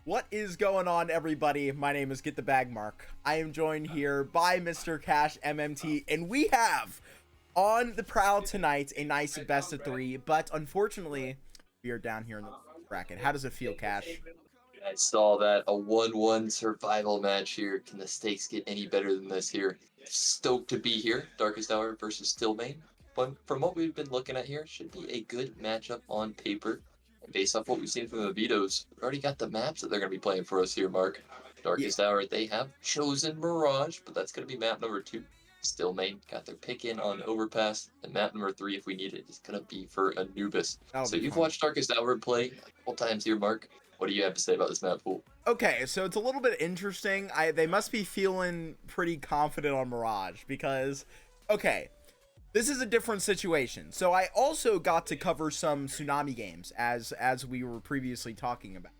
What is going on, everybody? My name is Get the Bag Mark. I am joined here by Mr. Cash MMT, and we have on the prowl tonight a nice best of three, but unfortunately, we are down here in the bracket. How does it feel, Cash? I saw that a 1-1 survival match here. Can the stakes get any better than this here? Stoked to be here. Darkest Hour versus StillMain. But from what we've been looking at here, should be a good matchup on paper. And based off what we've seen from the vetoes, we've already got the maps that they're going to be playing for us here, Mark. Yeah. Darkest Hour, they have chosen Mirage, but that's going to be map number 2. StillMain got their pick in on Overpass, and map number 3, if we need it, is going to be for Anubis. That'll So be you've fun. watched Darkest Hour play a couple times here, Mark. What do you have to say about this map pool? Okay, so it's a little bit interesting. They must be feeling pretty confident on Mirage because, okay, this is a different situation. So I also got to cover some Tsunami games as we were previously talking about.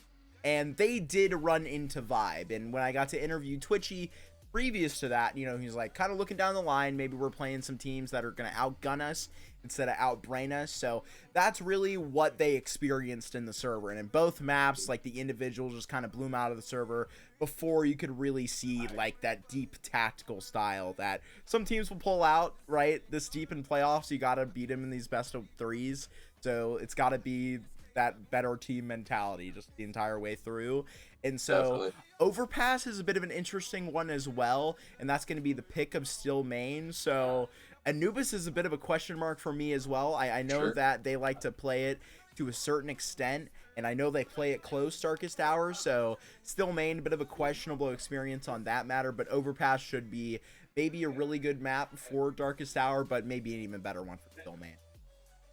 And they did run into Vibe. And when I got to interview Twitchy previous to that, you know, he's like kind of looking down the line. Maybe we're playing some teams that are going to outgun us instead of outbrain us. So that's really what they experienced in the server. And in both maps, like the individuals just kind of blew them out of the server before you could really see like that deep tactical style that some teams will pull out, right? This deep in playoffs, you got to beat them in these best of threes. So it's got to be that better team mentality just the entire way through. And so Definitely. Overpass is a bit of an interesting one as well, and that's going to be the pick of StillMain. So Anubis is a bit of a question mark for me as well. I know Sure. that they like to play it to a certain extent, and I know they play it close Darkest Hour, so StillMain, a bit of a questionable experience on that matter, but Overpass should be maybe a really good map for Darkest Hour, but maybe an even better one for StillMain.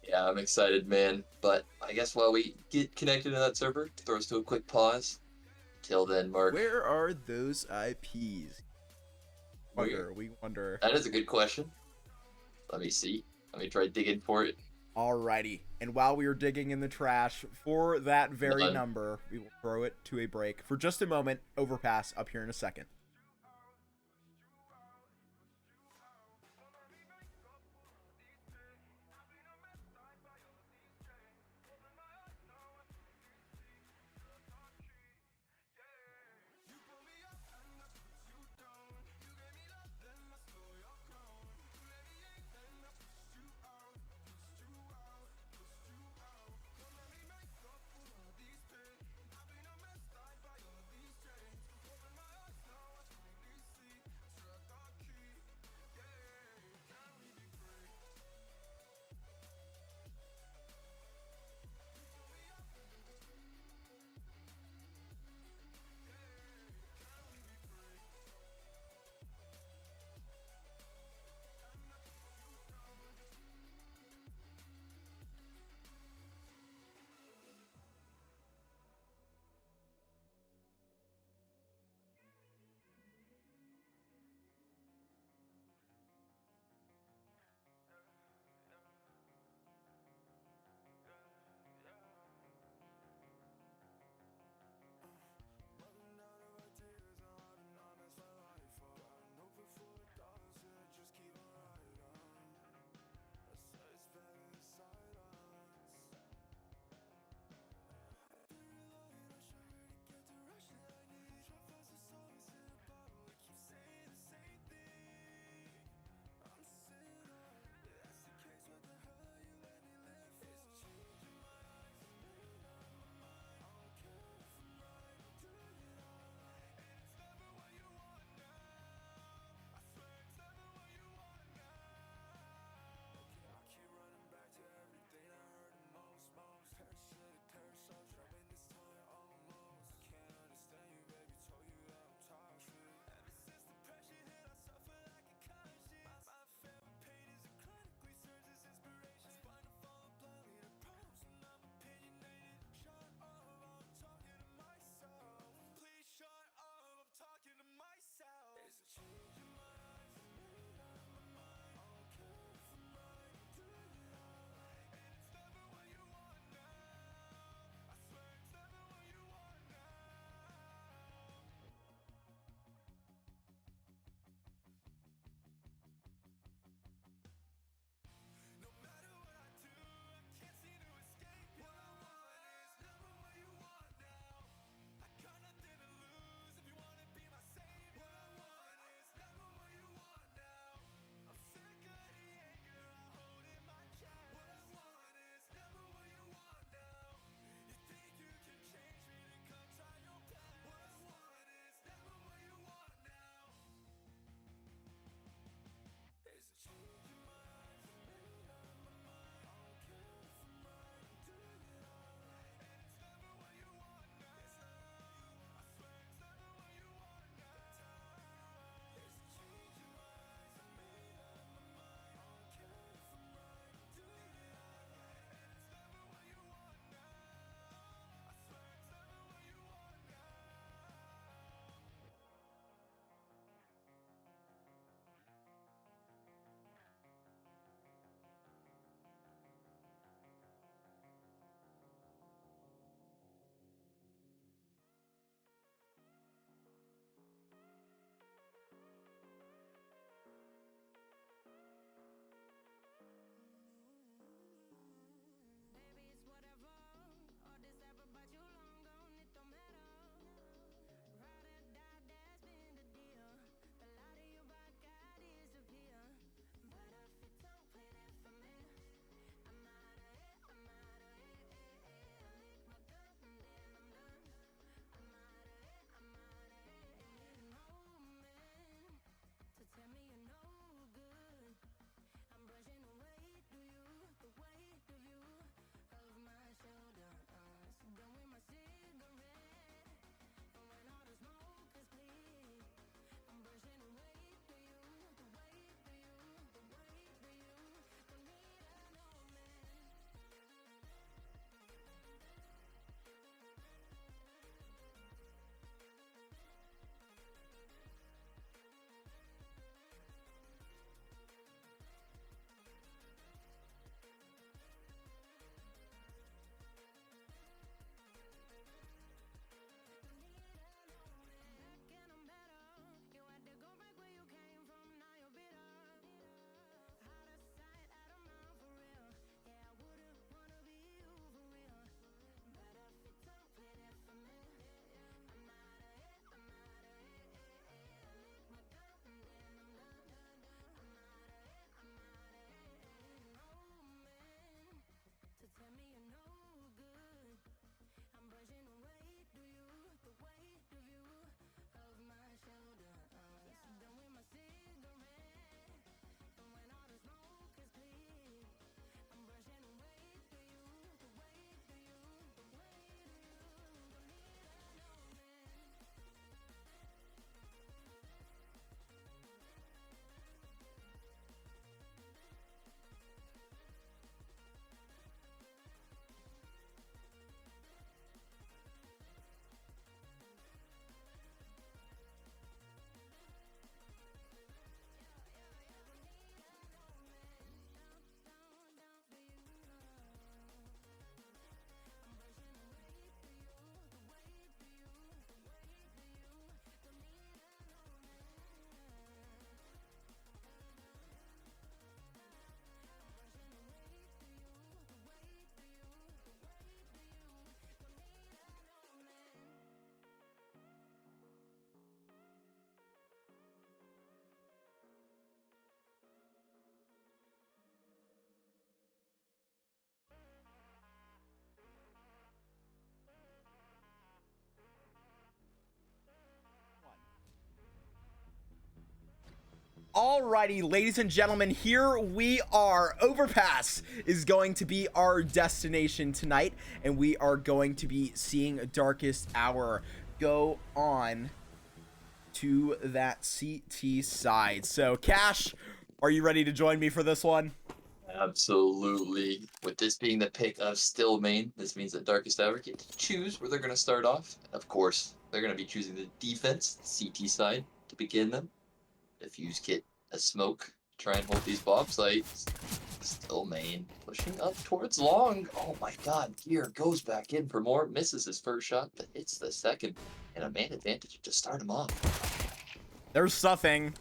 Yeah, I'm excited, man. But I guess while we get connected to that server, throw us to a quick pause. Till then, Mark. Where are those IPs? Where? We wonder. That is a good question. Let me see. Let me try digging for it. Alrighty. And while we are digging in the trash for that very None. number, we will throw it to a break for just a moment. Overpass up here in a second. Alrighty, ladies and gentlemen, here we are. Overpass is going to be our destination tonight, and we are going to be seeing Darkest Hour go on to that CT side. So, Cash, are you ready to join me for this one? Absolutely. With this being the pick of StillMain, this means that Darkest Hour get to choose where they're going to start off. Of course, they're going to be choosing the defense, CT side, to begin them. Defuse kit, a smoke, try and hold these bomb sites. StillMain pushing up towards long. Oh my god, Gear goes back in for more, misses his first shot, but hits the second. And a man advantage to start him off. There's stuffing.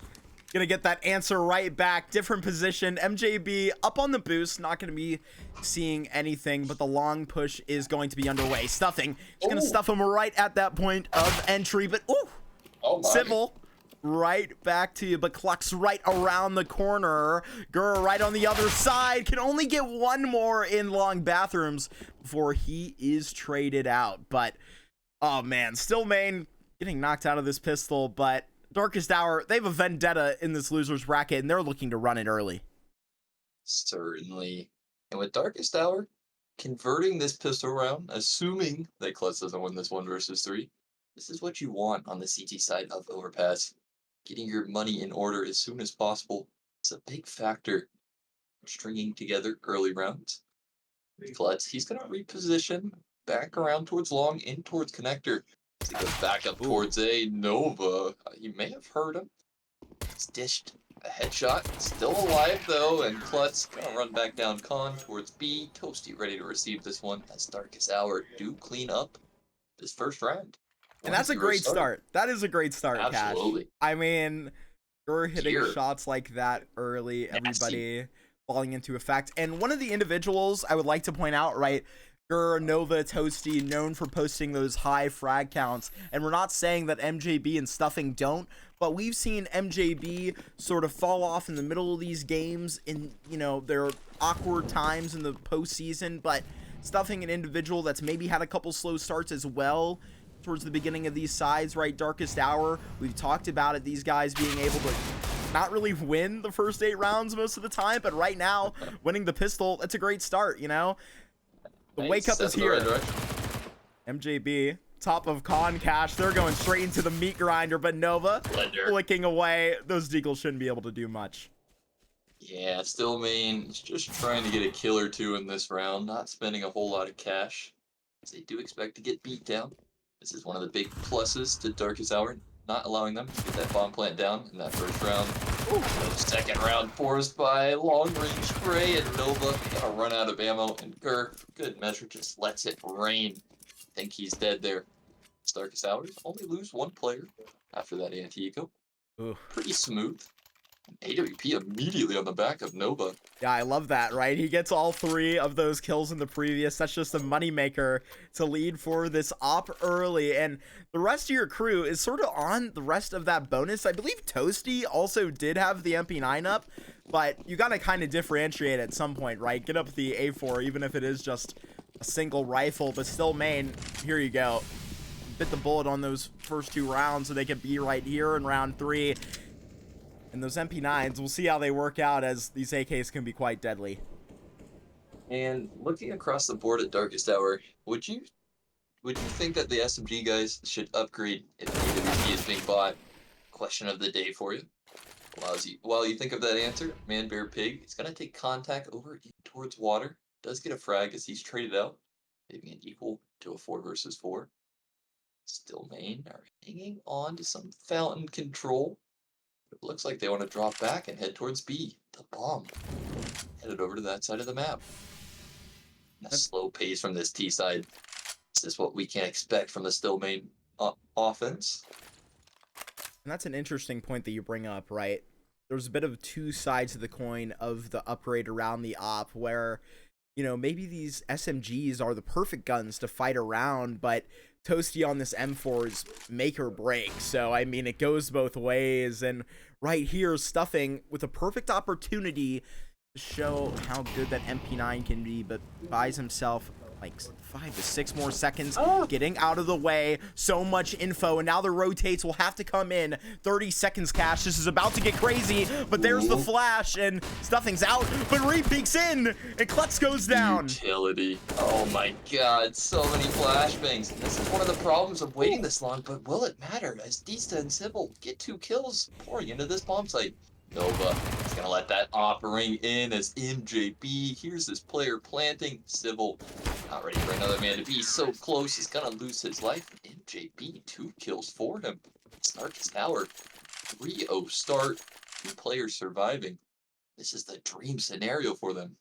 Gonna get that answer right back. Different position. MJB up on the boost. Not gonna be seeing anything, but the long push is going to be underway. Stuffing. Just gonna stuff him right at that point of entry, but Civil. Right back to you, but Cluck's right around the corner. Gurr right on the other side. Can only get one more in long bathrooms before he is traded out. But, oh man, StillMain getting knocked out of this pistol. But Darkest Hour, they have a vendetta in this loser's bracket, and they're looking to run it early. Certainly. And with Darkest Hour, converting this pistol round, assuming that Klutz doesn't win this 1-3, this is what you want on the CT side of Overpass. Getting your money in order as soon as possible is a big factor. Stringing together early rounds. Klutz, he's going to reposition back around towards long, in towards connector. As he goes back up towards A. Nova. You may have heard him. He's dished a headshot. Still alive, though, and Klutz going to run back down con towards B. Toasty ready to receive this one as Darkest Hour do clean up this first round. And that's a great start. That is a great start, Absolutely. Cash. I mean, you're hitting shots like that early, everybody falling into effect. And one of the individuals I would like to point out, right, Nova, Toasty, known for posting those high frag counts. And we're not saying that MJB and Stuffing don't, but we've seen MJB sort of fall off in the middle of these games in, you know, their awkward times in the postseason. But Stuffing, an individual that's maybe had a couple slow starts as well towards the beginning of these sides, right? Darkest Hour, we've talked about it, these guys being able to not really win the first 8 rounds most of the time, but right now, winning the pistol, that's a great start, you know? The wake up is here. MJB, top of con, Cash, they're going straight into the meat grinder, but Nova flicking away. Those deagles shouldn't be able to do much. Yeah, StillMain is just trying to get a kill or two in this round, not spending a whole lot of cash, as they do expect to get beat down. This is one of the big pluses to Darkest Hour, not allowing them to get that bomb plant down in that first round. Second round forced by long-range spray, and Nova gonna run out of ammo, and Gurr, good measure, just lets it rain. I think he's dead there. Darkest Hour only lose one player after that anti-eco. Pretty smooth. AWP immediately on the back of Nova. Yeah, I love that, right? He gets all 3 of those kills in the previous. That's just a moneymaker to lead for this op early. And the rest of your crew is sort of on the rest of that bonus. I believe Toasty also did have the MP9 up, but you got to kind of differentiate at some point, right? Get up the A4, even if it is just a single rifle. But StillMain, here you go. Bit the bullet on those first 2 rounds so they could be right here in round 3. And those MP9s, we'll see how they work out, as these AKs can be quite deadly. And looking across the board at Darkest Hour, would you think that the SMG guys should upgrade if AWP is being bought? Question of the day for you. While you think of that answer, Man Bear Pig is gonna take contact over in towards water. Does get a frag as he's traded out, making it equal to a 4 versus 4. StillMain are hanging on to some fountain control. It looks like they want to drop back and head towards B. The bomb headed over to that side of the map. A slow pace from this T side. This is what we can expect from the StillMain offense. And that's an interesting point that you bring up, right? There's a bit of 2 sides of the coin of the upgrade around the op, where, you know, maybe these SMGs are the perfect guns to fight around, but Toasty on this M4 is make or break. So, I mean, it goes both ways. And right here, Stuffing with a perfect opportunity to show how good that MP9 can be, but buys himself like 5 to 6 more seconds, Oh. getting out of the way. So much info, and now the rotates will have to come in. 30 seconds, Cash. This is about to get crazy, but there's the flash, and Stuffing's out, but Re peeks in, and Klutz goes down. Utility. Oh my god, so many flashbangs. This is one of the problems of waiting this long, but will it matter as Dista and Sybil get 2 kills pouring into this bomb site? Nova is going to let that op ring in as MJB here's this player planting. Sybil not ready for another man to be so close. He's going to lose his life. MJB, 2 kills for him. Darkest Hour, 3-0 start. 2 players surviving. This is the dream scenario for them.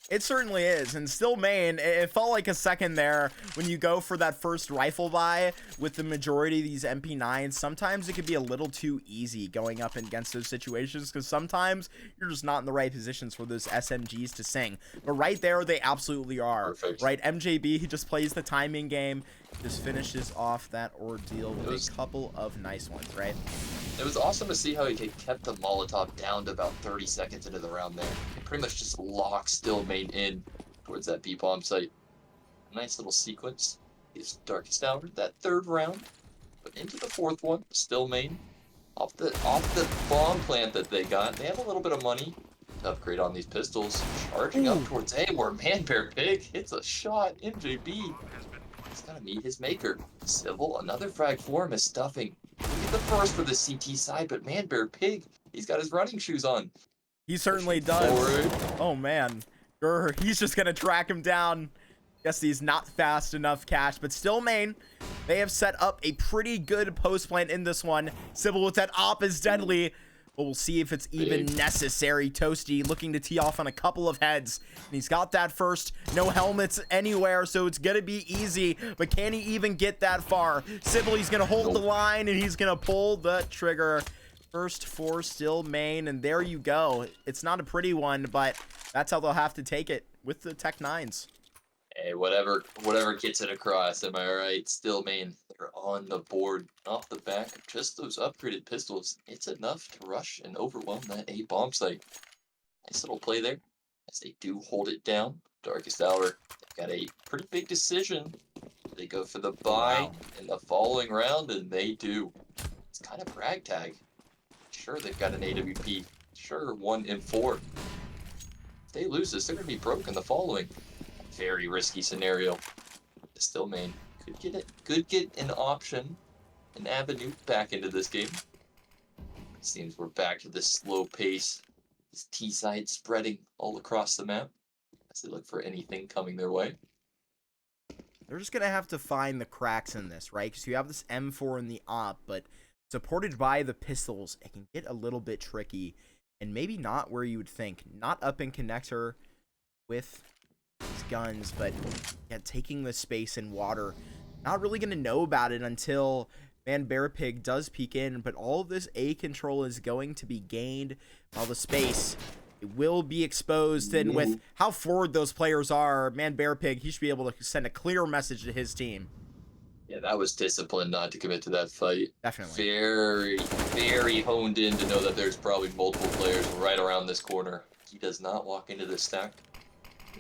It certainly is, and StillMain, it felt like a second there when you go for that first rifle buy with the majority of these MP9s. Sometimes it could be a little too easy going up against those situations because sometimes you're just not in the right positions for those SMGs to sing. But right there, they absolutely are. Perfect. Right, MJB, he just plays the timing game, just finishes off that ordeal with a couple of nice ones, right? It was awesome to see how he kept the Molotov down to about 30 seconds into the round there. It pretty much just locked StillMain in towards that B-bomb site. A nice little sequence. Is Darkest Hour, that 3rd round. But into the 4th one, StillMain. Off the bomb plant that they got, they have a little bit of money to upgrade on these pistols. Charging up towards A, where Man-Bear-Pig hits a shot. MJB. He's got to meet his maker. Sybil, another frag for him is Stuffing. Look at the first for the CT side, but Man-Bear-Pig, he's got his running shoes on. He certainly does. Forward. Oh, man. He's just going to track him down. Guess he's not fast enough, Cash, but StillMain, they have set up a pretty good post plant in this one. Sybil with that op is deadly, but we'll see if it's even necessary. Toasty looking to tee off on a couple of heads, and he's got that first. No helmets anywhere, so it's gonna be easy, but can he even get that far? Sybil, he's gonna hold the line, and he's gonna pull the trigger. First for StillMain, and there you go. It's not a pretty one, but that's how they'll have to take it with the Tech 9s. Hey, whatever gets it across, am I right? StillMain, they're on the board. Off the back of just those upgraded pistols, it's enough to rush and overwhelm that A bomb site. Nice little play there, as they do hold it down. Darkest Hour, they've got a pretty big decision. They go for the buy in the following round, and they do. It's kind of ragtag. Sure, they've got an AWP. Sure, 1 in 4. If they lose this, they're going to be broke in the following. Very risky scenario. StillMain could get an option, an avenue back into this game. It seems we're back to this slow pace. This T side spreading all across the map as they look for anything coming their way. They're just gonna have to find the cracks in this, right? Because you have this M4 in the op, but supported by the pistols, it can get a little bit tricky, and maybe not where you would think. Not up in connector with these guns, but yeah, taking the space in water. Not really gonna know about it until Man-Bear-Pig does peek in, but all of this A control is going to be gained while the space, it will be exposed. And with how forward those players are, Man-Bear-Pig, he should be able to send a clear message to his team. Yeah, that was discipline not to commit to that fight. Definitely. Very, very honed in to know that there's probably multiple players right around this corner. He does not walk into this stack.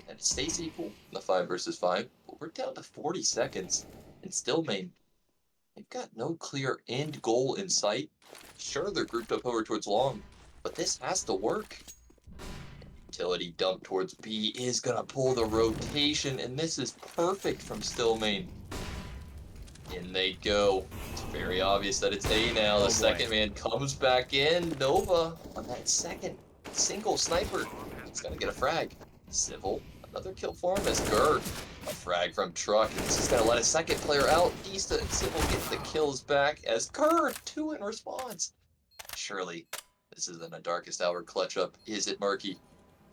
And it stays equal in the 5 versus 5. But we're down to 40 seconds. And StillMain, they've got no clear end goal in sight. Sure, they're grouped up over towards long, but this has to work. Utility dump towards B is going to pull the rotation, and this is perfect from StillMain. In they go. It's very obvious that it's A now. The second man comes back in. Nova on that second single sniper. He's going to get a frag. Sybil, another kill for him as Gurr. A frag from Truck. And this is going to let a second player out. Dista and Sybil get the kills back as Gurr, 2 in response. Surely, this isn't a Darkest Hour clutch up, is it, Marky?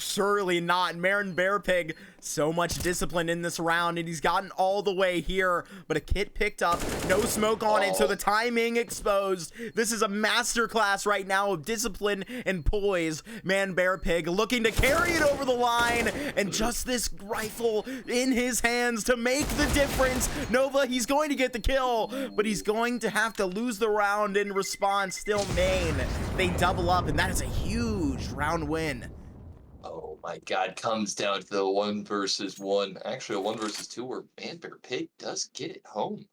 Surely not. Man-Bear-Pig, so much discipline in this round, and he's gotten all the way here, but a kit picked up, no smoke on it, so the timing exposed. This is a masterclass right now of discipline and poise. Man-Bear-Pig looking to carry it over the line, and just this rifle in his hands to make the difference. Nova, he's going to get the kill, but he's going to have to lose the round in response. StillMain, they double up, and that is a huge round win. Oh My God, comes down to the 1 versus 1. Actually, a 1 versus 2 where Man Bear Pig does get it home.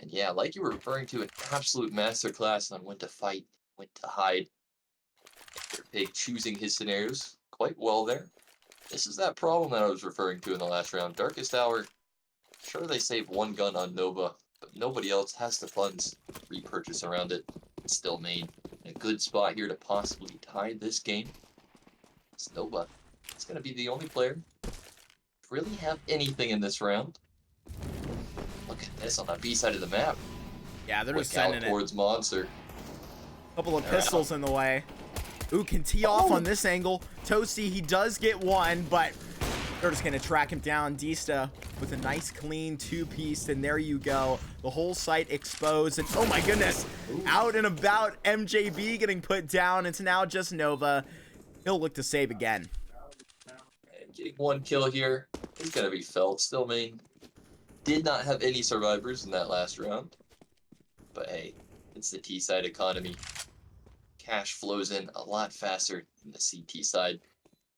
And yeah, like you were referring to, an absolute masterclass on when to fight, when to hide. Man Bear Pig choosing his scenarios quite well there. This is that problem that I was referring to in the last round. Darkest Hour, sure they save one gun on Nova, but nobody else has the funds to repurchase around it. StillMain in a good spot here to possibly tie this game. It's Nova. It's going to be the only player to really have anything in this round. Look at this on the B side of the map. Yeah, they're just Quick out sending it. towards Monster. Couple of pistols in the way. Ooh, can tee off on this angle. Toasty, he does get one, but they're just going to track him down. Dista with a nice clean two-piece, and there you go. The whole site exposed, and oh my goodness, out and about, MJB getting put down. It's now just Nova. He'll look to save again. And getting one kill here is going to be felt. StillMain did not have any survivors in that last round. But hey, it's the T-side economy. Cash flows in a lot faster than the CT side.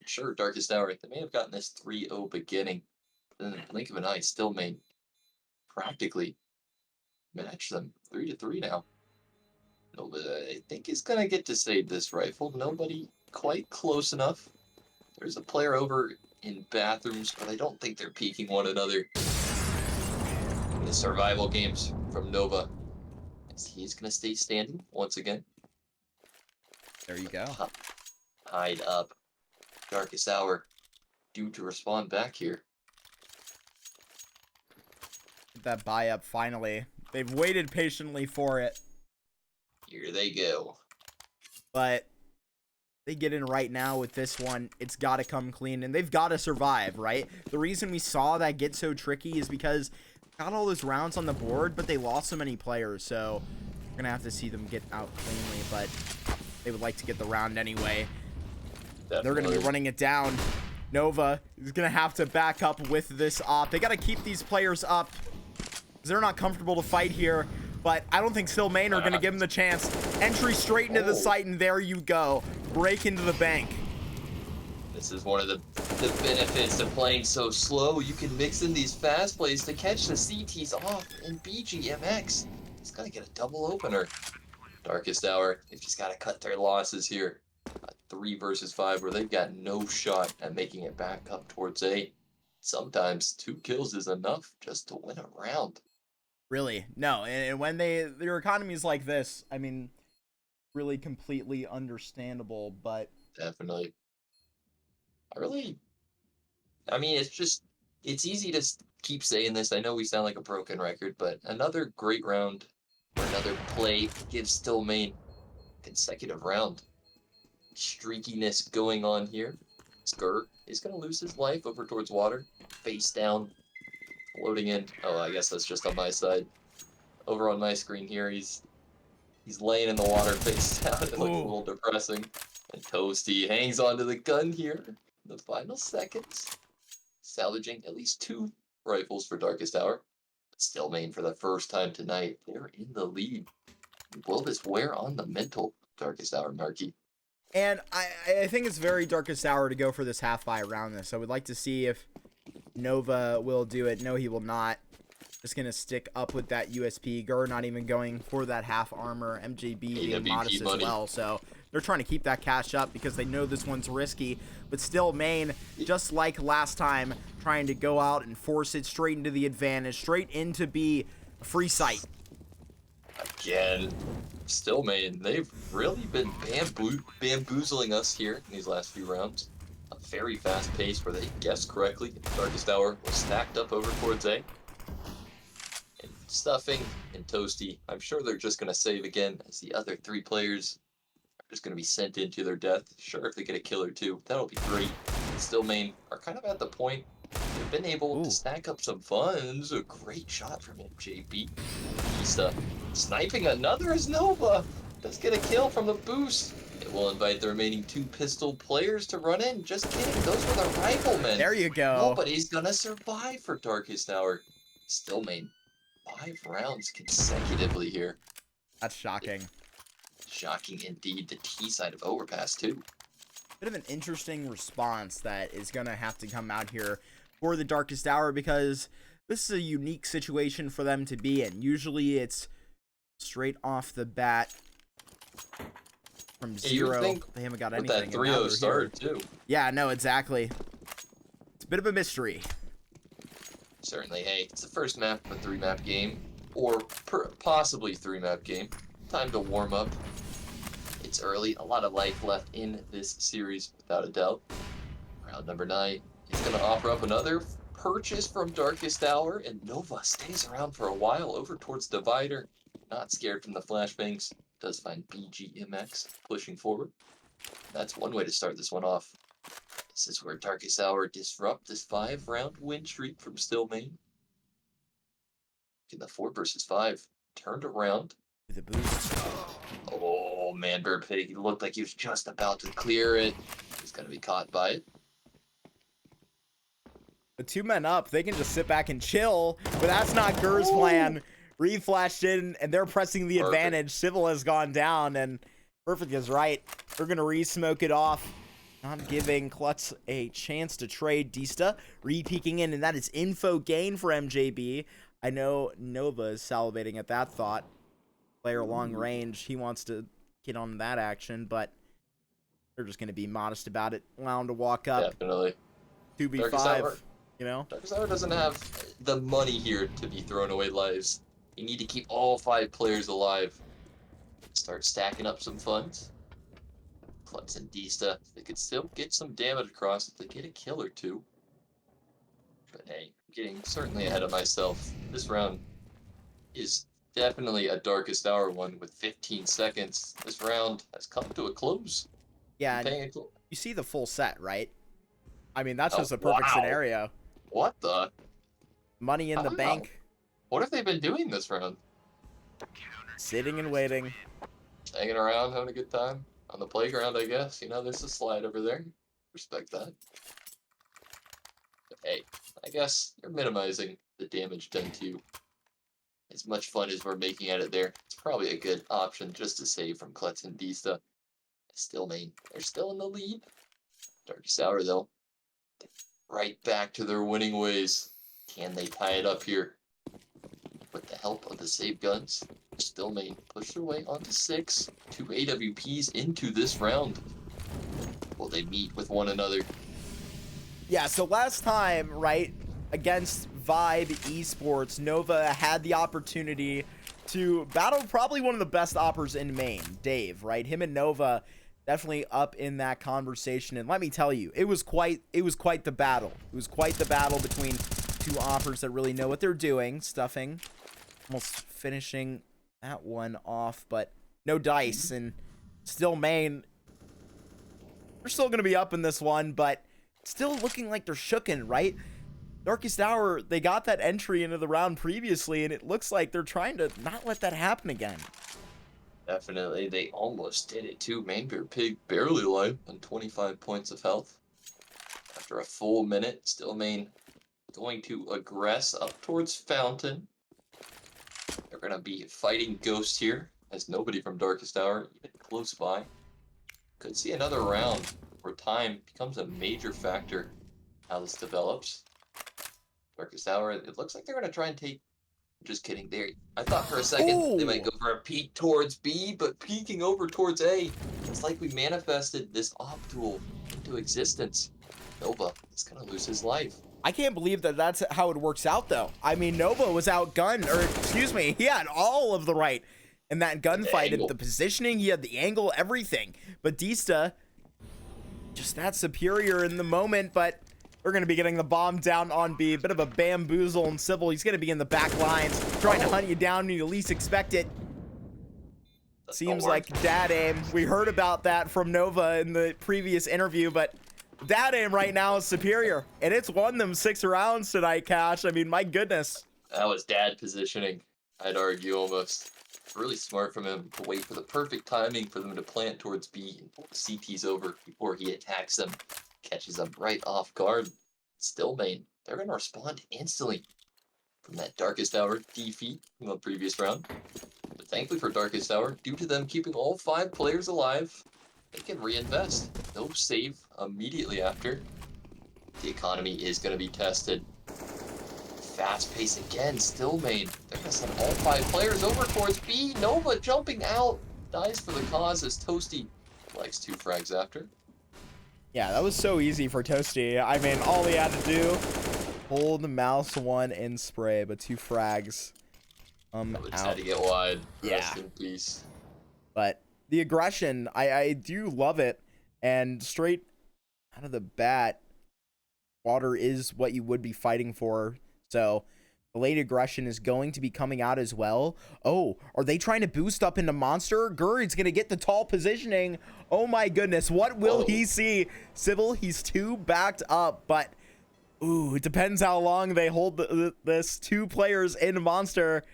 Sure, Darkest Hour, they may have gotten this 3-0 beginning. But in the blink of an eye, StillMain practically match them 3-3 now. Nobody, I think, is going to get to save this rifle. Nobody quite close enough. There's a player over in bathrooms, but I don't think they're peeking one another. The survival games from Nova. As he's going to stay standing once again. There you go. Hide up. Darkest Hour due to respond back here. Get that buy up finally. They've waited patiently for it. Here they go. But they get in right now with this one. It's got to come clean, and they've got to survive, right? The reason we saw that get so tricky is because got all those rounds on the board, but they lost so many players, so we're going to have to see them get out cleanly, but they would like to get the round anyway. Definitely. They're going to be running it down. Nova is going to have to back up with this op. They got to keep these players up because they're not comfortable to fight here, but I don't think StillMain are going to give them the chance. Entry straight into the site, and there you go. Break into the bank. This is one of the benefits of playing so slow. You can mix in these fast plays to catch the CTs off, and BGMX is going to get a double opener. Darkest Hour, they've just got to cut their losses here. A 3 versus 5 where they've got no shot at making it back up towards A. Sometimes 2 kills is enough just to win a round. Really, no. And when their economy's like this, I mean, really completely understandable, but Definitely. I mean, it's easy to keep saying this. I know we sound like a broken record, but another great round or another play gives StillMain consecutive round. Streakiness going on here. Skur is going to lose his life over towards water. Face down. Floating in. Oh, I guess that's just on my side. Over on my screen here, he's laying in the water face down. It looks a little depressing. And Toasty hangs onto the gun here. In the final seconds. Salvaging at least 2 rifles for Darkest Hour. But StillMain for the first time tonight. They're in the lead. Will this wear on the mental, Darkest Hour, Marky? And I think it's very Darkest Hour to go for this half buy around this. I would like to see if Nova will do it. No, he will not. Just going to stick up with that USP. Gur not even going for that half armor. MJB being modest as well. So they're trying to keep that cash up because they know this one's risky. But StillMain, just like last time, trying to go out and force it straight into the advantage. Straight into B, a free site. Again, StillMain, they've really been bamboozling us here in these last few rounds. A very fast pace where they guessed correctly. Darkest Hour was stacked up over towards A. And Stuffing and Toasty, I'm sure they're just going to save again as the other 3 players are just going to be sent into their death. Sure, if they get a kill or 2, that'll be great. StillMain are kind of at the point they've been able to stack up some funds. A great shot from MJB. He's sniping another as Nova does get a kill from the boost. It will invite the remaining 2 pistol players to run in. Just kidding, those were the riflemen. There you go. Nobody's gonna survive for Darkest Hour. StillMain, 5 rounds consecutively here. That's shocking. Shocking indeed. The T side of Overpass too. bit of an interesting response that is going to have to come out here for the Darkest Hour, because this is a unique situation for them to be in. Usually it's straight off the bat from zero. They haven't got anything. With that 3-0 start, too. Yeah, no, exactly. It's a bit of a mystery. Certainly, hey, it's the first map of a 3-map game, or possibly 3-map game. Time to warm up. It's early, a lot of life left in this series, without a doubt. Round number 9 is going to offer up another purchase from Darkest Hour, and Nova stays around for a while over towards Divider. Not scared from the flashbangs. Does find BGMX pushing forward. That's one way to start this one off. This is where Darkest Hour disrupt this 5-round win streak from StillMain. In the 4 versus 5, turned around. The boost. Oh man, Bird Pig, he looked like he was just about to clear it. He's gonna be caught by it. The 2 men up, they can just sit back and chill, but that's not Gur's plan. Reed flashed in, and they're pressing the advantage. Civil has gone down, and Perfect is right. They're going to re-smoke it off, not giving Klutz a chance to trade. Dista re-peeking in, and that is info gain for MJB. I know Nova is salivating at that thought. Player long range, he wants to get on that action, but they're just going to be modest about it. Allow him to walk up. Definitely. 2v5, you know? Darkest Hour doesn't have the money here to be throwing away lives. You need to keep all 5 players alive. Start stacking up some funds. Klutz and Dista, they could still get some damage across if they get a kill or 2. But hey, I'm getting certainly ahead of myself. This round is definitely a Darkest Hour one with 15 seconds. This round has come to a close. Yeah, you see the full set, right? I mean, that's just a perfect scenario. What the? Money in the bank. What have they been doing this round? Sitting and waiting. Hanging around, having a good time. On the playground, I guess. You know, there's a slide over there. Respect that. But hey, I guess you're minimizing the damage done to you. As much fun as we're making at it there, it's probably a good option just to save from Klutz and Dista. StillMain, they're still in the lead. Darkest Hour, though. Right back to their winning ways. Can they tie it up here? With the help of the save guns, StillMain push their way onto 6. 2 AWPs into this round. Will they meet with one another? Yeah, so last time, right, against Vibe Esports, Nova had the opportunity to battle probably one of the best oppers in Maine, Dave, right? Him and Nova definitely up in that conversation, and let me tell you, it was quite the battle. It was quite the battle between 2 oppers that really know what they're doing. Stuffing, almost finishing that one off, but no dice, and StillMain, they're still going to be up in this one, but still looking like they're shooken, right? Darkest Hour, they got that entry into the round previously, and it looks like they're trying to not let that happen again. Definitely, they almost did it too. Main Bear Pig barely alive on 25 points of health. After a full minute, StillMain going to aggress up towards Fountain. They're going to be fighting Ghost here, as nobody from Darkest Hour even close by. Could see another round where time becomes a major factor how this develops. Darkest Hour, it looks like they're going to try and take... Just kidding. I thought for a second they might go for a peek towards B, but peeking over towards A. It's like we manifested this op duel into existence. Nova is going to lose his life. I can't believe that that's how it works out, though. I mean, Nova was outgunned, or excuse me, he had all of the right in that gunfight. And the positioning, he had the angle, everything. But Dista, just that superior in the moment, but they're going to be getting the bomb down on B. Bit of a bamboozle, and Civil, he's going to be in the back lines, trying to hunt you down when you least expect it. Seems like dad aim. We heard about that from Nova in the previous interview, but dad aim right now is superior, and it's won them 6 rounds tonight, Cash. I mean, my goodness. That was dad positioning, I'd argue almost. It's really smart from him to wait for the perfect timing for them to plant towards B and pull the CTs over before he attacks them. Catches them right off guard. StillMain, they're going to respond instantly from that Darkest Hour defeat from the previous round. But thankfully for Darkest Hour, due to them keeping all 5 players alive, they can reinvest. No save immediately after. The economy is going to be tested. Fast pace again, StillMain. They're going to send all 5 players over towards B. Nova jumping out. Dies for the cause as Toasty likes 2 frags after. Yeah, that was so easy for Toasty. I mean, all he had to do, hold the mouse 1 and spray, but 2 frags. Just Out. had to get wide. Yeah. Rest in peace. But the aggression, I do love it. And straight out of the bat, water is what you would be fighting for. So the late aggression is going to be coming out as well. Oh, are they trying to boost up into Monster? Gurry's going to get the tall positioning. Oh my goodness. What will he see? Civil, he's 2 backed up, but ooh, it depends how long they hold this 2 players in Monster.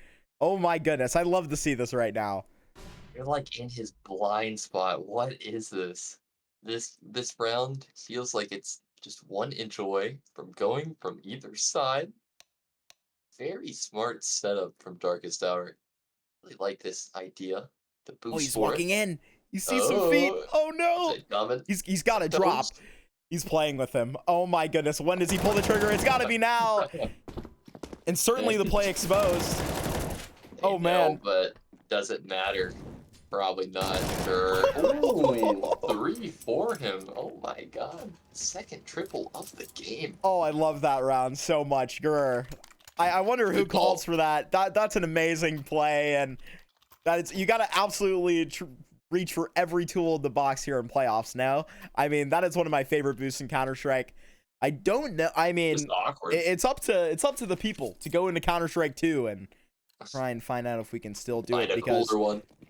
Oh my goodness. I love to see this right now. You're like in his blind spot. What is this? This round feels like it's just 1 inch away from going from either side. Very smart setup from Darkest Hour. Really like this idea. The boost Oh, he's for walking it. in. You see some feet. Oh no. He's got to drop. He's playing with him. Oh my goodness. When does he pull the trigger? It's got to be now. And certainly the play exposed. Oh man. But does it matter? Probably not. Sure. Ooh, 3 for him. Oh my god. Second triple of the game. Oh, I love that round so much. Grr. I wonder who calls for that. That's an amazing play, and you got to absolutely reach for every tool in the box here in playoffs now. I mean, that is one of my favorite boosts in Counter-Strike. I don't know. I mean, it's up to the people to go into Counter-Strike 2 and try and find out if we can still do it, because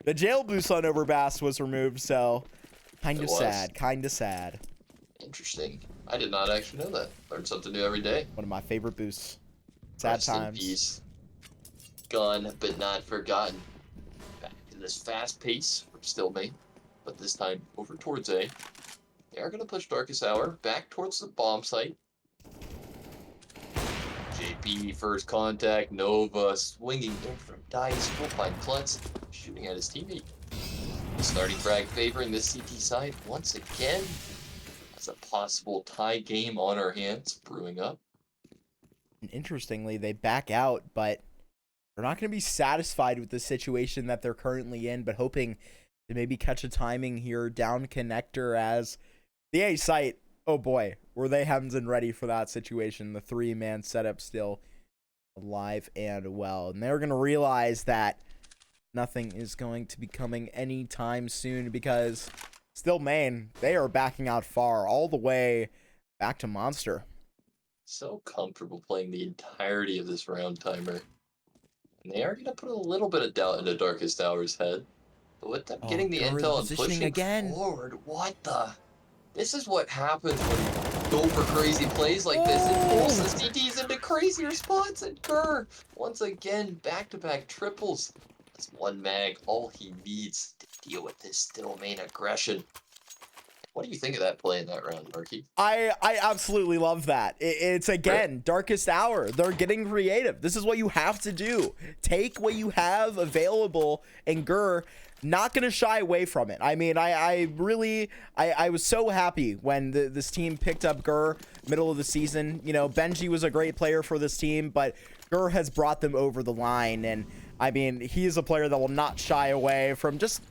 the jail boost on Overbast was removed, so kind of sad. Interesting. I did not actually know that. Learn something new every day. One of my favorite boosts. Sad times. Peace. Gone but not forgotten. Back to this fast pace from StillMain, but this time over towards A. They are going to push Darkest Hour back towards the bomb site. JP first contact. Nova swinging in from Dice. Will find Klutz shooting at his teammate. The starting frag favoring this CT side once again. That's a possible tie game on our hands brewing up. And interestingly, they back out, but they're not going to be satisfied with the situation that they're currently in, but hoping to maybe catch a timing here down connector as the A site. Oh boy, were they hemmed and ready for that situation. The 3-man setup still alive and well. And they're going to realize that nothing is going to be coming anytime soon, because StillMain, they are backing out far, all the way back to Monster. So comfortable playing the entirety of this round timer. And they are going to put a little bit of doubt into Darkest Hour's head. But with them getting the intel and pushing again forward, what the? This is what happens when you go for crazy plays like this. It pulls the CTs into crazier spots, and Gurr, once again, back-to-back triples. That's 1 mag, all he needs to deal with this StillMain aggression. What do you think of that play in that round, Marky? I absolutely love that. It's, again, Darkest Hour. They're getting creative. This is what you have to do. Take what you have available, and Gurr, not going to shy away from it. I mean, I was so happy when this team picked up Gurr middle of the season. You know, Benji was a great player for this team, but Gurr has brought them over the line. And, I mean, he is a player that will not shy away from just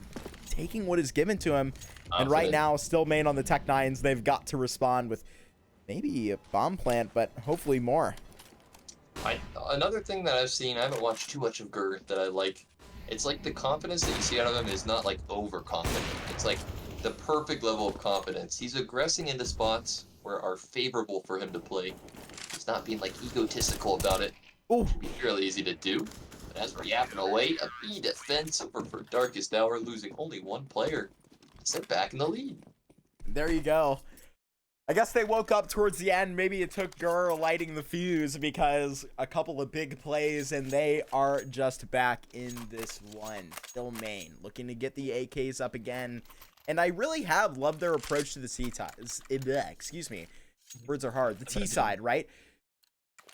taking what is given to him. And right now, StillMain on the Tech 9s, they've got to respond with maybe a bomb plant, but hopefully more. Another thing that I've seen, I haven't watched too much of Gurr that I like. It's like the confidence that you see out of him is not like overconfident. It's like the perfect level of confidence. He's aggressing into spots where are favorable for him to play. He's not being like egotistical about it. Ooh. Should be fairly easy to do. But as we're yapping away, a B defense over for Darkest Hour, losing only 1 player. They're back in the lead. There you go. I guess they woke up towards the end. Maybe it took Gurr lighting the fuse, because a couple of big plays and they are just back in this one. StillMain looking to get the AKs up again. And I really have loved their approach to the C side. Excuse me. Words are hard. The T side, right?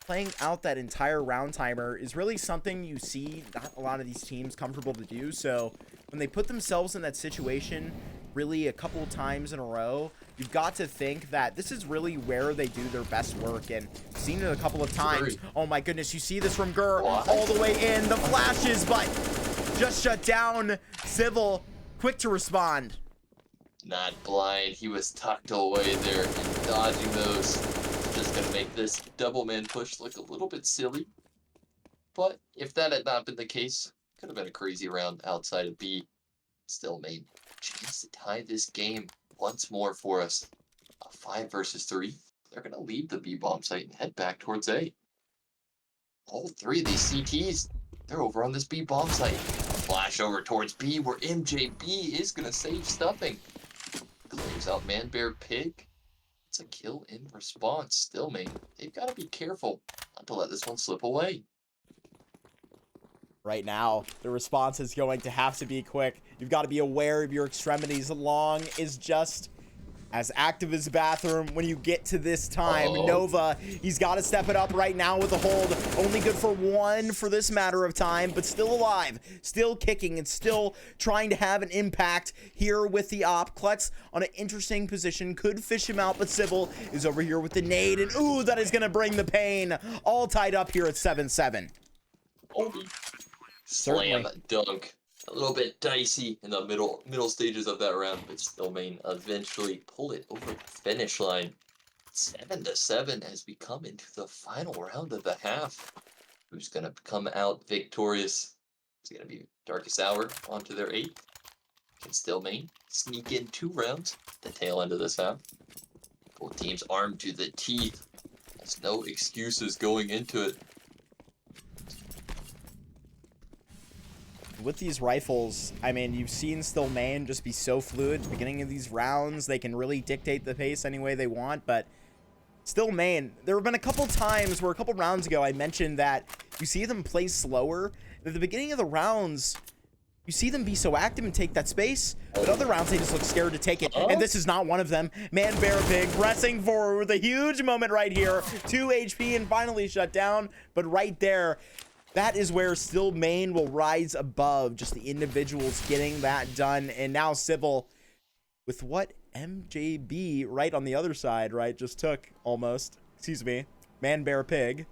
Playing out that entire round timer is really something you see not a lot of these teams comfortable to do. So when they put themselves in that situation, really a couple times in a row, you've got to think that this is really where they do their best work, and seen it a couple of times. Oh my goodness, you see this from Gurr all the way in, the flashes, but just shut down. Civil, quick to respond. Not blind, he was tucked away there and dodging those. Just gonna make this double man push look a little bit silly. But if that had not been the case, could have been a crazy round outside of B. StillMain, chance to tie this game once more for us. A 5 versus 3. They're going to leave the B bomb site and head back towards A. All three of these CTs, they're over on this B bomb site. Flash over towards B, where MJB is going to save stuffing. Clears out Man Bear Pig. It's a kill in response. StillMain, they've got to be careful not to let this one slip away. Right now, the response is going to have to be quick. You've got to be aware of your extremities. Long is just as active as bathroom when you get to this time. Nova, he's got to step it up right now with a hold. Only good for one for this matter of time, but still alive, still kicking, and still trying to have an impact here with the op. Klutz on an interesting position, could fish him out, but Civil is over here with the nade, and ooh, that is going to bring the pain. All tied up here at 7-7. Slam dunk. A little bit dicey in the middle stages of that round, but StillMain eventually pull it over the finish line. 7-7 as we come into the final round of the half. Who's gonna come out victorious? It's gonna be Darkest Hour onto their 8th. Can StillMain sneak in 2 rounds at the tail end of this half? Both teams armed to the teeth. There's no excuses going into it. With these rifles, I mean, you've seen StillMain just be so fluid at the beginning of these rounds. They can really dictate the pace any way they want, but StillMain, there have been a couple times where a couple rounds ago I mentioned that you see them play slower. At the beginning of the rounds, you see them be so active and take that space, but other rounds they just look scared to take it, and this is not one of them. Man Bear Pig pressing forward with a huge moment right here. 2 HP and finally shut down, but right there, that is where StillMain will rise above just the individuals getting that done. And now Civil, with what MJB right on the other side, right, just took almost, excuse me, Man Bear Pig,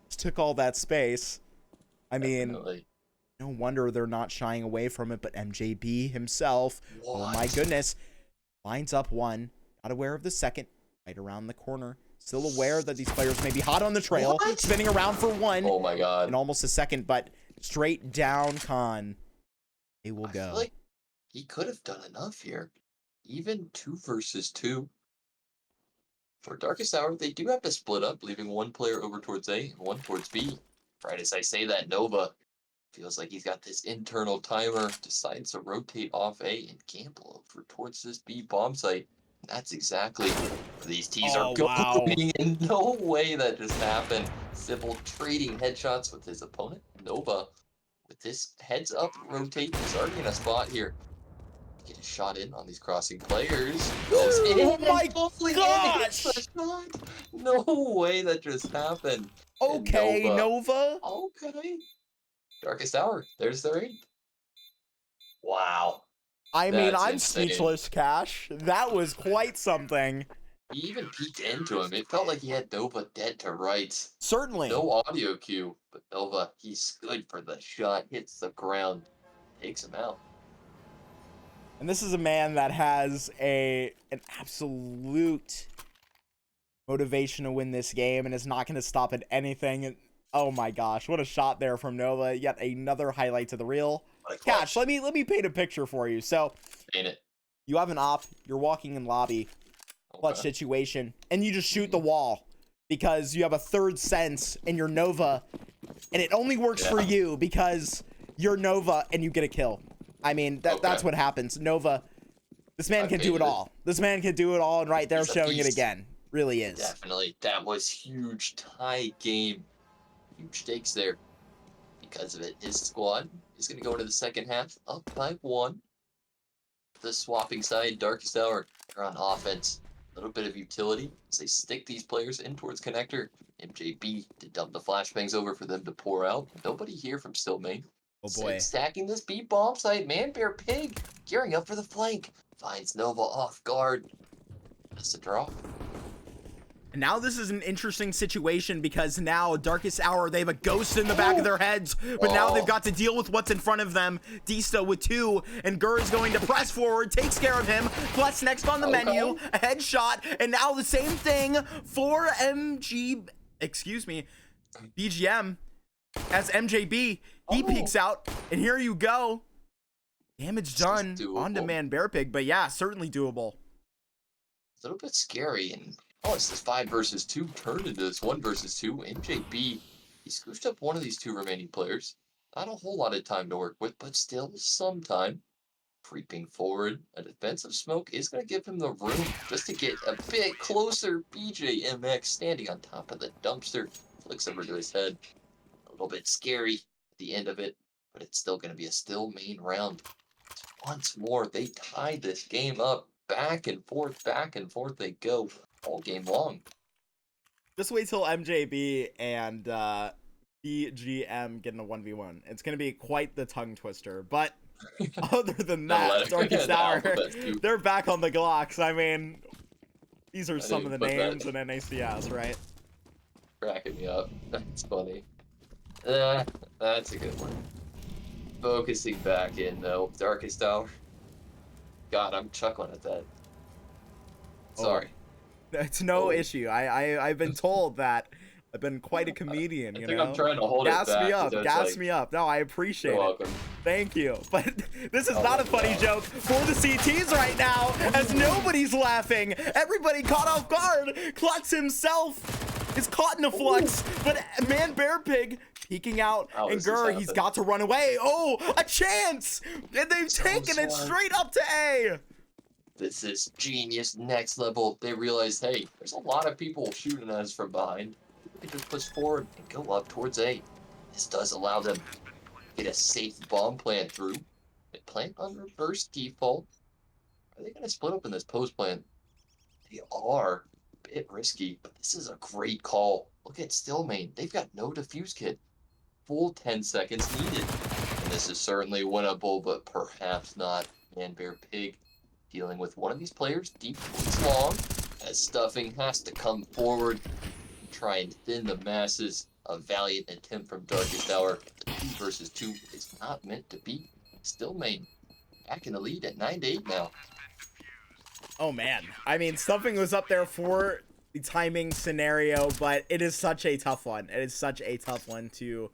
just took all that space. I mean, no wonder they're not shying away from it, but MJB himself, oh my goodness, lines up one, not aware of the second, right around the corner. Still aware that these players may be hot on the trail, spinning around for one. Oh my god. And almost a second, but straight down Khan. They will go. I feel like he could have done enough here. Even 2 versus 2. For Darkest Hour, they do have to split up, leaving one player over towards A and one towards B. Right as I say that, Nova feels like he's got this internal timer, decides to rotate off A and gamble over towards this B bomb site. That's exactly where these T's are going. Wow. In no way that just happened. Civil trading headshots with his opponent. Nova, with this heads up rotate, is already in a spot here. Get a shot in on these crossing players. Oh my gosh! No way that just happened. Okay, Nova. Okay. Darkest Hour. There's their 8th. Wow. I mean, I'm insane. Speechless, Cash. That was quite something. He even peeked into him. It felt like he had Nova dead to rights. Certainly. No audio cue, but Nova, he's good for the shot, hits the ground, takes him out. And this is a man that has an absolute motivation to win this game and is not going to stop at anything. Oh my gosh, what a shot there from Nova. Yet another highlight to the reel. Cash, let me paint a picture for you. So, paint it. You have an op, you're walking in lobby, clutch situation, and you just shoot the wall because you have a third sense and you're Nova, and it only works for you because you're Nova and you get a kill. I mean, that's what happens. Nova, this man can do it all. This man can do it all, and right there showing it again. Really is. Definitely. That was huge tie game. Huge stakes there. Because of it, his squad is going to go into the second half up by 1. The swapping side, Darkest Hour, they're on offense. A little bit of utility as they stick these players in towards connector. MJB to dump the flashbangs over for them to pour out. Nobody here from StillMain. Oh boy. Stacking this B bomb site. Man Bear Pig gearing up for the flank. Finds Nova off guard. That's a draw. And now this is an interesting situation because now Darkest Hour, they have a ghost in the back of their heads, but now they've got to deal with what's in front of them. Dista with 2, and Gur is going to press forward, takes care of him. Plus next on the menu, a headshot, and now the same thing for BGM as MJB. He peeks out, and here you go. Damage done onto Man Bear Pig, but yeah, certainly doable. A little bit scary, and it's this 5 versus 2 turned into this 1 versus 2. MJB, he scooped up one of these 2 remaining players. Not a whole lot of time to work with, but still some time. Creeping forward, a defensive smoke is going to give him the room just to get a bit closer. BJMX standing on top of the dumpster, flicks over to his head. A little bit scary at the end of it, but it's still going to be a StillMain round. Once more, they tied this game up. Back and forth they go all game long. Just wait till MJB and BGM get in a 1v1. It's going to be quite the tongue twister, but other than that, Darkest Hour, they're back on the Glocks. I mean, these are some of the names in NACS, right? Cracking me up. That's funny. That's a good one. Focusing back in, though. Darkest Hour. God, I'm chuckling at that. Sorry. It's no issue. I've been told that. I've been quite a comedian, you know? I'm trying to hold it back. Gas me up. No, I appreciate it. Welcome. Thank you. But this is not a funny joke for the CTs right now, as nobody's laughing. Everybody caught off guard. Klutz himself is caught in a flux, but Man Bear Pig peeking out, and Gur, he's got to run away. Oh, a chance! And they've taken it straight up to A. This is genius, next level. They realize, hey, there's a lot of people shooting at us from behind. They just push forward and go up towards A. This does allow them to get a safe bomb plant through. They plant on reverse default. Are they going to split up in this post plant? They are. A bit risky, but this is a great call. Look at StillMain. They've got no defuse kit. Full 10 seconds needed. And this is certainly winnable, but perhaps not. Man Bear Pig dealing with one of these players deep points long, as Stuffing has to come forward and try and thin the masses. A valiant attempt from Darkest Hour. 2 versus 2 is not meant to be. StillMain back in the lead at 9-8 now. Oh man, I mean, Stuffing was up there for the timing scenario, but it is such a tough one. It is such a tough one to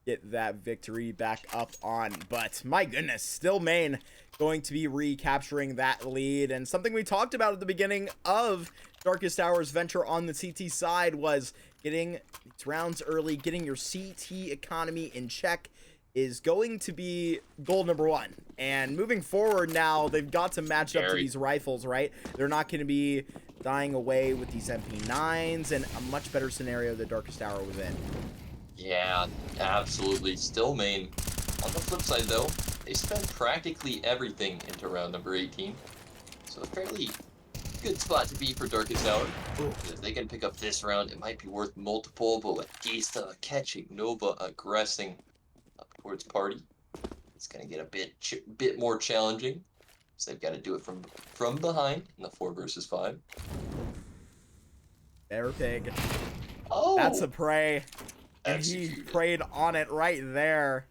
get that victory back up on. But my goodness, StillMain going to be recapturing that lead. And something we talked about at the beginning of Darkest Hour's venture on the CT side was getting these rounds early, getting your CT economy in check is going to be goal number 1. And moving forward now, they've got to match up to these rifles, right? They're not going to be dying away with these MP9s, and a much better scenario that Darkest Hour was in. Yeah, absolutely. StillMain. On the flip side, though, they spent practically everything into round number 18. So a fairly good spot to be for Darkest Hour. If they can pick up this round, it might be worth multiple, but with Dista catching Nova aggressing up towards Party, it's going to get a bit more challenging. So they've got to do it from behind in the 4 versus 5. Bear Pig. Oh! That's a prey. And he preyed on it right there.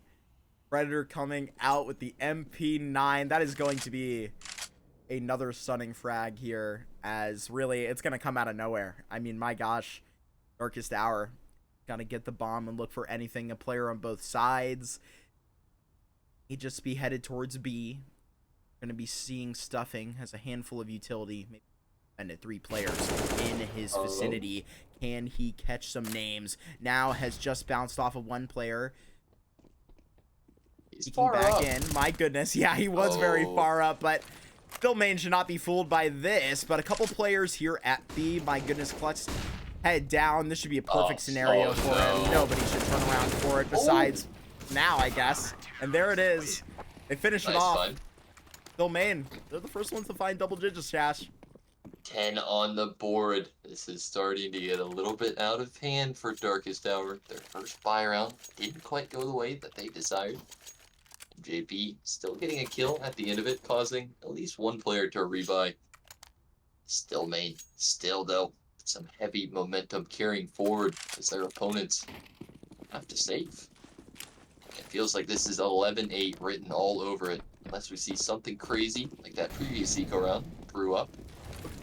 Predator coming out with the MP9. That is going to be another stunning frag here, as really it's going to come out of nowhere. I mean, my gosh, Darkest Hour. Gotta get the bomb and look for anything. A player on both sides. He'd just be headed towards B. Going to be seeing Stuffing, has a handful of utility, maybe and 3 players in his vicinity. Can he catch some names? Now has just bounced off of 1 player. He's far back in. My goodness, yeah, he was very far up, but StillMain should not be fooled by this. But a couple players here at B. My goodness, Klutz head down. This should be a perfect scenario for him. Nobody should turn around for it besides now, I guess. And there it is. They finish it off. StillMain, they're the first ones to find double digits, Shash. 10 on the board. This is starting to get a little bit out of hand for Darkest Hour. Their first buy round didn't quite go the way that they desired. MJB still getting a kill at the end of it, causing at least one player to rebuy. StillMain, still though, some heavy momentum carrying forward as their opponents have to save. It feels like this is 11-8 written all over it, unless we see something crazy like that previous eco round brew up.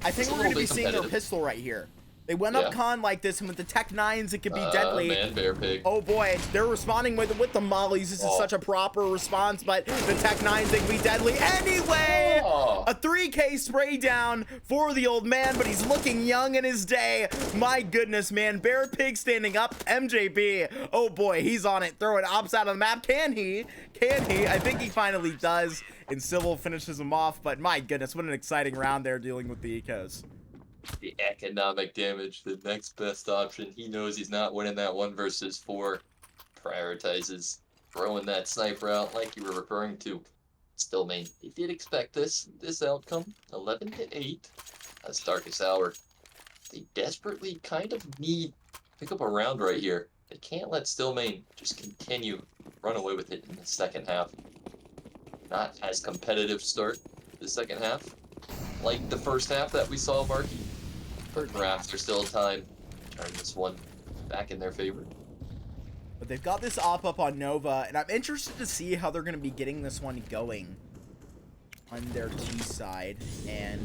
I think we're going to be seeing their pistol right here. They went up con like this, and with the Tech 9s, it could be deadly. Man, Bear Pig. Oh boy, they're responding with the mollies. This is such a proper response, but the Tech 9s, they could be deadly. Anyway, a 3K spray down for the old man, but he's looking young in his day. My goodness, man. Bear Pig standing up. MJB. Oh boy, he's on it. Throwing ops out of the map. Can he? Can he? I think he finally does. And Civil finishes him off, but my goodness, what an exciting round there dealing with the ecos. The economic damage, the next best option. He knows he's not winning that 1 versus 4. Prioritizes throwing that sniper out like you were referring to. StillMain, he did expect this outcome. 11-8. That's Darkest Hour. They desperately kind of need to pick up a round right here. They can't let StillMain just continue run away with it in the second half. Not as competitive start the second half like the first half that we saw, Marky. But perhaps there's still time to turn this one back in their favor. But they've got this op up on Nova, and I'm interested to see how they're going to be getting this one going on their T side. And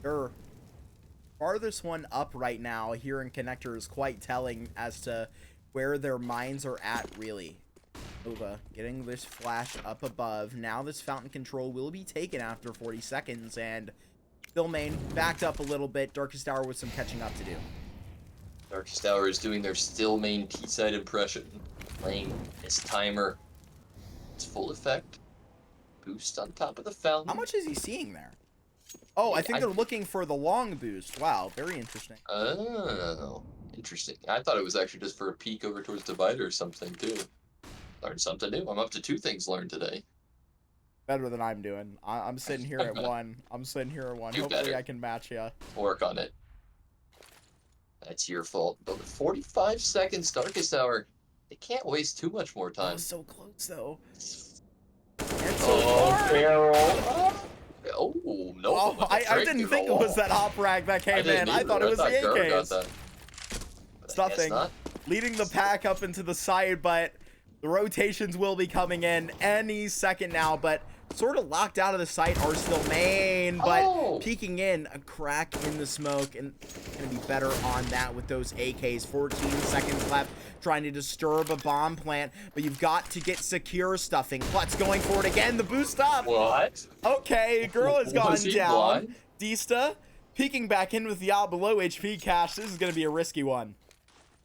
their farthest one up right now here in Connector is quite telling as to where their mines are at, really. Nova getting this flash up above. Now this fountain control will be taken after 40 seconds, and StillMain backed up a little bit. Darkest Hour with some catching up to do. Darkest Hour is doing their StillMain T-side impression, playing this timer. It's full effect. Boost on top of the fountain. How much is he seeing there? Oh, I think they're looking for the long boost. Wow, very interesting. Oh, interesting. I thought it was actually just for a peek over towards Divider or something, too. Learned something new. I'm up to 2 things learned today. Better than I'm doing. I'm sitting here at 1. I'm sitting here at 1. Hopefully better. I can match you. Work on it. That's your fault. But with 45 seconds, Darkest Hour, they can't waste too much more time. Oh, so close, though. Barrel. Oh, no. Oh, I didn't think it was that op rag that came in. I thought it was the AKs. It's nothing. Leading the pack up into the side, but the rotations will be coming in any second now, but sort of locked out of the sight are StillMain, but peeking in, a crack in the smoke, and gonna be better on that with those AKs. 14 seconds left, trying to disturb a bomb plant, but you've got to get secure stuffing. Klutz going for it again, the boost up. What? Okay, girl has gone down. Dista peeking back in with the out below HP cash. This is gonna be a risky one.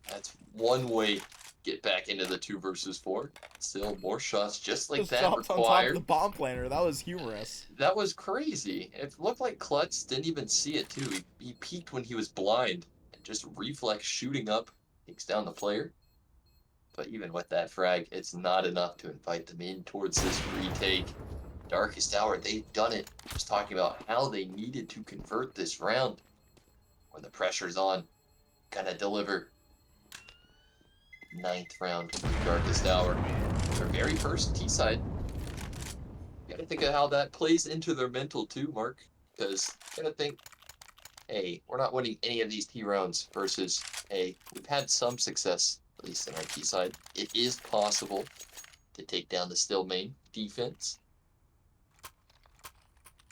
That's one way. Get back into the 2 versus 4. Still more shots just like that required. On top of the bomb planter. That was humorous. That was crazy. It looked like Klutz didn't even see it too. He peeked when he was blind and just reflex shooting up, takes down the player. But even with that frag, it's not enough to invite them in towards this retake. Darkest Hour, they've done it. Just talking about how they needed to convert this round. When the pressure's on, gonna deliver. 9th round for the Darkest Hour. Their very first T-side. You gotta think of how that plays into their mental too, Mark. Because you gotta think, hey, we're not winning any of these T rounds versus, hey, we've had some success, at least in our T-side. It is possible to take down the StillMain defense.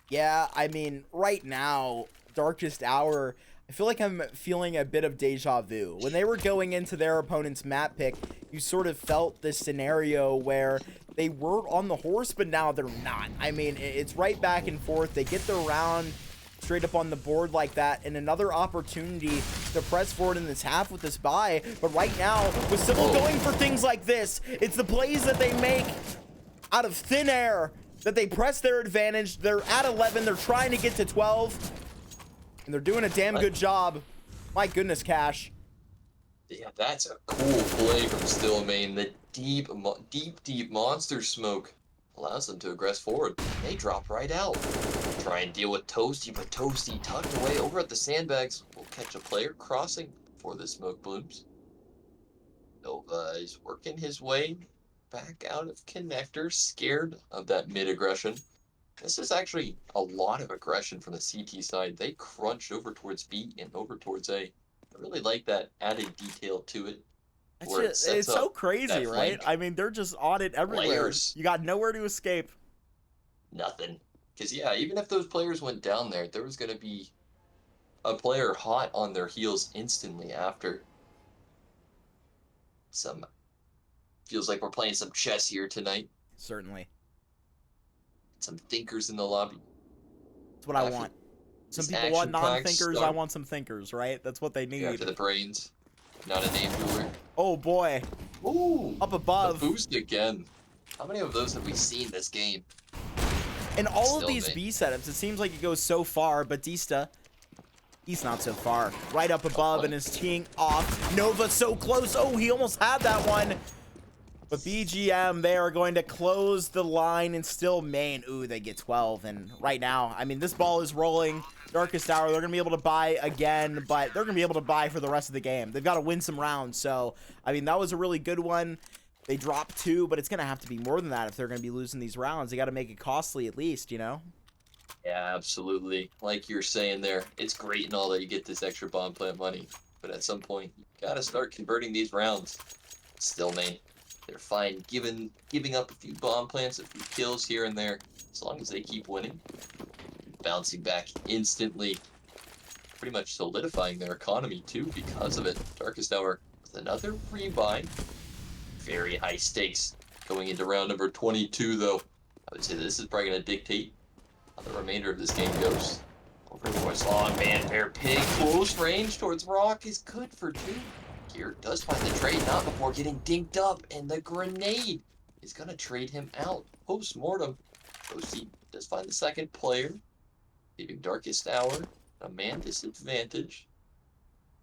Yeah, I mean, right now, Darkest Hour, I feel like I'm feeling a bit of deja vu. When they were going into their opponent's map pick, you sort of felt this scenario where they were on the horse, but now they're not. I mean, it's right back and forth. They get their round straight up on the board like that, and another opportunity to press forward in this half with this buy. But right now, with Civil going for things like this, it's the plays that they make out of thin air that they press their advantage. They're at 11. They're trying to get to 12. And they're doing a damn good job. My goodness, Cash. Yeah, that's a cool play from StillMain. The deep monster smoke allows them to aggress forward. They drop right out. Try and deal with Toasty, but Toasty tucked away over at the sandbags will catch a player crossing before the smoke blooms. Nova is working his way back out of connector, scared of that mid aggression. This is actually a lot of aggression from the CT side. They crunch over towards B and over towards A. I really like that added detail to it, where it sets It's so up crazy, that right? flank. I mean, they're just on it everywhere. Players, You got nowhere to escape. nothing. Because, yeah, even if those players went down there, there was going to be a player hot on their heels instantly after. Some feels like we're playing some chess here tonight. Certainly. Some thinkers in the lobby. That's what I After want. Some this people want action-packed non-thinkers. I start. want some thinkers, right? That's what they Yeah, need. after the brains, not a name jeweler. Oh boy. Ooh, Up above. the boost again. How many of those have we seen this game? In all of StillMain. these B setups, it seems like it goes so far. Batista, he's not so far. Right up above and is teeing off. Nova so close. Oh, he almost had that one. But BGM, they are going to close the line and StillMain. Ooh, they get 12. And right now, I mean, this ball is rolling. Darkest Hour, they're going to be able to buy again, but they're going to be able to buy for the rest of the game. They've got to win some rounds. So, I mean, that was a really good one. They dropped 2, but it's going to have to be more than that if they're going to be losing these rounds. They got to make it costly at least, you know? Yeah, absolutely. Like you're saying there, it's great and all that you get this extra bomb plant money, but at some point, you got to start converting these rounds. StillMain, they're fine giving up a few bomb plants, a few kills here and there, as long as they keep winning. Bouncing back instantly, pretty much solidifying their economy too because of it. Darkest Hour with another rebuy. Very high stakes going into round number 22 though. I would say this is probably going to dictate how the remainder of this game goes. Over towards Long Man Bear Pig. Close range towards Rock is good for 2. Here does find the trade, not before getting dinked up, and the grenade is going to trade him out. Post-mortem. Toasty does find the second player, leaving Darkest Hour a man disadvantage.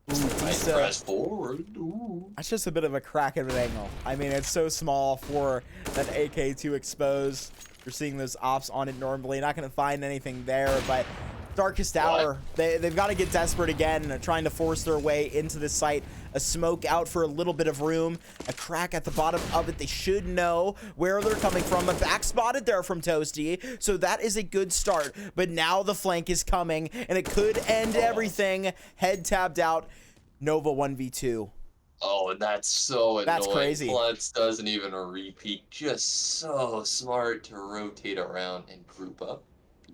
Nice press forward. Ooh. That's just a bit of a crack at an angle. I mean, it's so small for that AK to expose. You're seeing those ops on it normally. Not going to find anything there, but Darkest Hour, they've got to get desperate again, trying to force their way into this site. A smoke out for a little bit of room. A crack at the bottom of it. They should know where they're coming from. A back spotted there from Toasty. So that is a good start. But now the flank is coming, and it could end everything. Head tapped out. Nova 1v2. Oh, and that's so annoying. That's crazy. Flutz doesn't even repeat. Just so smart to rotate around and group up.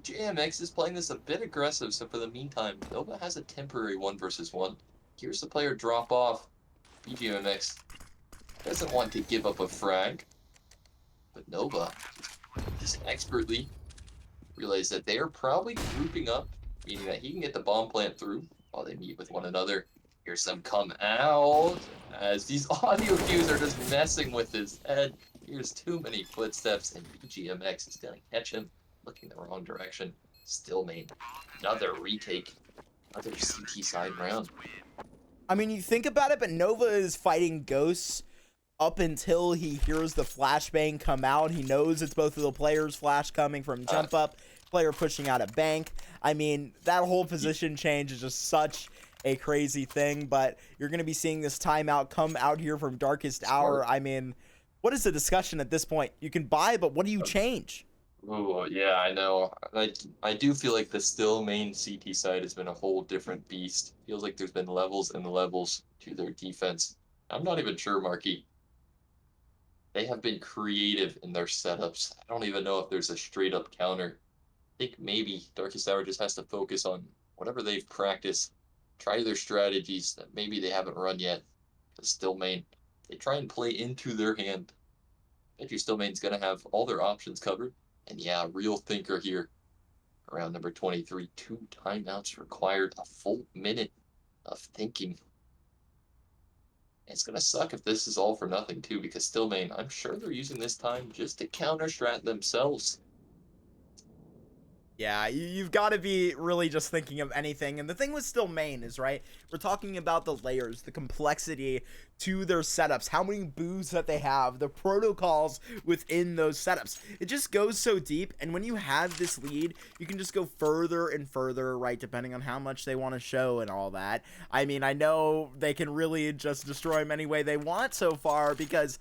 JMX is playing this a bit aggressive, so for the meantime, Nova has a temporary 1v1. Here's the player drop off. BGMX doesn't want to give up a frag, but Nova just expertly realized that they are probably grouping up, meaning that he can get the bomb plant through while they meet with one another. Here's some come out as these audio cues are just messing with his head. Here's too many footsteps, and BGMX is going to catch him looking the wrong direction. StillMain, another retake, another CT side round. I mean, you think about it, but Nova is fighting ghosts up until he hears the flashbang come out. He knows it's both of the players' flash coming from jump up, player pushing out a bank. I mean, that whole position change is just such a crazy thing, but you're going to be seeing this timeout come out here from Darkest Hour. I mean, what is the discussion at this point? You can buy, but what do you change? Oh, yeah, I know. I do feel like the StillMain CT side has been a whole different beast. Feels like there's been levels and levels to their defense. I'm not even sure, Marky. They have been creative in their setups. I don't even know if there's a straight-up counter. I think maybe Darkest Hour just has to focus on whatever they've practiced, try their strategies that maybe they haven't run yet. Because StillMain, they try and play into their hand. I bet you StillMain's going to have all their options covered. And yeah, real thinker here. Around number 23, 2 timeouts required, a full minute of thinking. It's going to suck if this is all for nothing too, because StillMain, I'm sure they're using this time just to counter-strat themselves. Yeah, you've got to be really just thinking of anything. And the thing with StillMain is, right, we're talking about the layers, the complexity to their setups, how many boosts that they have, the protocols within those setups. It just goes so deep. And when you have this lead, you can just go further and further, right, depending on how much they want to show and all that. I mean, I know they can really just destroy them any way they want so far because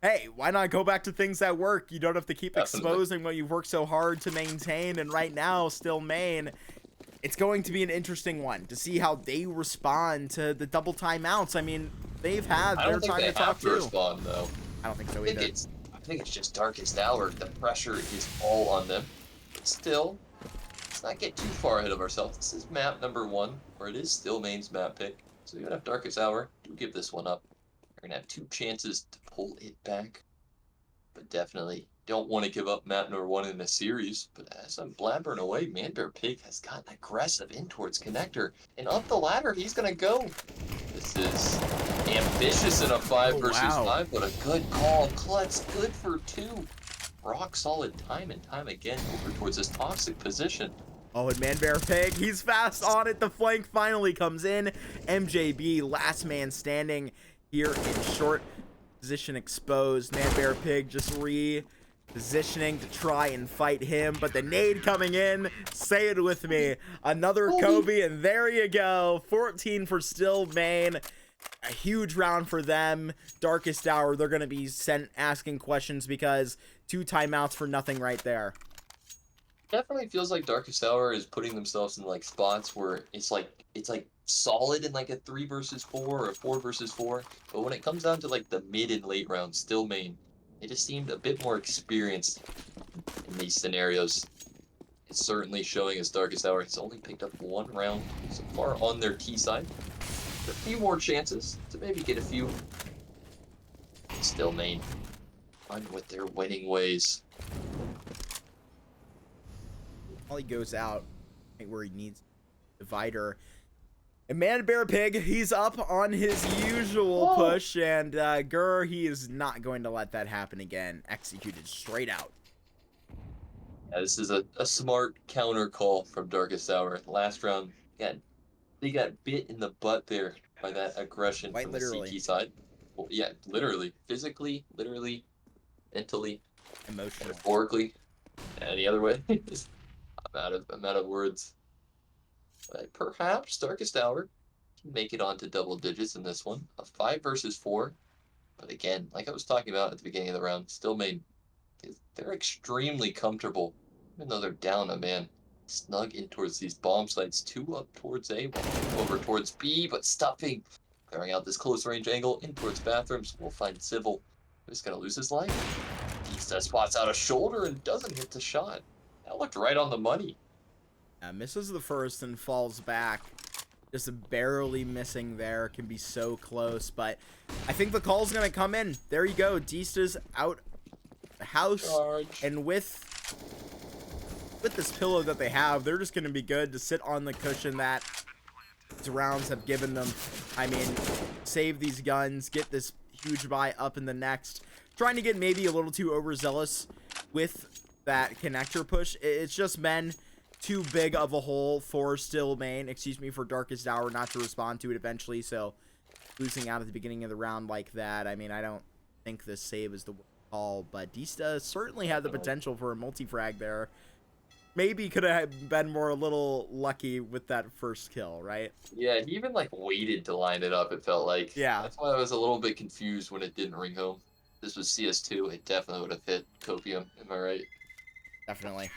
Hey, why not go back to things that work? You don't have to keep Definitely. exposing what you've worked so hard to maintain. And right now, StillMain, it's going to be an interesting one to see how they respond to the double timeouts. I mean, they've had I their don't think time they to talk have to too. respond though. I don't think so I think either. it's just Darkest Hour. The pressure is all on them. But still, let's not get too far ahead of ourselves. This is map number 1, or it is still Main's map pick. So even if Darkest Hour do give this one up, we're gonna have 2 chances to pull it back. But definitely don't want to give up map number 1 in the series. But as I'm blabbering away, Manbear Pig has gotten aggressive in towards connector. And up the ladder, he's gonna go. This is ambitious in a 5 versus wow. 5, but a good call. Klutz good for 2. Rock solid time and time again over towards this toxic position. Oh, and Manbear Pig, he's fast on it. The flank finally comes in. MJB, last man standing here in short position exposed. Manbear Pig just repositioning to try and fight him, but the nade coming in. Say it with me. Another Kobe, and there you go. 14 for StillMain. A huge round for them. Darkest Hour, they're going to be sent asking questions because 2 timeouts for nothing right there. Definitely feels like Darkest Hour is putting themselves in like spots where it's like solid in like a 3 versus 4 or a 4 versus 4. But when it comes down to like the mid and late rounds, StillMain, it just seemed a bit more experienced in these scenarios. It's certainly showing as Darkest Hour has only picked up 1 round so far on their T side. A few more chances to maybe get a few. StillMain on with their winning ways. While he goes out right where he needs divider. And Manbear Pig, he's up on his usual push, and Gurr, he is not going to let that happen again. Executed straight out. Yeah, this is a smart counter call from Darkest Hour. Last round, they got bit in the butt there by that aggression Quite from the literally. CT side. Well, yeah, literally, physically, literally, mentally, Emotionally. metaphorically, any other way. I'm out of words. But perhaps Darkest Hour can make it onto double digits in this one. A 5 versus 4. But again, like I was talking about at the beginning of the round, StillMain, they're extremely comfortable, even though they're down a man. Snug in towards these bomb sites, 2 up towards A, 1 over towards B, but stuffing. Clearing out this close range angle in towards bathrooms. We'll find Civil. He's gonna lose his life. Dista spots out a shoulder and doesn't hit the shot. That looked right on the money. Misses the first and falls back. Just barely missing there. Can be so close, but I think the call's gonna come in. There you go. Dista's out the house. Charge. And with this pillow that they have, they're just gonna be good to sit on the cushion that these rounds have given them. I mean, save these guns, get this huge buy up in the next. Trying to get maybe a little too overzealous with that connector push. It's just been too big of a hole for StillMain, excuse me, for Darkest Hour not to respond to it eventually. So losing out at the beginning of the round like that, I mean, I don't think this save is the call, but Dista certainly had the potential for a multi-frag there. Maybe could have been more a little lucky with that first kill, right? Yeah, he even like waited to line it up, it felt like. Yeah. That's why I was a little bit confused when it didn't ring home. This was CS2, it definitely would have hit Copium, am I right? Definitely.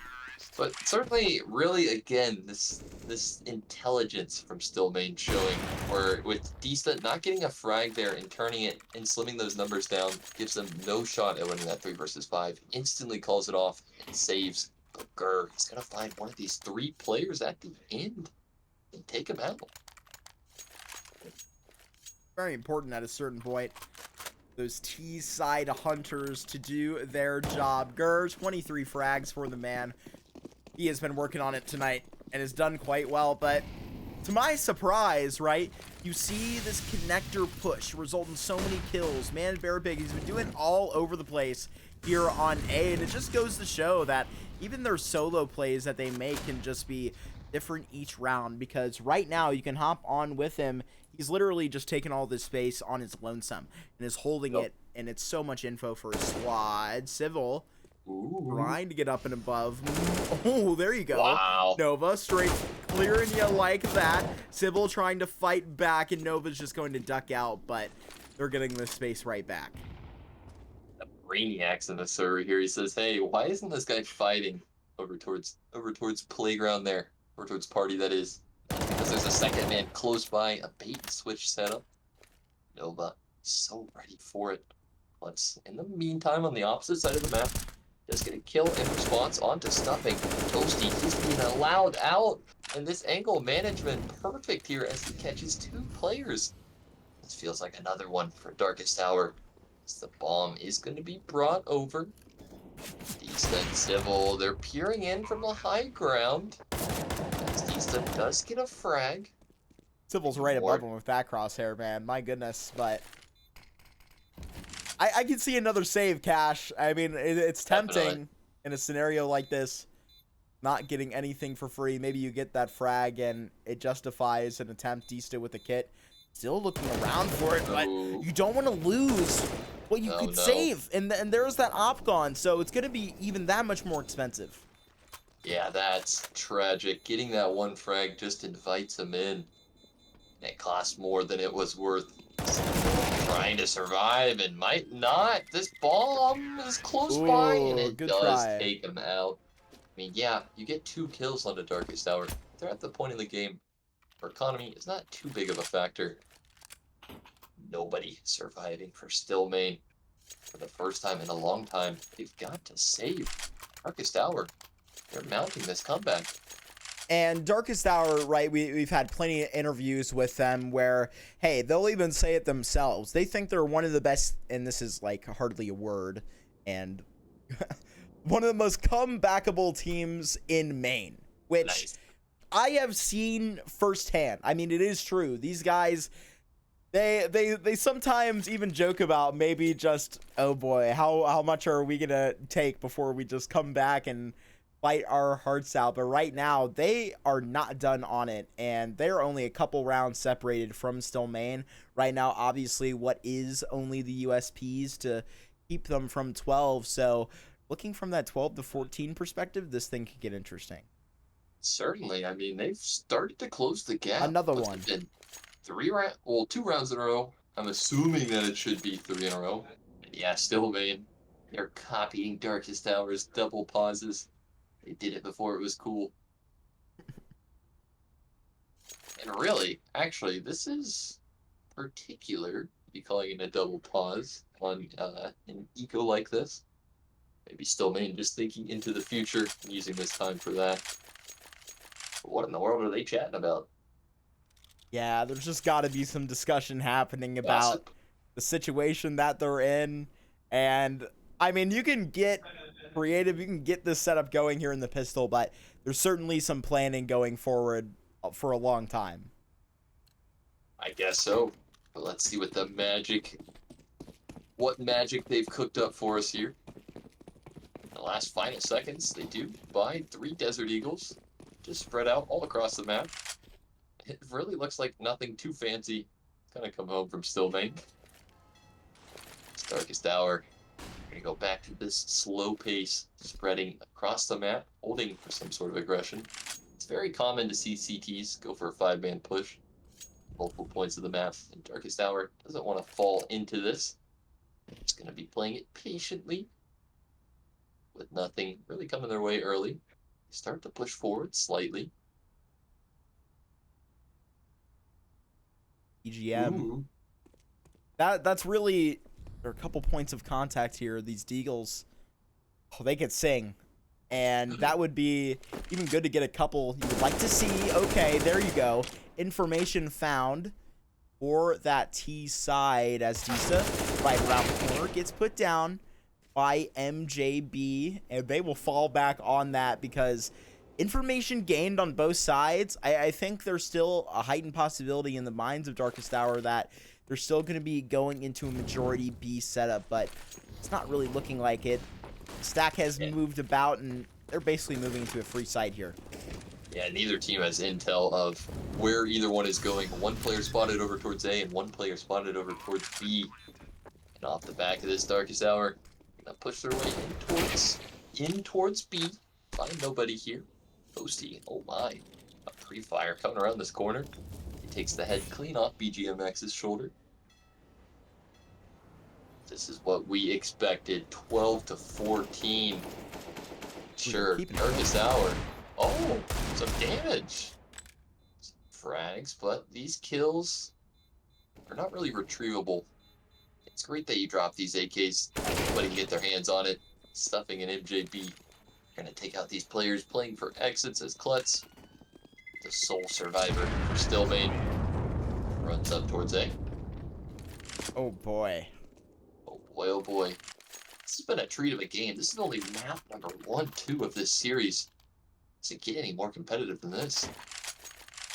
But certainly, really, again, this intelligence from StillMain showing, where with Dista not getting a frag there and turning it and slimming those numbers down, gives them no shot at winning that 3 versus 5. Instantly calls it off and saves. But Gurr, he's gonna find one of these 3 players at the end and take him out. Very important at a certain point. Those T-side hunters to do their job. Gurr, 23 frags for the man. He has been working on it tonight and has done quite well, but to my surprise, right, you see this connector push result in so many kills. Manbear Pig, he's been doing all over the place here on A, and it just goes to show that even their solo plays that they make can just be different each round, because right now you can hop on with him. He's literally just taking all this space on his lonesome and is holding it, and it's so much info for his squad. Civil trying to get up and above. Oh, there you go. Wow. Nova straight clearing you like that. Civil trying to fight back, and Nova's just going to duck out, but they're getting this space right back. Brainiacs in the server here. He says, "Hey, why isn't this guy fighting over towards playground there, over towards party that is?" Because there's a second man close by, a bait and switch setup. Nova so ready for it. Let's, in the meantime, on the opposite side of the map, just get a kill in response onto stuffing. Toasty, he's being allowed out, and this angle management perfect here as he catches 2 players. This feels like another one for Darkest Hour. As the bomb is going to be brought over. Dista and Civil, they're peering in from the high ground. As Dista does get a frag. Civil's right above him with that crosshair, man. My goodness, but I can see another save, Cash. I mean, it's tempting Definitely. in a scenario like this, not getting anything for free. Maybe you get that frag and it justifies an attempt. Dista with the kit. Still looking around for it, but you don't want to lose what you could save. And there's that op gone, so it's going to be even that much more expensive. Yeah, that's tragic. Getting that 1 frag just invites him in. It costs more than it was worth. Trying to survive and might not. This bomb is close by and it does take him out. I mean, yeah, you get 2 kills on the Darkest Hour. They're at the point in the game where economy is not too big of a factor. Nobody surviving for StillMain. For the first time in a long time, they've got to save Darkest Hour. They're mounting this comeback. And Darkest Hour, right, we've had plenty of interviews with them where, hey, they'll even say it themselves. They think they're one of the best, and this is like hardly a word, and one of the most comebackable teams in Maine, which I have seen firsthand. I mean, it is true. These guys, they sometimes even joke about maybe just, oh boy, how much are we going to take before we just come back and fight our hearts out. But right now, they are not done on it, and they're only a couple rounds separated from StillMain. Right now, obviously, what is only the USPs to keep them from 12. So looking from that 12 to 14 perspective, this thing could get interesting. Certainly. I mean, they've started to close the gap. Another one. 2 rounds in a row. I'm assuming that it should be 3 in a row. And yeah, StillMain. They're copying Darkest Hour's double pauses. They did it before it was cool. And really, actually, this is particular to be calling it a double pause on an eco like this. Maybe StillMain just thinking into the future and using this time for that. But what in the world are they chatting about? Yeah, there's just got to be some discussion happening about the situation that they're in. And, I mean, you can get creative, you can get this setup going here in the pistol, but there's certainly some planning going forward for a long time. I guess so. But let's see what what magic they've cooked up for us here. In the last final seconds, they do buy 3 Desert Eagles, just spread out all across the map. It really looks like nothing too fancy. It's gonna come home from StillMain. Darkest Hour. We're gonna go back to this slow pace, spreading across the map, holding for some sort of aggression. It's very common to see CTs go for a 5-man push, multiple points of the map, and Darkest Hour doesn't want to fall into this. It's gonna be playing it patiently, with nothing really coming their way early. They start to push forward slightly. EGM. That's really, there are a couple points of contact here. These Deagles, oh, they could sing, and that would be even good to get a couple you would like to see. Okay, there you go. Information found for that T side as Disa right around the corner gets put down by MJB, and they will fall back on that because information gained on both sides. I think there's still a heightened possibility in the minds of Darkest Hour that they're still going to be going into a majority B setup, but it's not really looking like it. Stack has moved about, and they're basically moving into a free site here. Yeah, neither team has intel of where either one is going. 1 player spotted over towards A and 1 player spotted over towards B. And off the back of this Darkest Hour, gonna push their way in towards B. Find nobody here. Toasty, oh my. A pre-fire coming around this corner. He takes the head clean off BGMX's shoulder. This is what we expected. 12 to 14. Sure, darkest hour. Oh, some damage. Some frags, but these kills are not really retrievable. It's great that you drop these AKs, letting get their hands on it, stuffing an MJB. Gonna take out these players playing for exits as Klutz, the sole survivor for StillMain, runs up towards A. Oh boy. Oh boy, oh boy. This has been a treat of a game. This is only map number 1-2 of this series. Does it get any more competitive than this?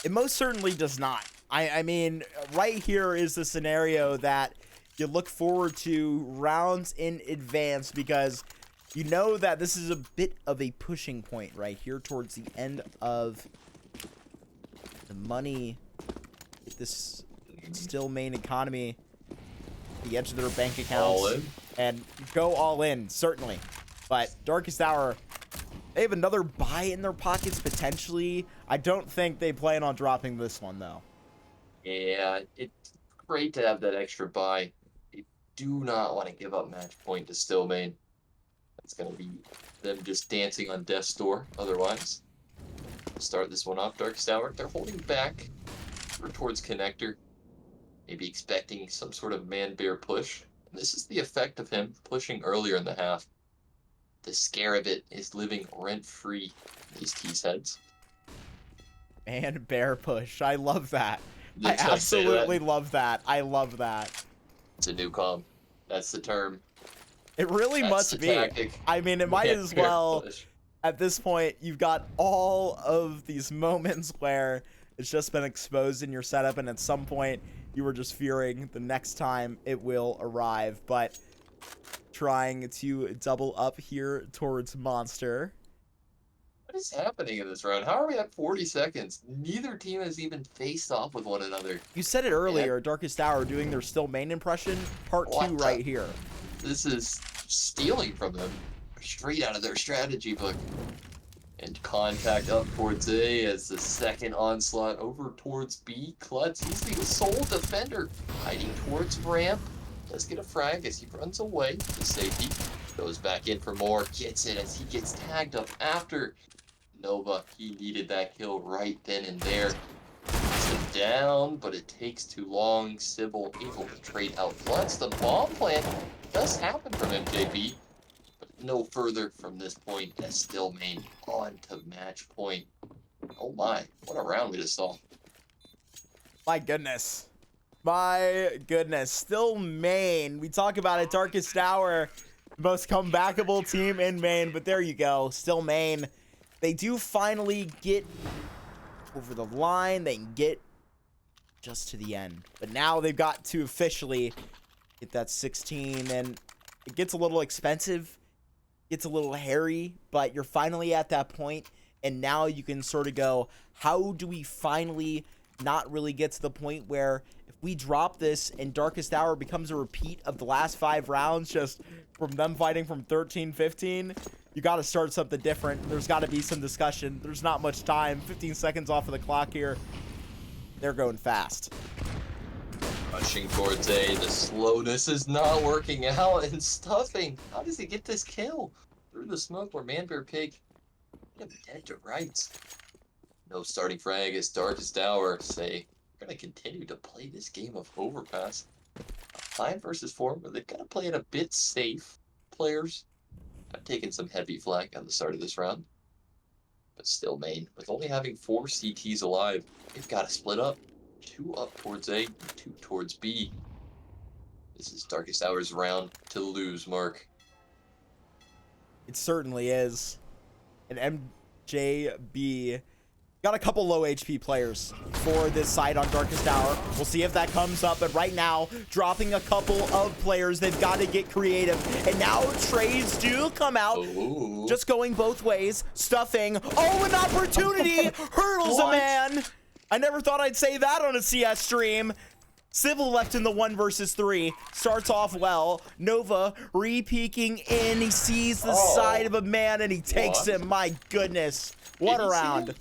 It most certainly does not. I mean, right here is the scenario that you look forward to rounds in advance, because you know that this is a bit of a pushing point right here towards the end of the money. This StillMain economy, the edge of their bank accounts, All in. and go all in, certainly. But Darkest Hour, they have another buy in their pockets potentially. I don't think they plan on dropping this one though. Yeah, it's great to have that extra buy. They do not want to give up match point to StillMain. It's going to be them just dancing on death's door otherwise. Start this one off, Darkest Hour. They're holding back towards connector, maybe expecting some sort of man-bear push. And this is the effect of him pushing earlier in the half. The scare of it is living rent-free in these T's heads. Man, bear push. I love that. Didn't I I say absolutely that? love that. I love that. It's a new comm. That's the term. It really That's must the be. tactic. I mean, it might as Man-bear well. push. At this point, you've got all of these moments where it's just been exposed in your setup, and at some point, you were just fearing the next time it will arrive. But trying to double up here towards Monster. What is happening in this round? How are we at 40 seconds? Neither team has even faced off with one another. You said it earlier, Darkest Hour doing their StillMain impression. Part 2 right here. This is stealing from them. Straight out of their strategy book. And contact up towards A as the second onslaught over towards B. Klutz, he's the sole defender. Hiding towards ramp. Does get a frag as he runs away to safety. Goes back in for more. Gets it as he gets tagged up after. Nova, he needed that kill right then and there. Puts him down, but it takes too long. Sybil able to trade out Klutz. The bomb plant does happen from MJB. No further from this point as StillMain on to match point. Oh my, what a round we just saw. My goodness. My goodness. StillMain. We talk about it, Darkest Hour, the most comebackable team in Maine, but there you go. StillMain. They do finally get over the line. They can get just to the end. But now they've got to officially get that 16, and it gets a little expensive. It's a little hairy, but you're finally at that point, and now you can sort of go, how do we finally not really get to the point where if we drop this and Darkest Hour becomes a repeat of the last 5 rounds, just from them fighting from 13-15, you got to start something different. There's got to be some discussion. There's not much time. 15 seconds off of the clock here. They're going fast. Rushing towards A, the slowness is not working out, and stuffing. How does he get this kill? Through the smoke where Man-Bear Pig hit him dead to rights. No starting frag as Darkest Hour say, we're going to continue to play this game of Overpass. 5 versus 4, where they've got to play it a bit safe. Players have taken some heavy flak at the start of this round. But StillMain, with only having 4 CTs alive, they've got to split up. 2 up towards A, 2 towards B. This is Darkest Hour's round to lose, Mark. It certainly is. And MJB got a couple low HP players for this side on Darkest Hour. We'll see if that comes up, but right now, dropping a couple of players. They've got to get creative. And now trades do come out. Ooh. Just going both ways. Stuffing. Oh, an opportunity! Hurdles a man! I never thought I'd say that on a CS stream. Civil left in the 1 versus 3. Starts off well. Nova re-peeking in. He sees the side of a man and he takes him. My goodness. What a round.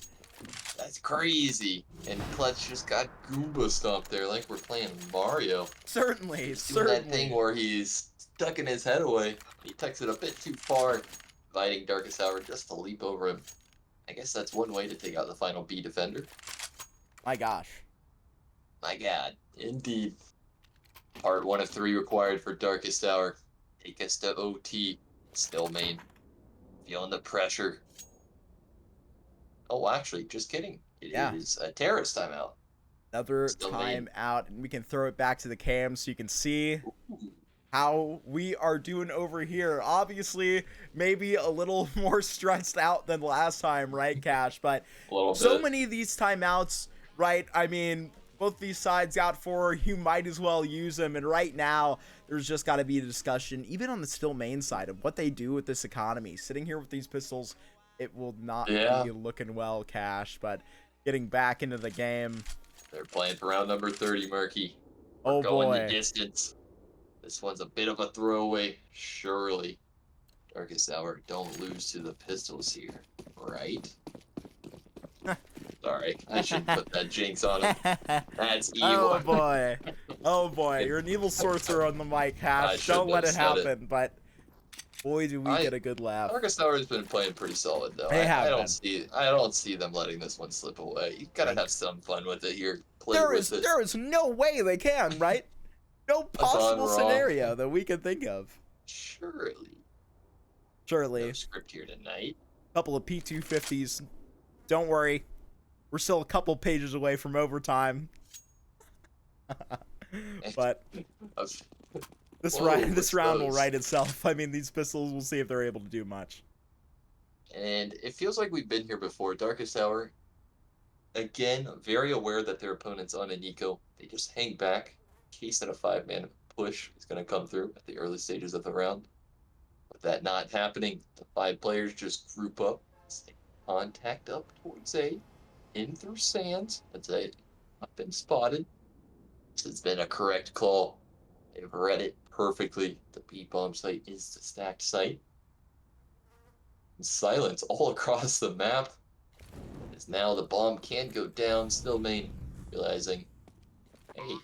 That's crazy. And Klutz just got Goomba stomped there like we're playing Mario. Certainly. Doing that thing where he's ducking his head away. He tucks it a bit too far, inviting Darkest Hour just to leap over him. I guess that's one way to take out the final B defender. My gosh. My God, indeed. Part 1 of 3 required for Darkest Hour. Take us to OT. StillMain. Feeling the pressure. Oh, actually, just kidding. It is a terrorist timeout. Another StillMain. timeout, and we can throw it back to the cam so you can see how we are doing over here. Obviously, maybe a little more stressed out than last time, right, Cash? But so many of these timeouts, right? I mean, both these sides got 4. You might as well use them. And right now, there's just got to be a discussion, even on the StillMain side, of what they do with this economy. Sitting here with these pistols, it will not be looking well, Cash. But getting back into the game. They're playing for round number 30, Murky. Oh, going boy. the distance. This one's a bit of a throwaway, surely. Darkest Hour, don't lose to the pistols here, right? Sorry, I shouldn't put that jinx on him. That's evil. Oh boy. Oh boy. You're an evil sorcerer on the mic, Hash. Don't let it happen, but boy do we get a good laugh. Darkest Hour has been playing pretty solid though. I don't see them letting this one slip away. You gotta have some fun with it here. There is no way they can, right? No possible scenario that we can think of. Surely. No script here tonight. Couple of P250s. Don't worry. We're still a couple pages away from overtime. But this round will write itself. I mean, these pistols, we'll see if they're able to do much. And it feels like we've been here before. Darkest Hour, again, very aware that their opponent's on an eco. They just hang back in case that a 5-man push is going to come through at the early stages of the round. With that not happening, the 5 players just group up, stay contact up towards A, in through sands. That's A. Not been spotted. This has been a correct call. They've read it perfectly. The B bomb site is the stacked site. And silence all across the map. As now the bomb can go down. StillMain realizing, hey,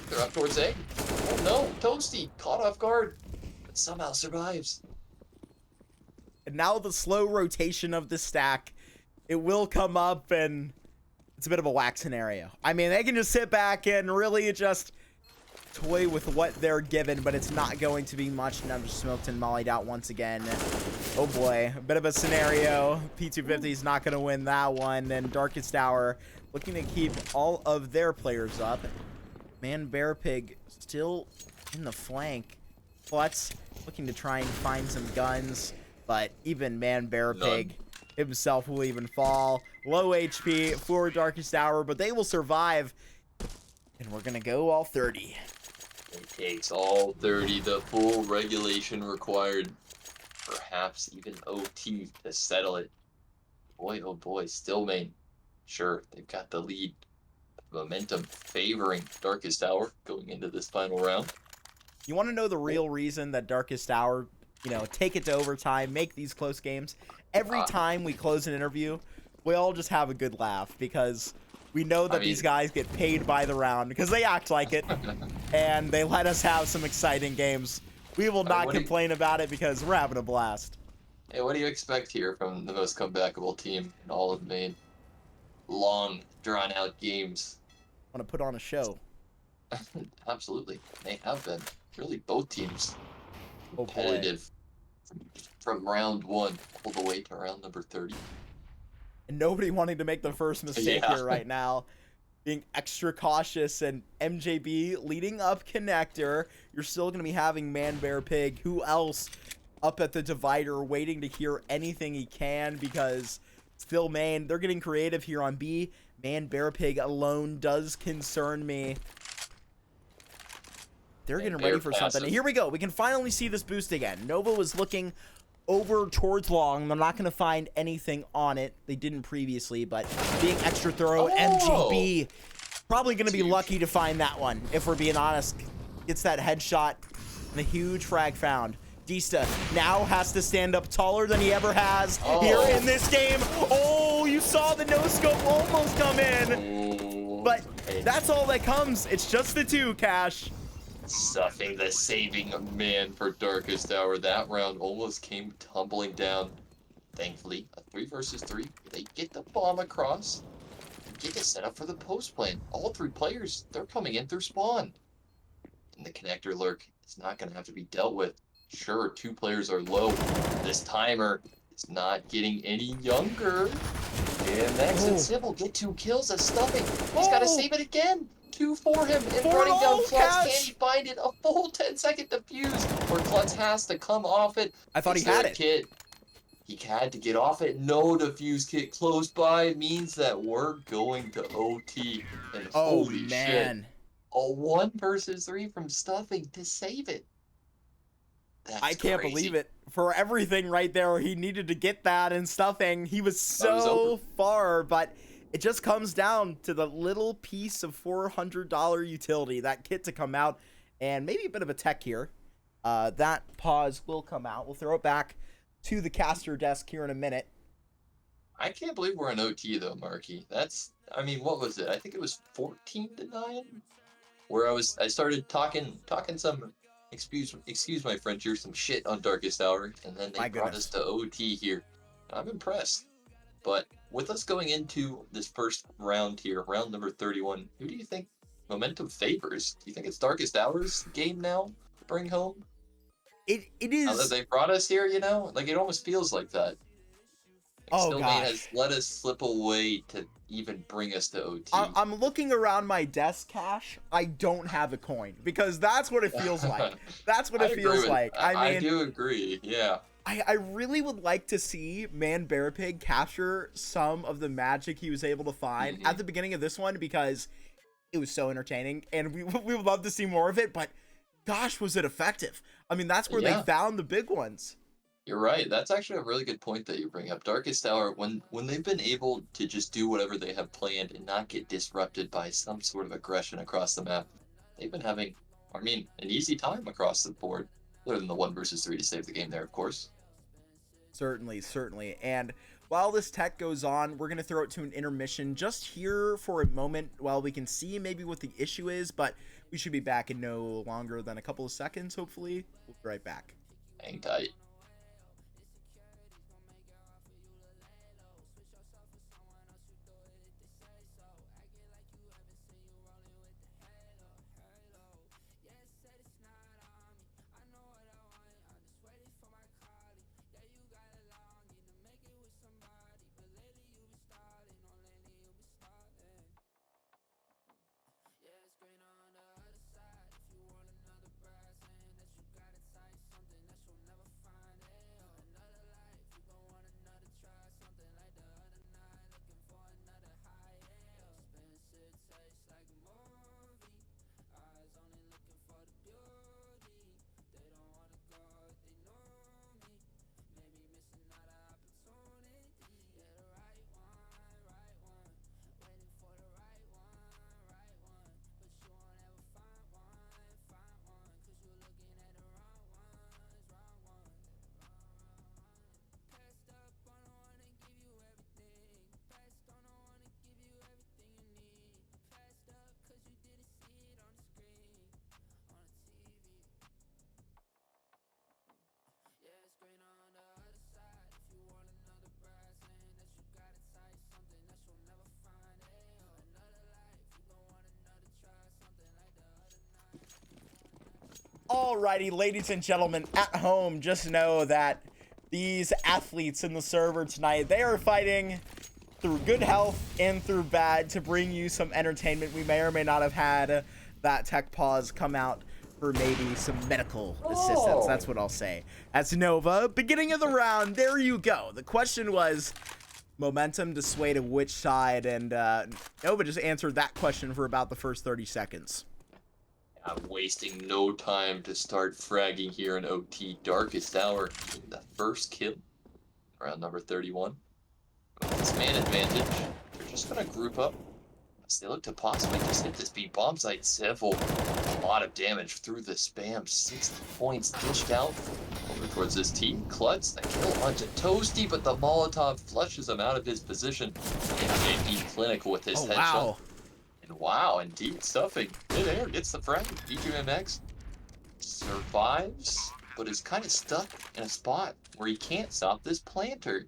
they're up towards A. Oh no, Toasty caught off guard, but somehow survives. And now the slow rotation of the stack, it will come up, and it's a bit of a whack scenario. I mean, they can just sit back and really just toy with what they're given, but it's not going to be much. Now just smoked and mollied out once again. Oh boy, a bit of a scenario. P250 is not going to win that one. And Darkest Hour looking to keep all of their players up. Man Bear Pig still in the flank. Klutz looking to try and find some guns, but even Man Bear Pig himself will even fall. Low HP for Darkest Hour, but they will survive. And we're going to go all 30. It takes all 30, the full regulation required. Perhaps even OT to settle it. Boy, oh boy, StillMain. Sure, they've got the lead. Momentum favoring Darkest Hour going into this final round. You want to know the real reason that Darkest Hour, take it to overtime, make these close games? Every time we close an interview, we all just have a good laugh because we know that these guys get paid by the round because they act like it, and they let us have some exciting games. We will not complain about it because we're having a blast. Hey, what do you expect here from the most comebackable team in all of Maine? Long, drawn-out games. Want to put on a show. Absolutely. They have been. Really, both teams Oh, competitive from round 1 all the way to round number 30. And nobody wanting to make the first mistake here right now. Being extra cautious, and MJB leading up connector. You're still going to be having Man Bear Pig. Who else up at the divider waiting to hear anything he can, because StillMain, they're getting creative here on B. Man Bear Pig alone does concern me. They're getting ready for something. And here we go. We can finally see this boost again. Nova was looking over towards long. They're not going to find anything on it. They didn't previously, but being extra thorough, MGB probably going to be lucky to find that one, if we're being honest. Gets that headshot and a huge frag found. Dista now has to stand up taller than he ever has here in this game. Oh, you saw the no-scope almost come in. But that's all that comes. It's just the 2, Cash. Stuffing the saving man for Darkest Hour. That round almost came tumbling down. Thankfully, a 3 versus 3. They get the bomb across. Get it set up for the post plan. All 3 players, they're coming in through spawn. And the connector lurk is not going to have to be dealt with. Sure, 2 players are low. This timer is not getting any younger. And next, and Sybil get 2 kills as Stuffing. He's got to save it again. 2 for him. And running down Klutz. Can he find it? A full 10-second defuse where Klutz has to come off it. I thought he had it. Kit. He had to get off it. No defuse kit close by means that we're going to OT. And holy shit. A 1 versus 3 from Stuffing to save it. I can't believe it. For everything right there, he needed to get that and Stuffing. He was so far, but it just comes down to the little piece of $400 utility, that kit to come out, and maybe a bit of a tech here. That pause will come out. We'll throw it back to the caster desk here in a minute. I can't believe we're in OT though, Marky. That's, I mean, what was it? I think it was 14-9, where I started talking some, excuse my French here, some shit on Darkest Hour, and then they brought us to OT here. I'm impressed. But with us going into this first round here, round number 31, who do you think momentum favors? Do you think it's Darkest Hour's game now to bring home? It is. Now that they brought us here, you know, like it almost feels like that. StillMain has let us slip away to even bring us to OT. I'm looking around my desk, Cash. I don't have a coin because that's what it feels like. That's what it feels like. I do agree. Yeah. I really would like to see Man Bear Pig capture some of the magic he was able to find at the beginning of this one because it was so entertaining and we would love to see more of it, but gosh, was it effective. I mean, that's where they found the big ones. You're right. That's actually a really good point that you bring up. Darkest Hour, when they've been able to just do whatever they have planned and not get disrupted by some sort of aggression across the map, they've been having, I mean, an easy time across the board, other than the 1 versus 3 to save the game there, of course. Certainly. And while this tech goes on, we're going to throw it to an intermission just here for a moment while we can see maybe what the issue is, but we should be back in no longer than a couple of seconds, hopefully. We'll be right back. Hang tight. Alrighty, ladies and gentlemen at home, just know that these athletes in the server tonight, they are fighting through good health and through bad to bring you some entertainment. We may or may not have had that tech pause come out for maybe some medical assistance. That's what I'll say. That's Nova. Beginning of the round, there you go. The question was momentum to sway to which side, and Nova just answered that question for about the first 30 seconds. I'm wasting no time to start fragging here in OT. Darkest Hour, the first kill, round number 31. This man advantage, they're just going to group up as they look to possibly just hit this B bomb site. Seville, a lot of damage through the spam. 60 points dished out over towards this team. Klutz, the kill onto Toasty, but the Molotov flushes him out of his position. And JP clinical with his headshot. Wow. And wow, indeed, Stuffing midair gets the frag. D2MX survives, but is kind of stuck in a spot where he can't stop this planter.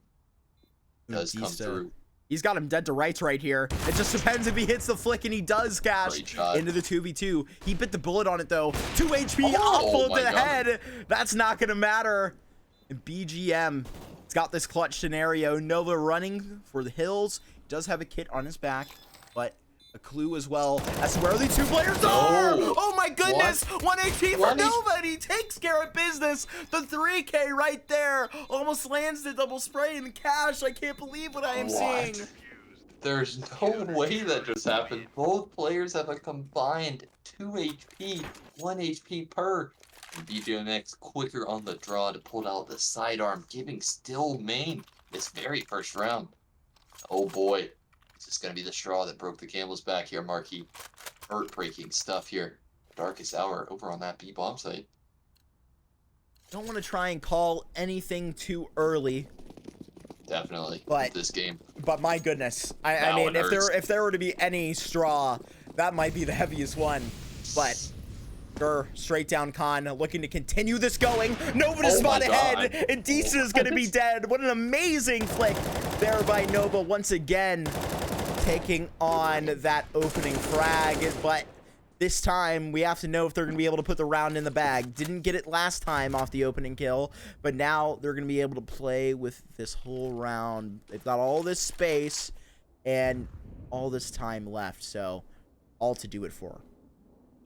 Does come through. He's got him dead to rights right here. It just depends if he hits the flick, and he does, Cash, into the 2v2. He bit the bullet on it, though. 2 HP, awful to the head. That's not going to matter. And BGM, it's got this clutch scenario. Nova running for the hills. He does have a kit on his back, but a clue as well as to where these two players are. Oh my goodness, 1 HP for Nova, and he takes care of business. The 3K right there almost lands the double spray, and Cash, I can't believe what I am seeing. There's no way that just happened. Both players have a combined 2 HP, 1 HP per. And BGMX quicker on the draw to pull out the sidearm, giving StillMain this very first round. Oh boy. Is this going to be the straw that broke the camel's back here, Marquis? Heartbreaking stuff here. Darkest hour over on that B bomb site. Don't want to try and call anything too early. Definitely. But this game. But my goodness, I mean, if there were to be any straw, that might be the heaviest one. But straight down Khan, looking to continue this going. Nova to spot ahead, and Disa is going to be dead. What an amazing flick there by Nova once again, taking on that opening frag. But this time we have to know if they're going to be able to put the round in the bag. Didn't get it last time off the opening kill, but now they're going to be able to play with this whole round. They've got all this space and all this time left, so all to do it for.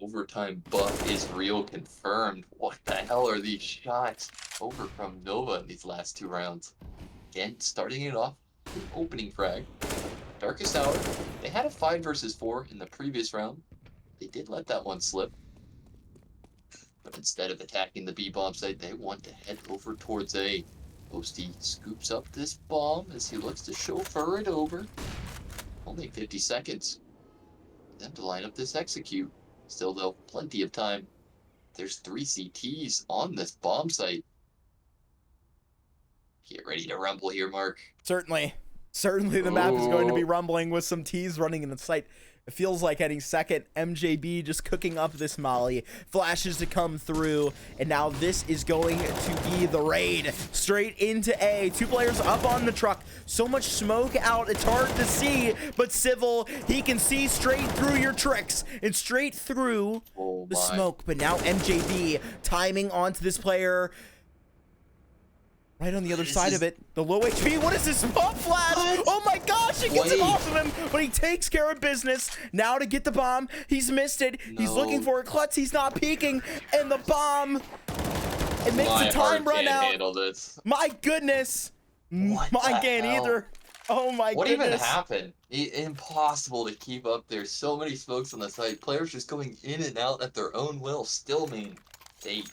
Overtime buff is real, confirmed. What the hell are these shots over from Nova in these last 2 rounds? Again, starting it off with opening frag. Darkest Hour, they had a 5 versus 4 in the previous round. They did let that one slip. But instead of attacking the B bomb site, they want to head over towards A. Posty scoops up this bomb as he looks to chauffeur it over. Only 50 seconds for them to line up this execute. Still, though, plenty of time. There's 3 CTs on this bomb site. Get ready to rumble here, Mark. Certainly the map is going to be rumbling with some T's running in the site. It feels like any second. MJB just cooking up this molly. Flashes to come through, and now this is going to be the raid. Straight into A. 2 players up on the truck. So much smoke out, it's hard to see, but Civil, he can see straight through your tricks and straight through the smoke. But now MJB timing onto this player. Right on the other side of it, the low HP. What is this pump flash? Oh my gosh, it gets it off of him, but he takes care of business. Now to get the bomb, he's missed it. He's looking for a clutch, he's not peeking, and the bomb, it makes the time run out. Handle this. My goodness, mine can't either. Oh my goodness. What even happened? Impossible to keep up. There's so many smokes on the site. Players just going in and out at their own will. StillMain, they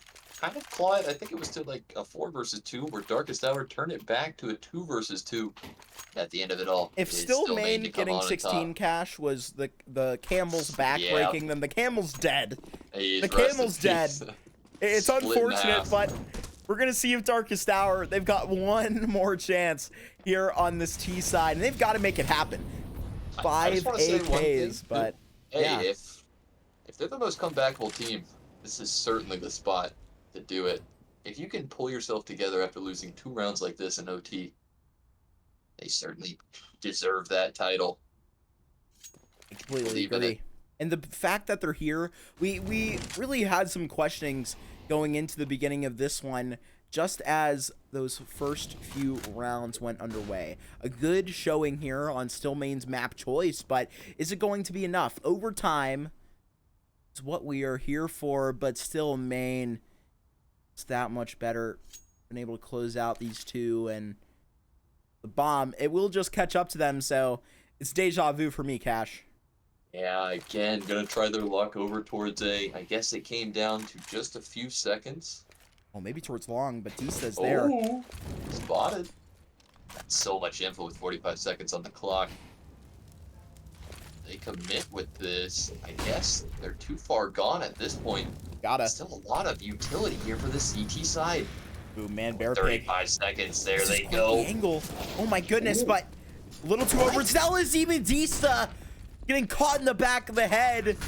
kind of clawed. I think it was to like a 4 versus 2 where Darkest Hour turned it back to a 2 versus 2 at the end of it all. If StillMain getting 16 cash was the camel's back breaking them, the camel's dead. The camel's dead. It's unfortunate, but we're going to see if Darkest Hour, they've got one more chance here on this T side, and they've got to make it happen. 5 AKs, but hey, if they're the most comebackable team, this is certainly the spot to do it. If you can pull yourself together after losing 2 rounds like this in OT, they certainly deserve that title. I completely agree. And the fact that they're here, we really had some questionings going into the beginning of this one, just as those first few rounds went underway. A good showing here on StillMain's map choice, but is it going to be enough? Overtime is what we are here for, but StillMain, it's that much better. Been able to close out these 2, and the bomb, it will just catch up to them, so it's deja vu for me, Cash. Yeah, again, gonna try their luck over towards A. I guess it came down to just a few seconds. Well, maybe towards long, but Dista's there. Spotted. That's so much info with 45 seconds on the clock. They commit with this. I guess they're too far gone at this point. Still a lot of utility here for the CT side. Ooh, man, bear 35 seconds. There they go. The angle. Oh my goodness, but a little too overzealous. Even Dista getting caught in the back of the head.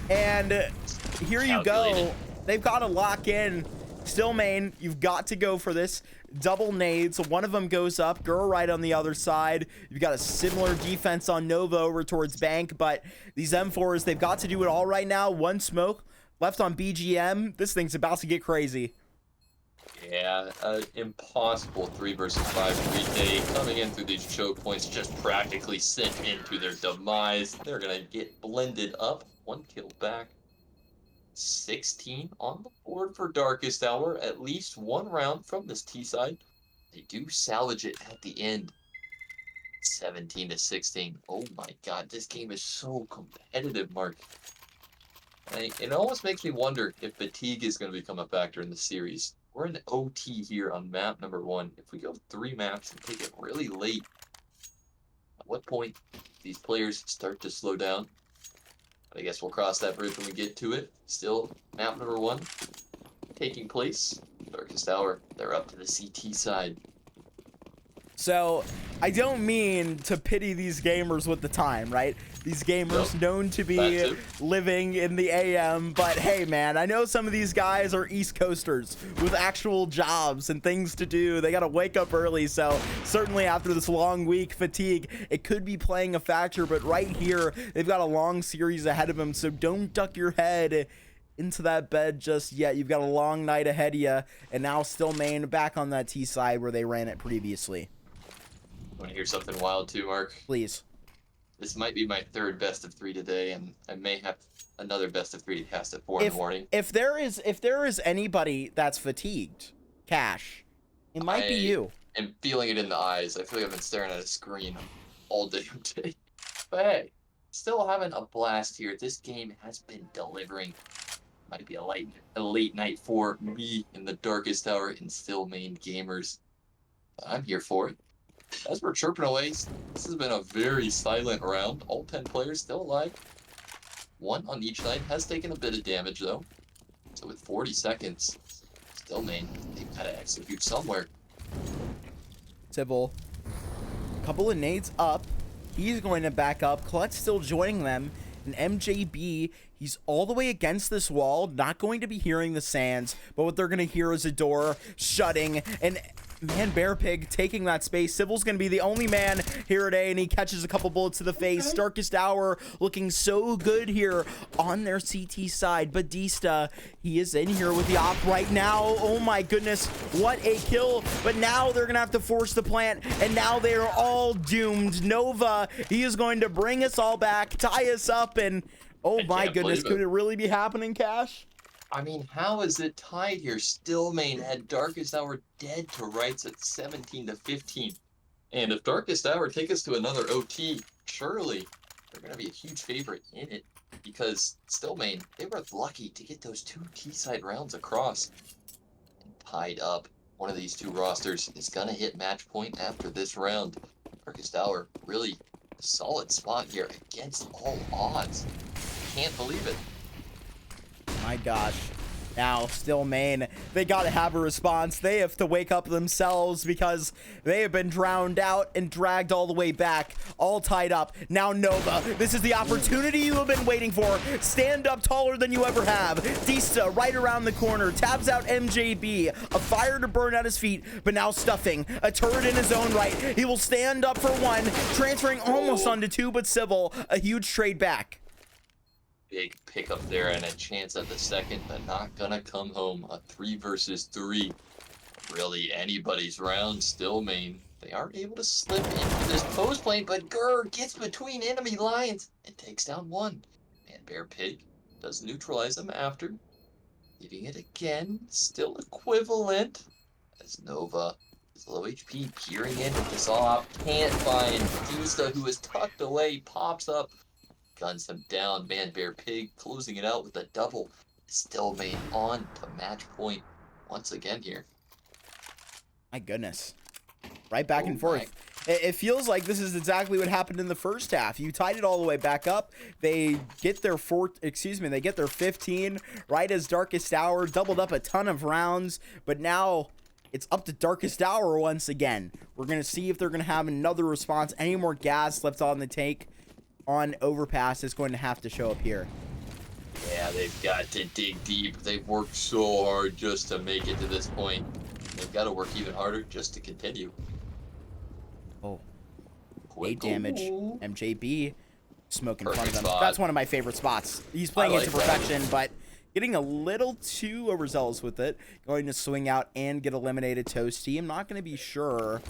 And here you go. They've got to lock in. StillMain, you've got to go for this. Double nades. One of them goes up. Girl right on the other side. You've got a similar defense on Nova over towards Bank, but these M4s, they've got to do it all right now. One smoke left on BGM. This thing's about to get crazy. Yeah, impossible 3 versus 5 day coming in through these choke points, just practically sent into their demise. They're gonna get blended up. 1 kill back. 16 on the board for Darkest Hour. At least 1 round from this T side. They do salvage it at the end. 17 to 16. Oh my god, this game is so competitive, Mark. It almost makes me wonder if fatigue is going to become a factor in the series. We're in OT here on map number 1. If we go 3 maps and take it really late, at what point these players start to slow down? I guess we'll cross that bridge when we get to it. Still, map number 1 taking place. Darkest Hour, they're up to the CT side. So, I don't mean to pity these gamers with the time, right? These gamers known to be living in the AM, but hey man, I know some of these guys are East Coasters with actual jobs and things to do. They gotta wake up early, so certainly after this long week, fatigue, it could be playing a factor, but right here, they've got a long series ahead of them, so don't duck your head into that bed just yet. You've got a long night ahead of you, and now StillMain back on that T side where they ran it previously. Want to hear something wild too, Mark? Please. This might be my 3rd best of 3 today, and I may have another best of 3 to cast at 4 in the morning. If there is anybody that's fatigued, Cash, it might be you. I'm feeling it in the eyes. I feel like I've been staring at a screen all day today. But hey, still having a blast here. This game has been delivering. Might be a late night for me in the Darkest Hour and StillMain gamers. But I'm here for it. As we're chirping away, this has been a very silent round. All 10 players still alive. 1 on each side has taken a bit of damage though. So with 40 seconds, StillMain, they've got to execute somewhere. Civil, couple of nades up. He's going to back up. Clutch still joining them. And MJB, he's all the way against this wall, not going to be hearing the sands, but what they're going to hear is a door shutting, and man, Bear Pig taking that space. Civil's going to be the only man here today, and he catches a couple bullets to the face. Darkest Hour looking so good here on their CT side. Batista, he is in here with the op right now. Oh my goodness, what a kill. But now they're going to have to force the plant, and now they are all doomed. Nova, he is going to bring us all back, tie us up, and oh my goodness, could it really be happening, Cash? I mean, how is it tied here? StillMain had Darkest Hour dead to rights at 17 to 15. And if Darkest Hour take us to another OT, surely they're going to be a huge favorite in it. Because StillMain, they were lucky to get those 2 T-side rounds across. And tied up. One of these 2 rosters is going to hit match point after this round. Darkest Hour, really a solid spot here against all odds. Can't believe it. My gosh. Now, StillMain, they gotta have a response. They have to wake up themselves because they have been drowned out and dragged all the way back, all tied up. Now, Nova, this is the opportunity you have been waiting for. Stand up taller than you ever have. Dista right around the corner, tabs out MJB, a fire to burn at his feet, but now stuffing, a turret in his own right. He will stand up for 1, transferring almost onto 2, but Civil, a huge trade back. Big pickup there and a chance at the second, but not gonna come home. A 3 versus 3. Really anybody's round. StillMain, they are able to slip into this post lane, but Gurr gets between enemy lines and takes down 1. And Bear Pig does neutralize them after. Leaving it again, still equivalent. As Nova is low HP, peering in with this op. Can't find Dusta, who is tucked away, pops up. Guns him down. Man, Bear Pig closing it out with a double. StillMain on to match point once again here. My goodness. Right back and forth. It feels like this is exactly what happened in the first half. You tied it all the way back up. They get their they get their 15 right as Darkest Hour doubled up a ton of rounds, but now it's up to Darkest Hour once again. We're going to see if they're going to have another response. Any more gas left on the tank on Overpass is going to have to show up here. Yeah, they've got to dig deep. They've worked so hard just to make it to this point. They've got to work even harder just to continue. Oh, 8 Quick damage. goal. MJB smoke in front of Perfect him. spot. That's one of my favorite spots. He's playing I it to like that. perfection, but getting a little too overzealous with it. Going to swing out and get eliminated. Toasty. I'm not going to be sure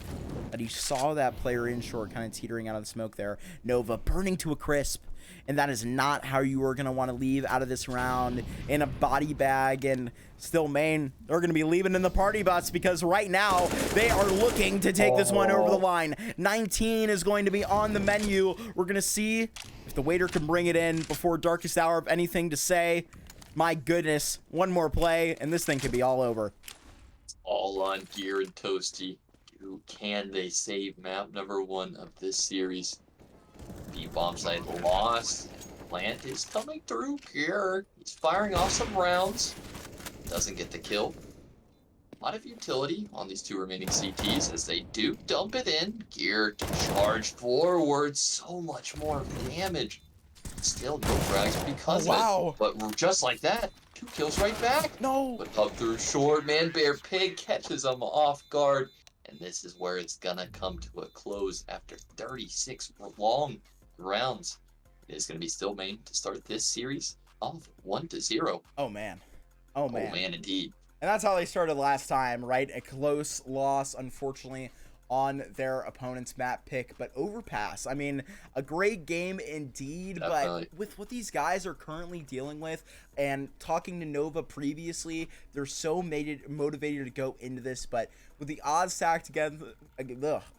that he saw that player in short, kind of teetering out of the smoke there. Nova burning to a crisp. And that is not how you are going to want to leave out of this round in a body bag. And StillMain, they're going to be leaving in the party bus because right now they are looking to take this one over the line. 19 is going to be on the menu. We're going to see if the waiter can bring it in before Darkest Hour have anything to say. My goodness, one more play and this thing could be all over. All on Gear and Toasty. Can they save map number 1 of this series? The bomb site lost. Plant is coming through. Gear, he's firing off some rounds. Doesn't get the kill. A lot of utility on these 2 remaining CTs as they do dump it in. Gear to charge forward. So much more damage. Still no frags because of it. But just like that, 2 kills right back. No. But up through short, Man Bear Pig catches them off guard. And this is where it's gonna come to a close after 36 long rounds. It is gonna be StillMain to start this series off 1-0. Oh, man. Oh, man. Oh, man, indeed. And that's how they started last time, right? A close loss, unfortunately, on their opponent's map pick, but overpass. I mean, a great game indeed, Definitely. but with what these guys are currently dealing with and talking to Nova previously, they're so motivated to go into this, but with the odds stacked against,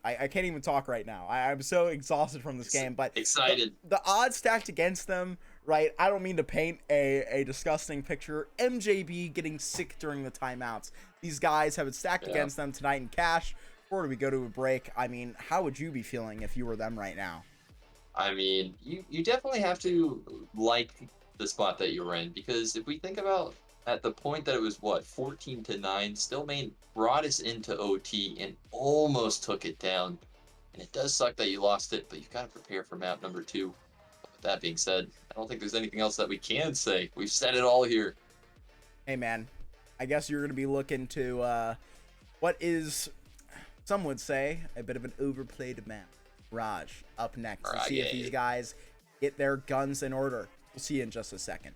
I can't even talk right now. I'm so exhausted from this game, but excited. The odds stacked against them, right? I don't mean to paint a disgusting picture. MJB getting sick during the timeouts. These guys have it stacked against them tonight in cash. Before we go to a break, I mean, how would you be feeling if you were them right now? I mean, you definitely have to like the spot that you're in, because if we think about at the point that it was, what, 14-9, StillMain brought us into OT and almost took it down. And it does suck that you lost it, but you've got to prepare for map number 2. But with that being said, I don't think there's anything else that we can say. We've said it all here. Hey, man, I guess you're going to be looking to what is, some would say, a bit of an overplayed map. Raj up next to see if these guys get their guns in order. We'll see you in just a second.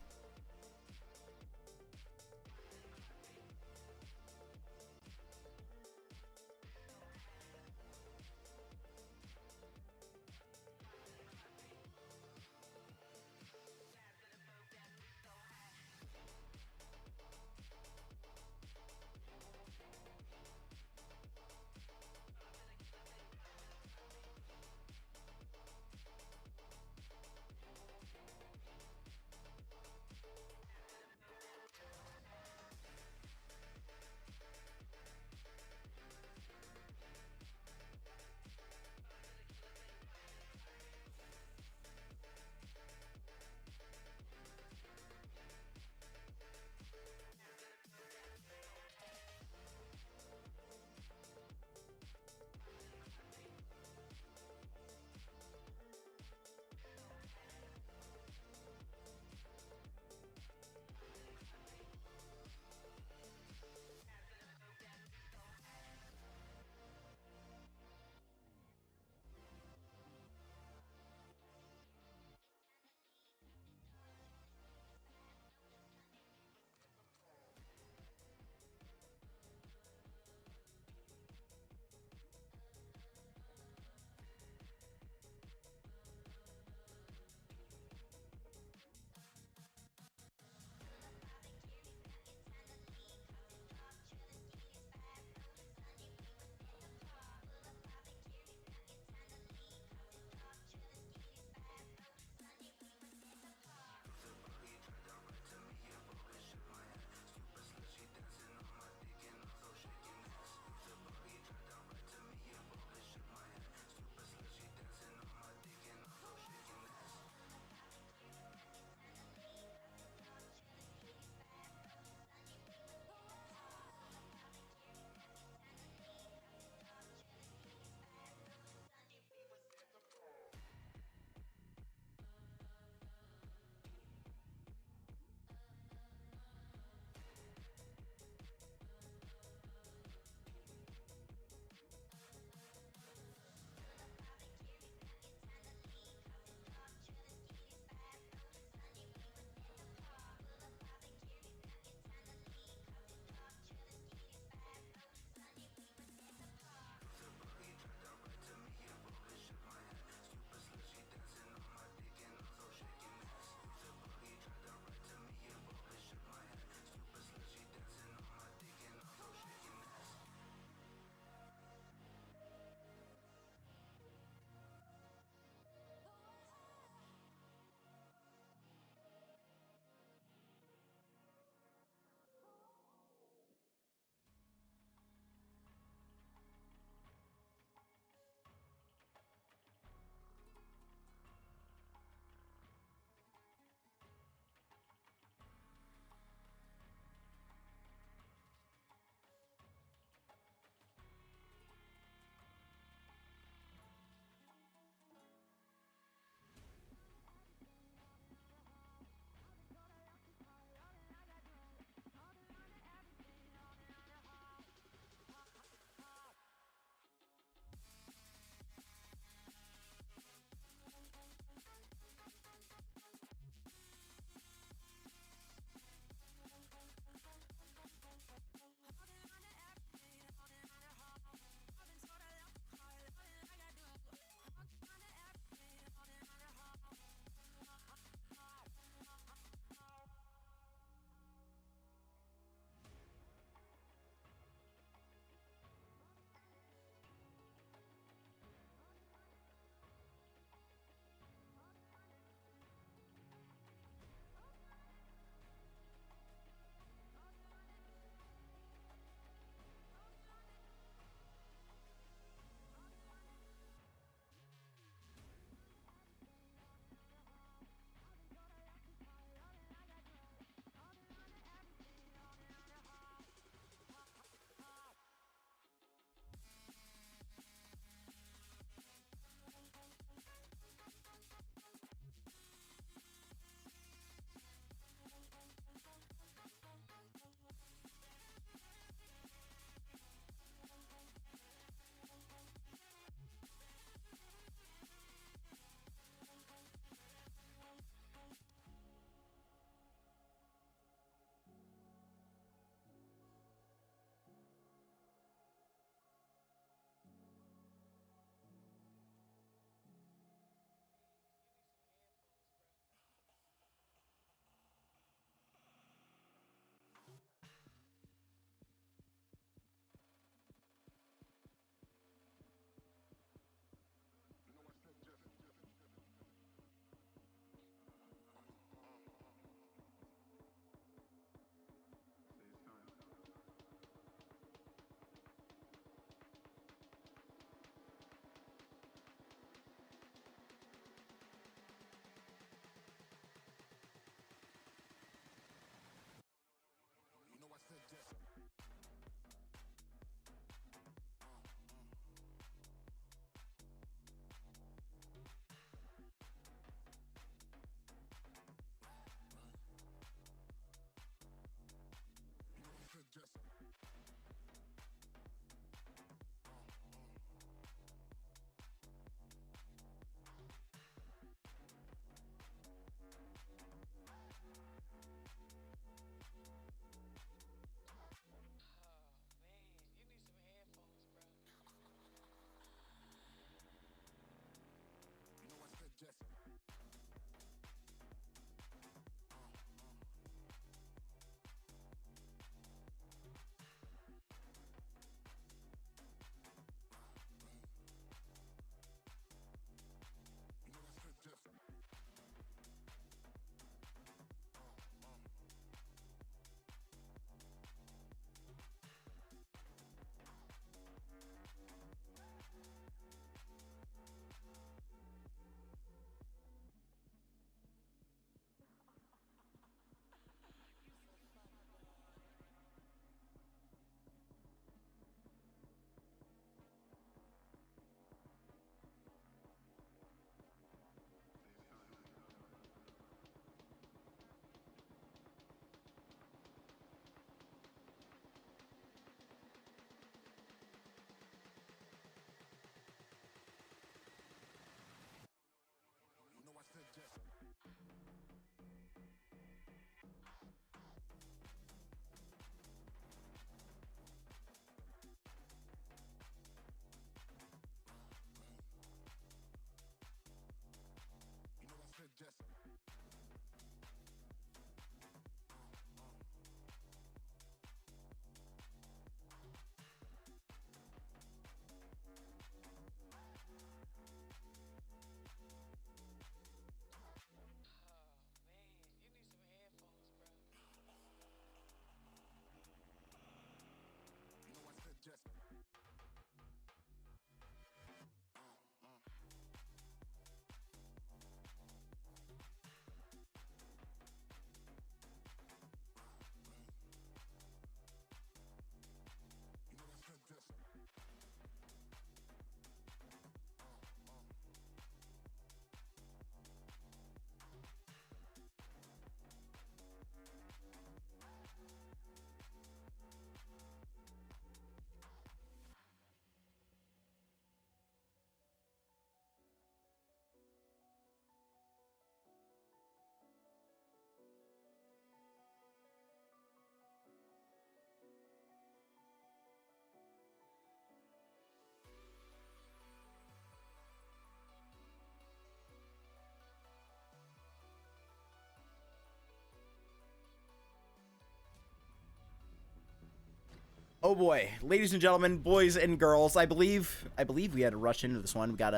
Oh boy, ladies and gentlemen, boys and girls, I believe we had to rush into this one. We got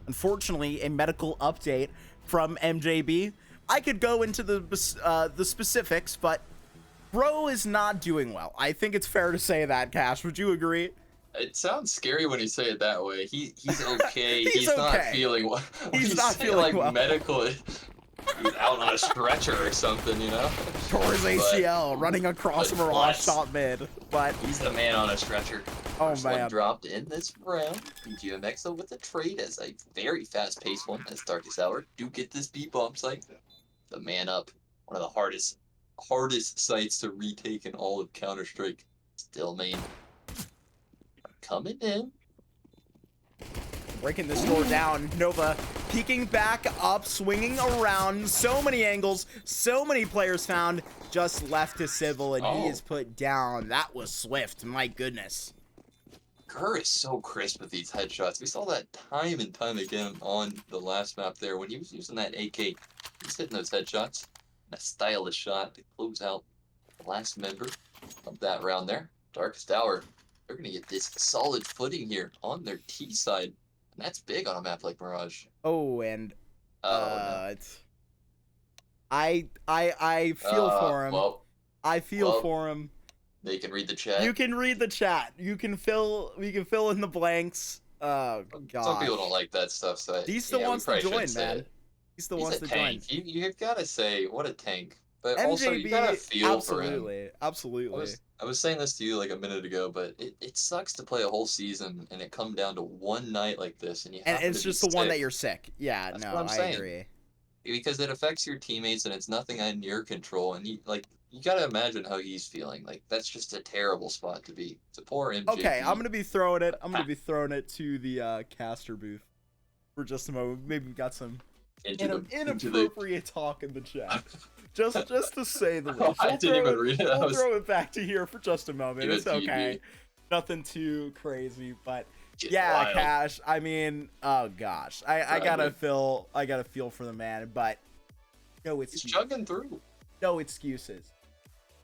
unfortunately a medical update from MJB. I could go into the specifics, but bro is not doing well. I think it's fair to say that, Cash. Would you agree? It sounds scary when you say it that way. He's okay. He's not okay. feeling well. He's not feeling well. Medical. He's out on a stretcher or something, you know? Tore his ACL running across Mirage top mid. But he's the man on a stretcher. Oh First man. One dropped in this round. GMX with a trade as a very fast-paced one as Darkest Hour do get this B-bomb site. The man up. One of the hardest sites to retake in all of Counter-Strike. StillMain coming in. Breaking this door down. Nova peeking back up, swinging around. So many angles, so many players found. Just left to Civil, and he is put down. That was swift. My goodness. Kerr is so crisp with these headshots. We saw that time and time again on the last map there when he was using that AK. He's hitting those headshots. A stylish shot to close out the last member of that round there. Darkest Hour. They're going to get this solid footing here on their T side. And that's big on a map like Mirage. Oh, and no. it's I feel for him. Well, I feel for him. They can read the chat. You can read the chat. We can fill in the blanks. Oh god. Some people don't like that stuff, so He's the ones to join, man. He's the ones to join. You gotta say what a tank. But MJB, also you gotta feel for him. Absolutely. I was saying this to you like a minute ago, but it sucks to play a whole season and it come down to one night like this, and it's just the one that you're sick. Yeah, That's no, what I'm I saying. agree. Because it affects your teammates and it's nothing in your control, and you gotta imagine how he's feeling. Like that's just a terrible spot to be. It's a poor MJB. Okay, I'm gonna be throwing it to the caster booth for just a moment. Maybe we got some inappropriate talk in the chat. Just to say the least. I didn't even read it. We'll throw it back to here for just a moment. It's okay. TV. Nothing too crazy, but Get yeah, wild. Cash. I mean, oh gosh, I gotta feel for the man, but no excuses. He's chugging through. No excuses.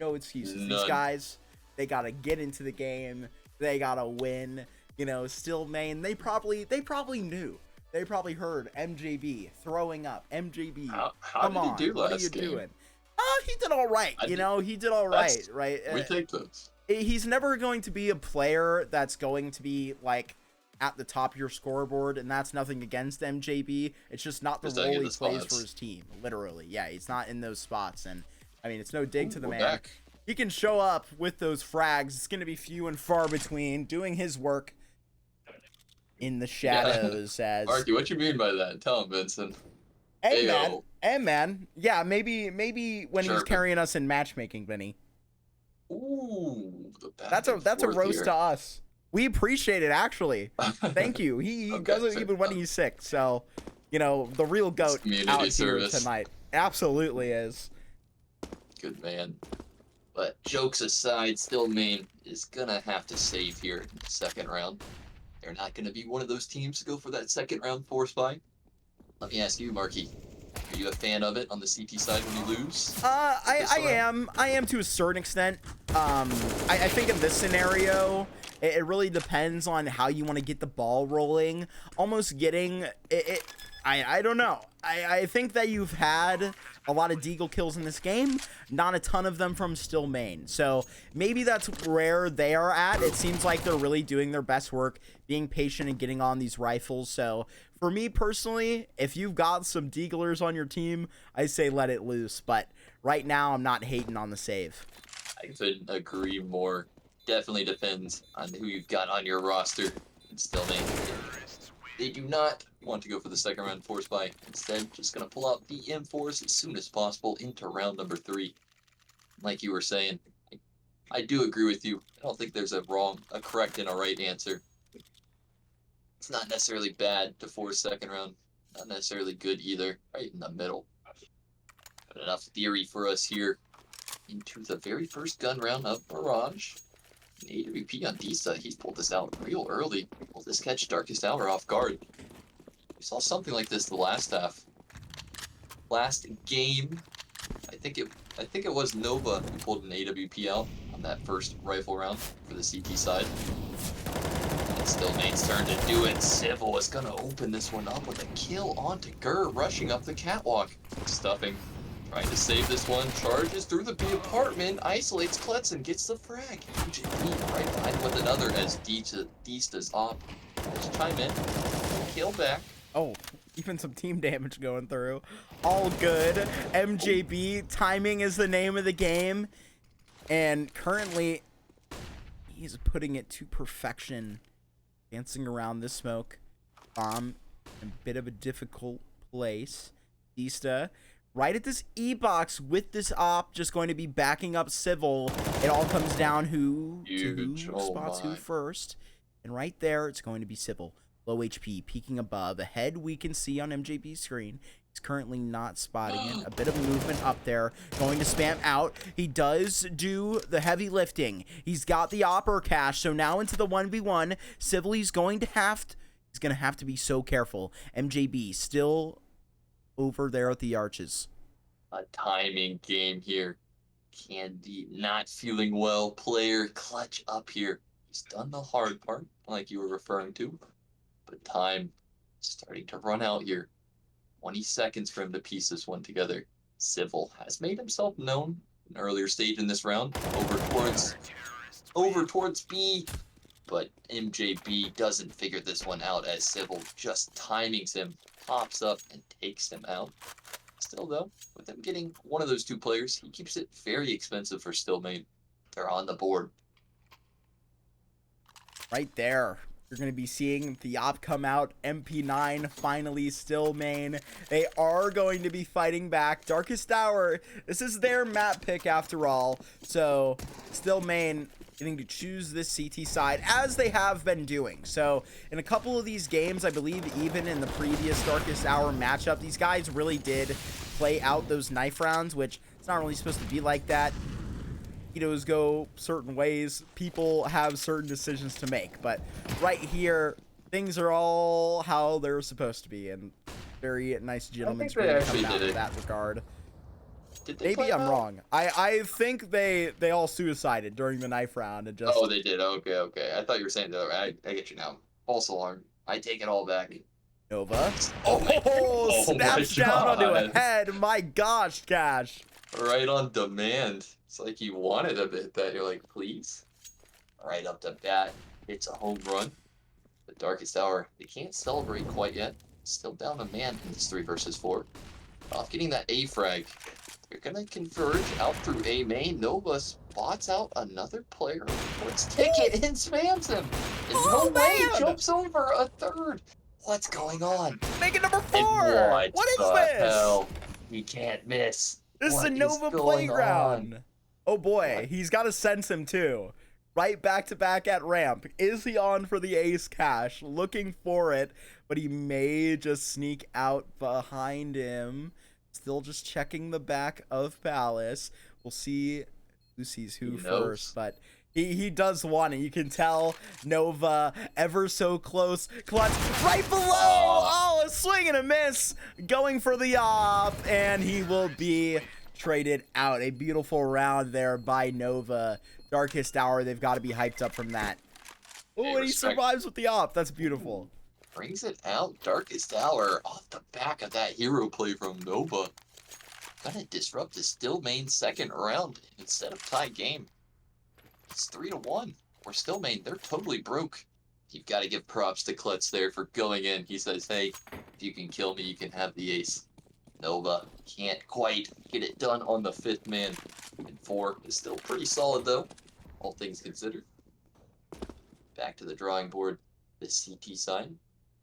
No excuses. None. These guys, they gotta get into the game. They gotta win. You know, StillMain. They probably knew. They probably heard MJB throwing up. MJB. How did he do last game? What are you doing? He did all right. He did all right. Right. We take those. He's never going to be a player that's going to be like at the top of your scoreboard, and that's nothing against MJB. It's just not the role he plays for his team. Literally, yeah, he's not in those spots, and I mean, it's no dig to the man. Back. He can show up with those frags. It's going to be few and far between, doing his work in the shadows. Yeah. As Marky, what you mean by that? Tell him, Vincent. Hey man, yeah, maybe when he's carrying us in matchmaking, Vinny. Ooh, that's a roast here to us. We appreciate it, actually. Thank you. He doesn't even when he's sick. So, you know, the real goat out here tonight. Absolutely is. Good man. But jokes aside, StillMain is gonna have to save here in the second round. They're not gonna be one of those teams to go for that second round force buy. Let me ask you, Marky. Are you a fan of it on the CT side when you lose? I am to a certain extent. I think in this scenario, it really depends on how you want to get the ball rolling. Almost getting it. I don't know. I think that you've had a lot of deagle kills in this game, not a ton of them from StillMain. So maybe that's where they are at. It seems like they're really doing their best work, being patient and getting on these rifles. So for me personally, if you've got some deaglers on your team, I say let it loose. But right now, I'm not hating on the save. I couldn't agree more. Definitely depends on who you've got on your roster. And StillMain, they do not want to go for the second round force buy. Instead, just going to pull out the M4s as soon as possible into round number 3. Like you were saying, I do agree with you. I don't think there's a correct and a right answer. It's not necessarily bad to force second round. Not necessarily good either. Right in the middle. But enough theory for us here into the very first gun round of Mirage. An AWP on D-side, he's pulled this out real early. Will this catch Darkest Hour off guard? We saw something like this the last half. Last game, I think it was Nova who pulled an AWP out. on that first rifle round for the CT side. And StillMain's turn to do it. Civil is going to open this one up with a kill onto Gurr, rushing up the catwalk. Stuffing, trying to save this one, charges through the B apartment, isolates Klutz and gets the frag. UJP right behind him with another as Dista's op. Let's chime in, kill back. Oh, even some team damage going through. All good. MJB, timing is the name of the game. And currently, he's putting it to perfection. Dancing around this smoke. Bomb in a bit of a difficult place. Dista, right at this E-box with this op, just going to be backing up Civil. It all comes down who spots who first. And right there, it's going to be Civil. Low HP, peeking above. Ahead, we can see on MJB's screen. He's currently not spotting it. A bit of movement up there. Going to spam out. He does do the heavy lifting. He's got the Opper cash. So now into the 1v1. Civil, he's going to have to be so careful. MJB still over there at the arches. A timing game here. Candy not feeling well. Player clutch up here. He's done the hard part, like you were referring to. But time starting to run out here. 20 seconds for him to piece this one together. Civil has made himself known an earlier stage in this round, over towards B, but MJB doesn't figure this one out as Civil just timings him, pops up and takes him out. Still though, with him getting one of those two players, he keeps it very expensive for StillMain. They're on the board. Right there. You're going to be seeing the op come out. MP9 finally StillMain. They are going to be fighting back. Darkest Hour, this is their map pick after all. So StillMain getting to choose this CT side as they have been doing. So in a couple of these games, I believe even in the previous Darkest Hour matchup, these guys really did play out those knife rounds, which it's not really supposed to be like that. Mosquitoes go certain ways, people have certain decisions to make, but right here things are all how they're supposed to be, and very nice gentleman's agreement coming out in that regard. Maybe I'm wrong. I think they all suicided during the knife round and just... Oh, they did. Okay. I thought you were saying the other way. I get you now. False alarm. I take it all back. Nova. Oh, snaps down onto a head. My gosh, Cash. Right on demand. It's like you wanted a bit that you're like, please. Right up to bat. It's a home run. The Darkest Hour, they can't celebrate quite yet. Still down a man in this 3 versus 4. Off getting that A frag. They're gonna converge out through A main. Nova spots out another player. Puts ticket and spams him. And no way jumps over a third. What's going on? Make it number 4. What is this? Hell? He can't miss. This is a Nova playground. Oh boy, he's got to sense him too. Right back to back at ramp. Is he on for the ace cash? Looking for it, but he may just sneak out behind him. Still just checking the back of Palace. We'll see who sees who first, but he does want it. You can tell Nova ever so close. Clutch right below. Oh, a swing and a miss. Going for the op, and he will be traded out. A beautiful round there by Nova. Darkest Hour, they've got to be hyped up from that. Oh, and he survives with the op. That's beautiful. Brings it out. Darkest Hour off the back of that hero play from Nova. Gonna disrupt the StillMain second round instead of tie game. It's 3-1. We're StillMain. They're totally broke. You've got to give props to Klutz there for going in. He says, hey, if you can kill me, you can have the ace. Nova can't quite get it done on the 5th man. And 4 is still pretty solid, though, all things considered. Back to the drawing board. The CT side.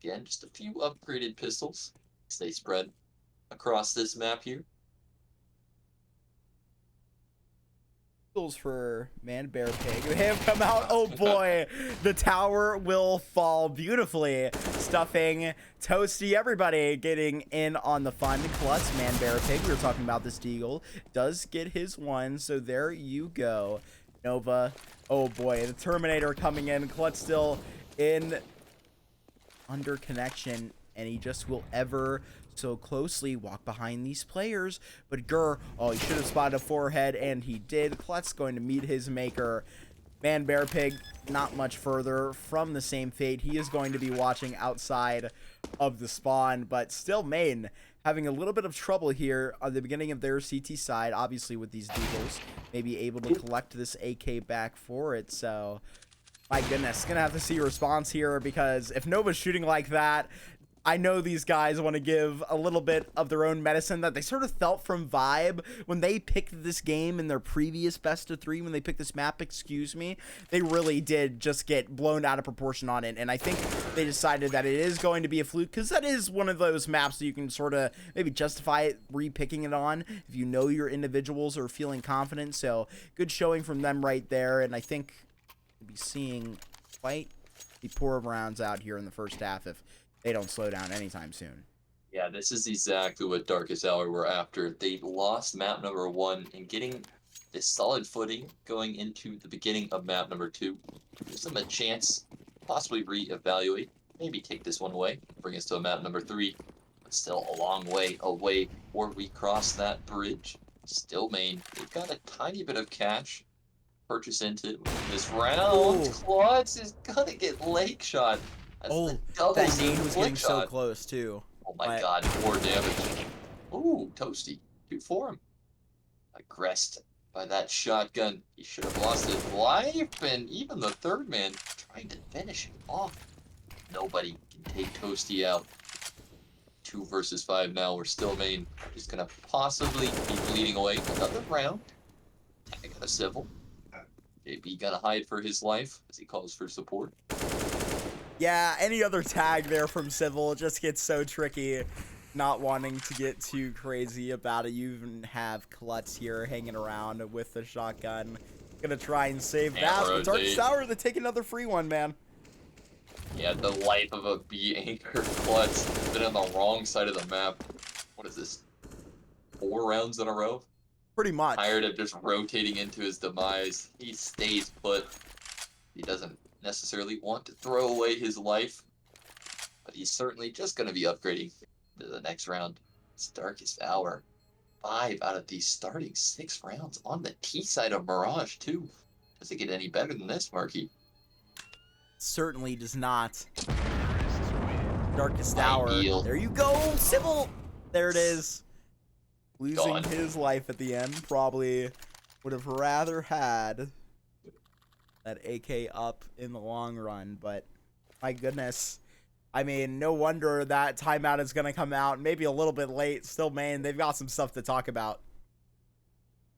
Again, just a few upgraded pistols. They spread across this map here. For Man Bear Pig. They have come out. Oh boy, the tower will fall beautifully. Stuffing Toasty, everybody getting in on the fun. Klutz, Man Bear Pig, we were talking about this Deagle, does get his one, so there you go. Nova, oh boy, the Terminator coming in. Klutz still in under connection, and he just will ever so closely, walk behind these players, but oh, he should have spotted a forehead, and he did. Klutz going to meet his maker. Man Bear Pig not much further from the same fate. He is going to be watching outside of the spawn, but StillMain having a little bit of trouble here on the beginning of their CT side, obviously with these deagles, maybe able to collect this AK back for it. So my goodness, gonna have to see a response here, because if Nova's shooting like that, I know these guys want to give a little bit of their own medicine that they sort of felt from Vibe when they picked this game in their previous best of 3, when they picked this map, excuse me. They really did just get blown out of proportion on it, and I think they decided that it is going to be a fluke, because that is one of those maps that you can sort of maybe justify it, re-picking it on if you know your individuals are feeling confident. So good showing from them right there, and I think we'll be seeing quite the poor of rounds out here in the first half if they don't slow down anytime soon. Yeah, this is exactly what Darkest Hour were after. They lost map number 1 and getting this solid footing going into the beginning of map number 2. Gives them a chance, possibly reevaluate, maybe take this one away, bring us to map number 3. But still a long way away before we cross that bridge. StillMain, they've got a tiny bit of cash purchase into this round. Ooh. Klutz is gonna get lake shot. Oh, that nade was getting so close too. Oh my god, 4 damage. Ooh, Toasty. 2 for him. Aggressed by that shotgun. He should have lost his life, and even the third man trying to finish him off. Nobody can take Toasty out. 2 versus 5 now. We're StillMain just gonna possibly be bleeding away another round. Tag out a civil. JB gonna hide for his life as he calls for support. Yeah, any other tag there from Civil just gets so tricky. Not wanting to get too crazy about it. You even have Klutz here hanging around with the shotgun. Gonna try and save that. But Darkest Hour, they take another free one, man. Yeah, the life of a B anchor. Klutz has been on the wrong side of the map. What is this? 4 rounds in a row? Pretty much. Tired of just rotating into his demise. He stays put. He doesn't necessarily want to throw away his life, but he's certainly just going to be upgrading to the next round. It's Darkest Hour. 5 out of these starting 6 rounds on the T side of Mirage, too. Does it get any better than this, Marky? Certainly does not. Darkest Hour. Ideal. There you go, Civil. There it is. Losing Gone. his life at the end. Probably would have rather had that AK up in the long run, but my goodness. I mean, no wonder that timeout is going to come out maybe a little bit late. StillMain, they've got some stuff to talk about.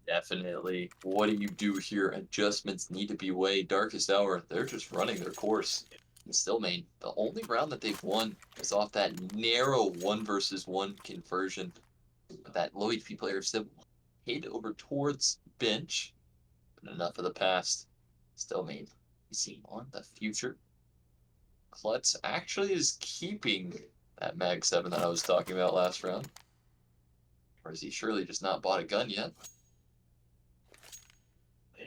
Definitely. What do you do here? Adjustments need to be weighed. Darkest Hour, they're just running their course. And StillMain, the only round that they've won is off that narrow 1 versus 1 conversion. That low HP player Civil hid over towards bench. But enough of the past. StillMain, you see on the future. Klutz actually is keeping that Mag 7 that I was talking about last round. Or has he surely just not bought a gun yet?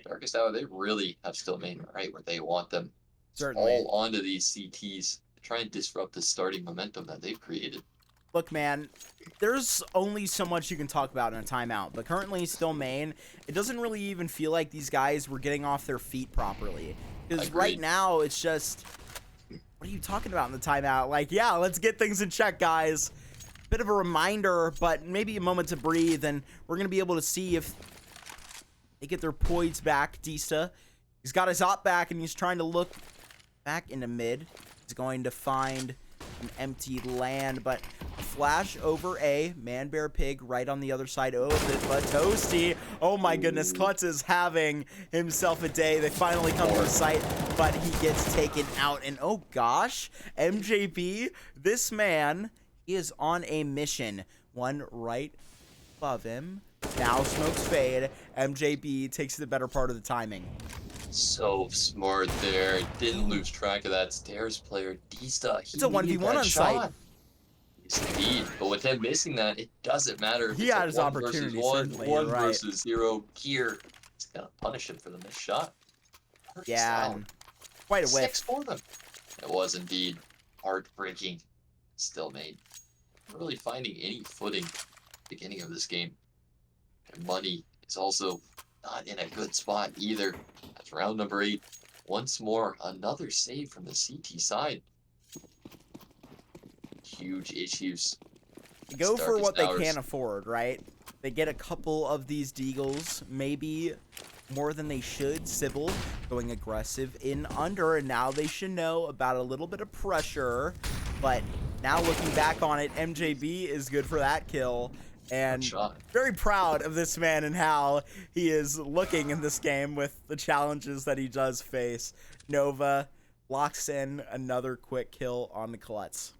Darkest Hour, they really have StillMain right where they want them. Certainly. All onto these CTs to try and disrupt the starting momentum that they've created. Look, man, there's only so much you can talk about in a timeout, but currently StillMain, it doesn't really even feel like these guys were getting off their feet properly. Because right now, it's just, what are you talking about in the timeout? Like, yeah, let's get things in check, guys. Bit of a reminder, but maybe a moment to breathe, and we're going to be able to see if they get their poise back. Dista, he's got his op back, and he's trying to look back into mid. He's going to find an empty land, but a flash over A. Man Bear Pig right on the other side of it, but Toasty, oh my goodness, Klutz is having himself a day. They finally come to sight, but he gets taken out, and oh gosh, MJB, this man, he is on a mission. One right above him. Now smokes fade. MJB takes the better part of the timing. So smart there. Didn't lose track of that stairs player. Dista. It's a 1v1 on site. Yes, indeed. But with him missing that, it doesn't matter. He had his opportunity, certainly. One versus 0 gear. It's gonna punish him for the missed shot. Yeah, quite a whiff. 6 for them. It was indeed heartbreaking. StillMain. really finding any footing at the beginning of this game. And Money is also not in a good spot either. That's round number 8. Once more, another save from the CT side. Huge issues. Go for what they can't afford, right? They get a couple of these deagles, maybe more than they should. Civil going aggressive in under, and now they should know about a little bit of pressure. But now looking back on it, MJB is good for that kill. And very proud of this man and how he is looking in this game with the challenges that he does face. Nova locks in another quick kill on the Colettes.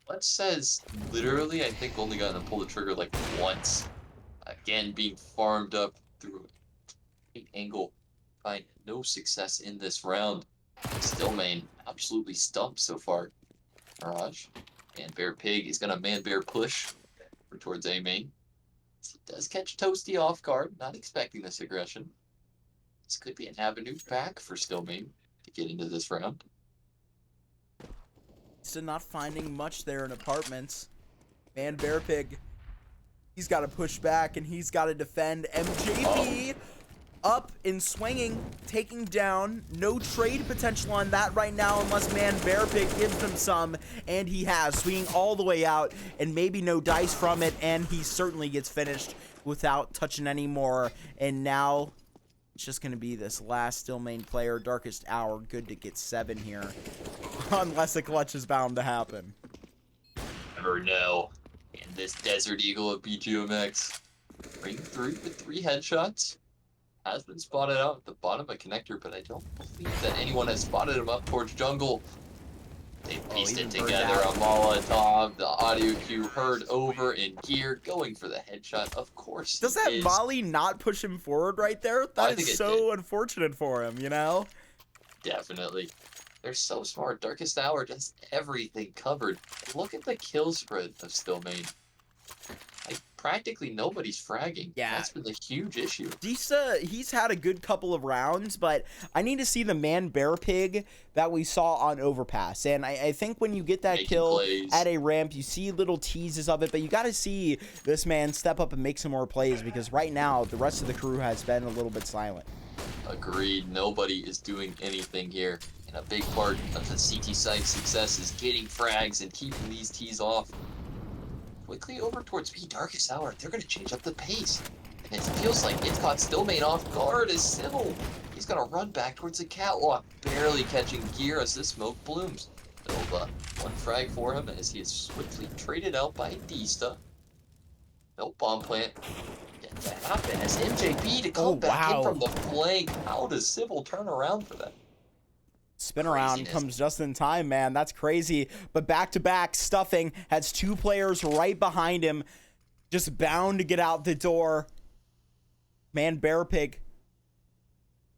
What says literally, I think, only got to pull the trigger like once. Again, being farmed up through an angle. Find no success in this round. StillMain absolutely stumped so far. Mirage. Man Bear Pig is going to Man Bear push towards A main. He does catch Toasty off guard, not expecting this aggression. This could be an avenue back for StillMain to get into this round. So not finding much there in apartments. Man Bear Pig, he's got to push back and he's got to defend. MJB up and swinging, taking down. No trade potential on that right now unless Man Bear Pig gives them some, and he has. Swinging all the way out and maybe no dice from it, and he certainly gets finished without touching any more. And now it's just going to be this last StillMain player, Darkest Hour, good to get 7 here. Unless a clutch is bound to happen. Never know. And this Desert Eagle of BGMX. Ring through with 3 headshots. Has been spotted out at the bottom of connector, but I don't believe that anyone has spotted him up towards jungle. They pieced it together. A Molotov, the audio cue heard over in gear, going for the headshot. Of course. Does that volley not push him forward right there? That is so unfortunate for him, you know? Definitely. They're so smart. Darkest Hour does everything covered. Look at the kill spread of StillMain. Like, practically nobody's fragging. Yeah. That's been the huge issue. He's had a good couple of rounds, but I need to see the Man Bear Pig that we saw on Overpass. And I think when you get that kill at a ramp, you see little teases of it, but you got to see this man step up and make some more plays, because right now the rest of the crew has been a little bit silent. Agreed. Nobody is doing anything here. And a big part of the CT side success is getting frags and keeping these T's off. Quickly over towards B. Darkest Hour. They're going to change up the pace. And it feels like it's caught StillMain off guard as Civil. He's going to run back towards the catwalk, barely catching gear as the smoke blooms. Nova, 1 frag for him as he is swiftly traded out by Dista. No bomb plant. Yet to happen as MJB to come back in from the flank. How does Civil turn around for that? Spin around comes just in time, man. That's crazy. But back-to-back, Stuffing has 2 players right behind him, just bound to get out the door. Man Bear Pig,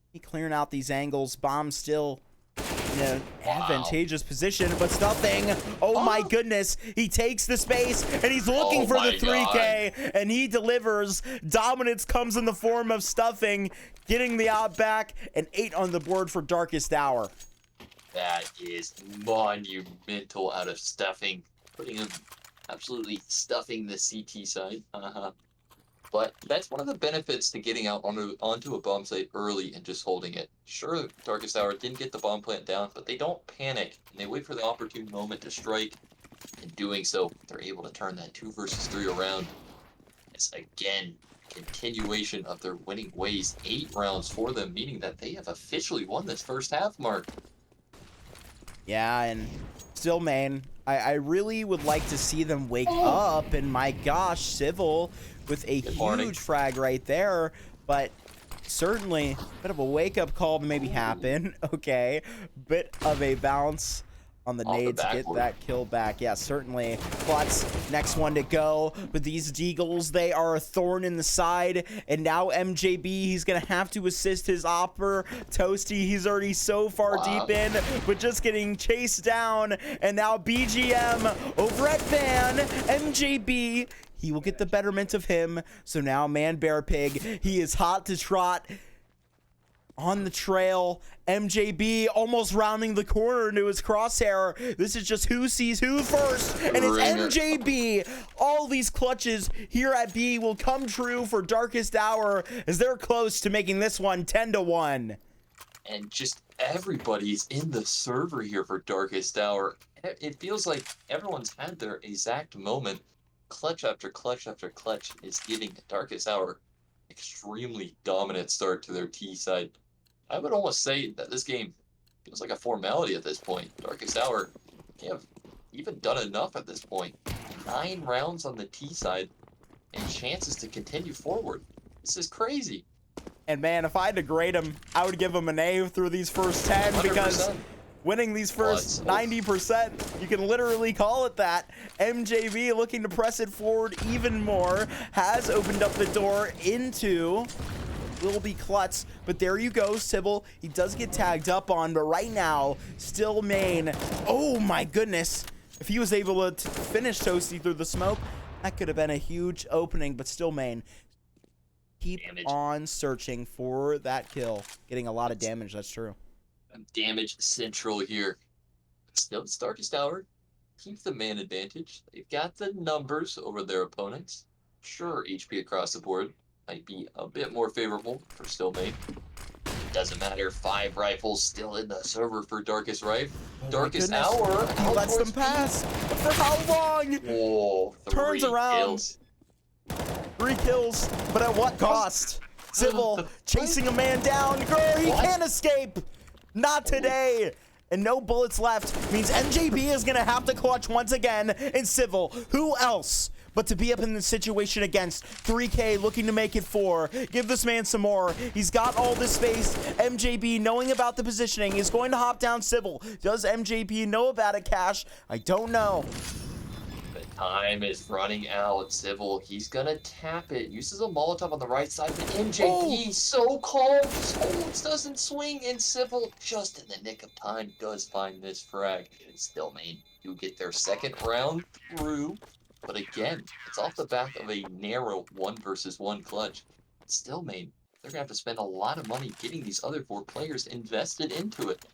he clearing out these angles. Bomb still in an advantageous position, but Stuffing, oh my goodness, he takes the space and he's looking for the 3K, and he delivers. Dominance comes in the form of Stuffing, getting the out back, and 8 on the board for Darkest Hour. That is monumental out of Stuffing, putting him absolutely stuffing the CT side. But that's one of the benefits to getting out onto a bomb site early and just holding it. Sure, Darkest Hour didn't get the bomb plant down, but they don't panic, and they wait for the opportune moment to strike. In doing so, they're able to turn that 2 versus 3 around. It's again continuation of their winning ways. 8 rounds for them, meaning that they have officially won this first half mark. Yeah, and StillMain, I really would like to see them wake up, and my gosh, Civil with a huge frag right there, but certainly a bit of a wake-up call to maybe happen. Okay, bit of a bounce on the nade to get that kill back. Yeah, certainly. Clutch, next one to go. But these Deagles, they are a thorn in the side. And now MJB, he's going to have to assist his opper. Toasty, he's already so far deep in, but just getting chased down. And now BGM over at Van. MJB, he will get the betterment of him. So now Man Bear Pig, he is hot to trot on the trail. MJB almost rounding the corner into his crosshair. This is just who sees who first, and it's MJB. All these clutches here at B will come true for Darkest Hour as they're close to making this one 10-1. And just everybody's in the server here for Darkest Hour. It feels like everyone's had their exact moment. Clutch after clutch after clutch is giving Darkest Hour extremely dominant start to their T side. I would almost say that this game feels like a formality at this point. Darkest Hour have even done enough at this point. 9 rounds on the T side and chances to continue forward. This is crazy. And man, if I had to grade him, I would give him an A through these first 10 100%. Because winning these first 90%, you can literally call it that. MJB looking to press it forward even more, has opened up the door into will be Klutz, but there you go, Sybil. He does get tagged up on, but right now, StillMain. Oh my goodness. If he was able to finish Toasty through the smoke, that could have been a huge opening, but StillMain keep on searching for that kill. Getting a lot of damage, that's true. Damage central here. Still, it's Darkest Hour. Keep the man advantage. They've got the numbers over their opponents. Sure, HP across the board might be a bit more favorable for StillMain. Doesn't matter. 5 rifles still in the server for Darkest Rife. Darkest Hour. He lets them pass. But for how long? Whoa, turns around. Kills. 3 kills, but at what cost? Sybil chasing a man down. Girl, he can't escape. Not today. And no bullets left means MJB is going to have to clutch once again. And Sybil, who else but to be up in this situation against 3K looking to make it 4. Give this man some more. He's got all this space. MJB, knowing about the positioning, is going to hop down Sybil. Does MJB know about it, Cash? I don't know. The time is running out. Sybil, he's gonna tap it. Uses a Molotov on the right side, but MJB so calm. Holds doesn't swing, and Sybil, just in the nick of time, does find this frag. And StillMain do get their second round through. But again, it's off the back of a narrow 1 versus 1 clutch. StillMain, they're gonna have to spend a lot of money getting these other 4 players invested into it.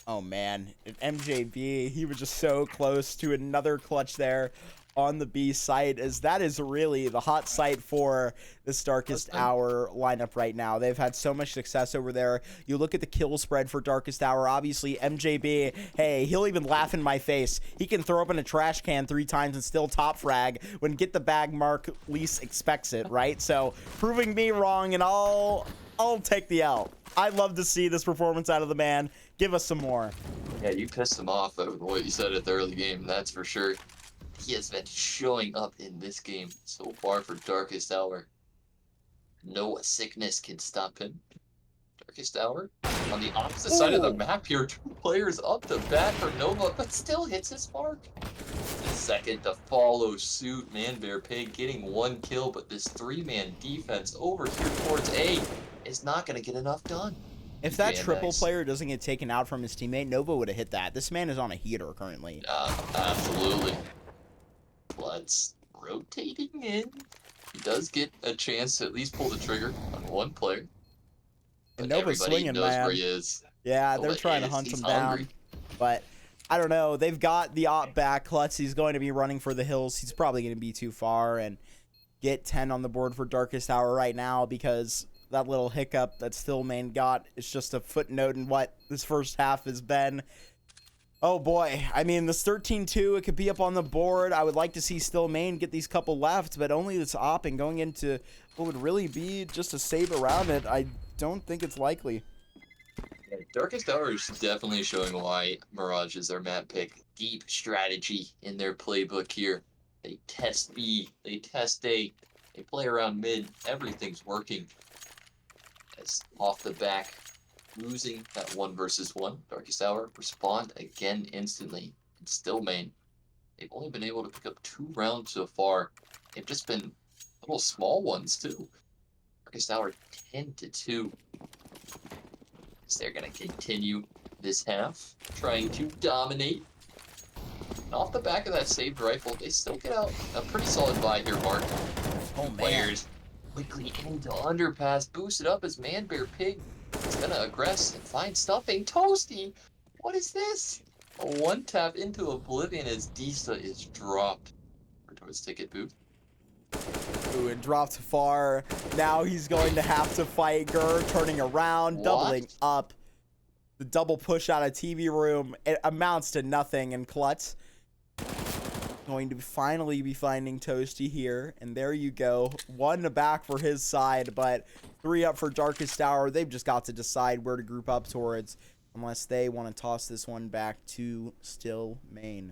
Oh man, MJB, he was just so close to another clutch there on the B site, as that is really the hot site for this Darkest Hour lineup right now. They've had so much success over there. You look at the kill spread for Darkest Hour, obviously MJB, hey, he'll even laugh in my face. He can throw up in a trash can 3 times and still top frag when get the bag mark least expects it, right? So proving me wrong, and I'll take the L. I'd love to see this performance out of the man. Give us some more. Yeah, you pissed him off with what you said at the early game, that's for sure. He has been showing up in this game so far for Darkest Hour. No sickness can stop him. Darkest Hour on the opposite side of the map here. 2 players up the bat for Nova, but still hits his mark. The second to follow suit. Bear Pig getting 1 kill, but this 3-man defense over here towards A is not going to get enough done. If that triple player doesn't get taken out from his teammate, Nova would have hit that. This man is on a heater currently. Absolutely. Bloods rotating in. He does get a chance to at least pull the trigger on 1 player. But and Nova's swinging, knows man. Where he is. Yeah, they're trying to hunt him down. But I don't know. They've got the op back. Klutz, he's going to be running for the hills. He's probably going to be too far and get 10 on the board for Darkest Hour right now, because that little hiccup that StillMain got is just a footnote in what this first half has been. Oh boy, I mean, this 13-2, it could be up on the board. I would like to see StillMain get these couple left, but only this op and going into what would really be just a save around it, I don't think it's likely. Yeah, Darkest Hour is definitely showing why Mirage is their map pick. Deep strategy in their playbook here. They test B, they test A, they play around mid, everything's working. As off the back, losing that 1 versus 1, Darkest Hour respond again instantly. And StillMain, they've only been able to pick up 2 rounds so far. They've just been little small ones too. Darkest Hour 10-2. So they're gonna continue this half, trying to dominate. And off the back of that saved rifle, they still get out a pretty solid buy here, Mark. Oh man. Players quickly into underpass, boosted up as Bear Pig He's gonna aggress and find stuffing. Toasty! What is this? A one tap into oblivion as Disa is dropped. Towards ticket booth. Ooh, it dropped far. Now he's going to have to fight Gurr, turning around, doubling up. The double push out of TV room, it amounts to nothing, and Klutz going to finally be finding Toasty here, and there you go. 1 back for his side, but 3 up for Darkest Hour. They've just got to decide where to group up towards, unless they want to toss this one back to StillMain.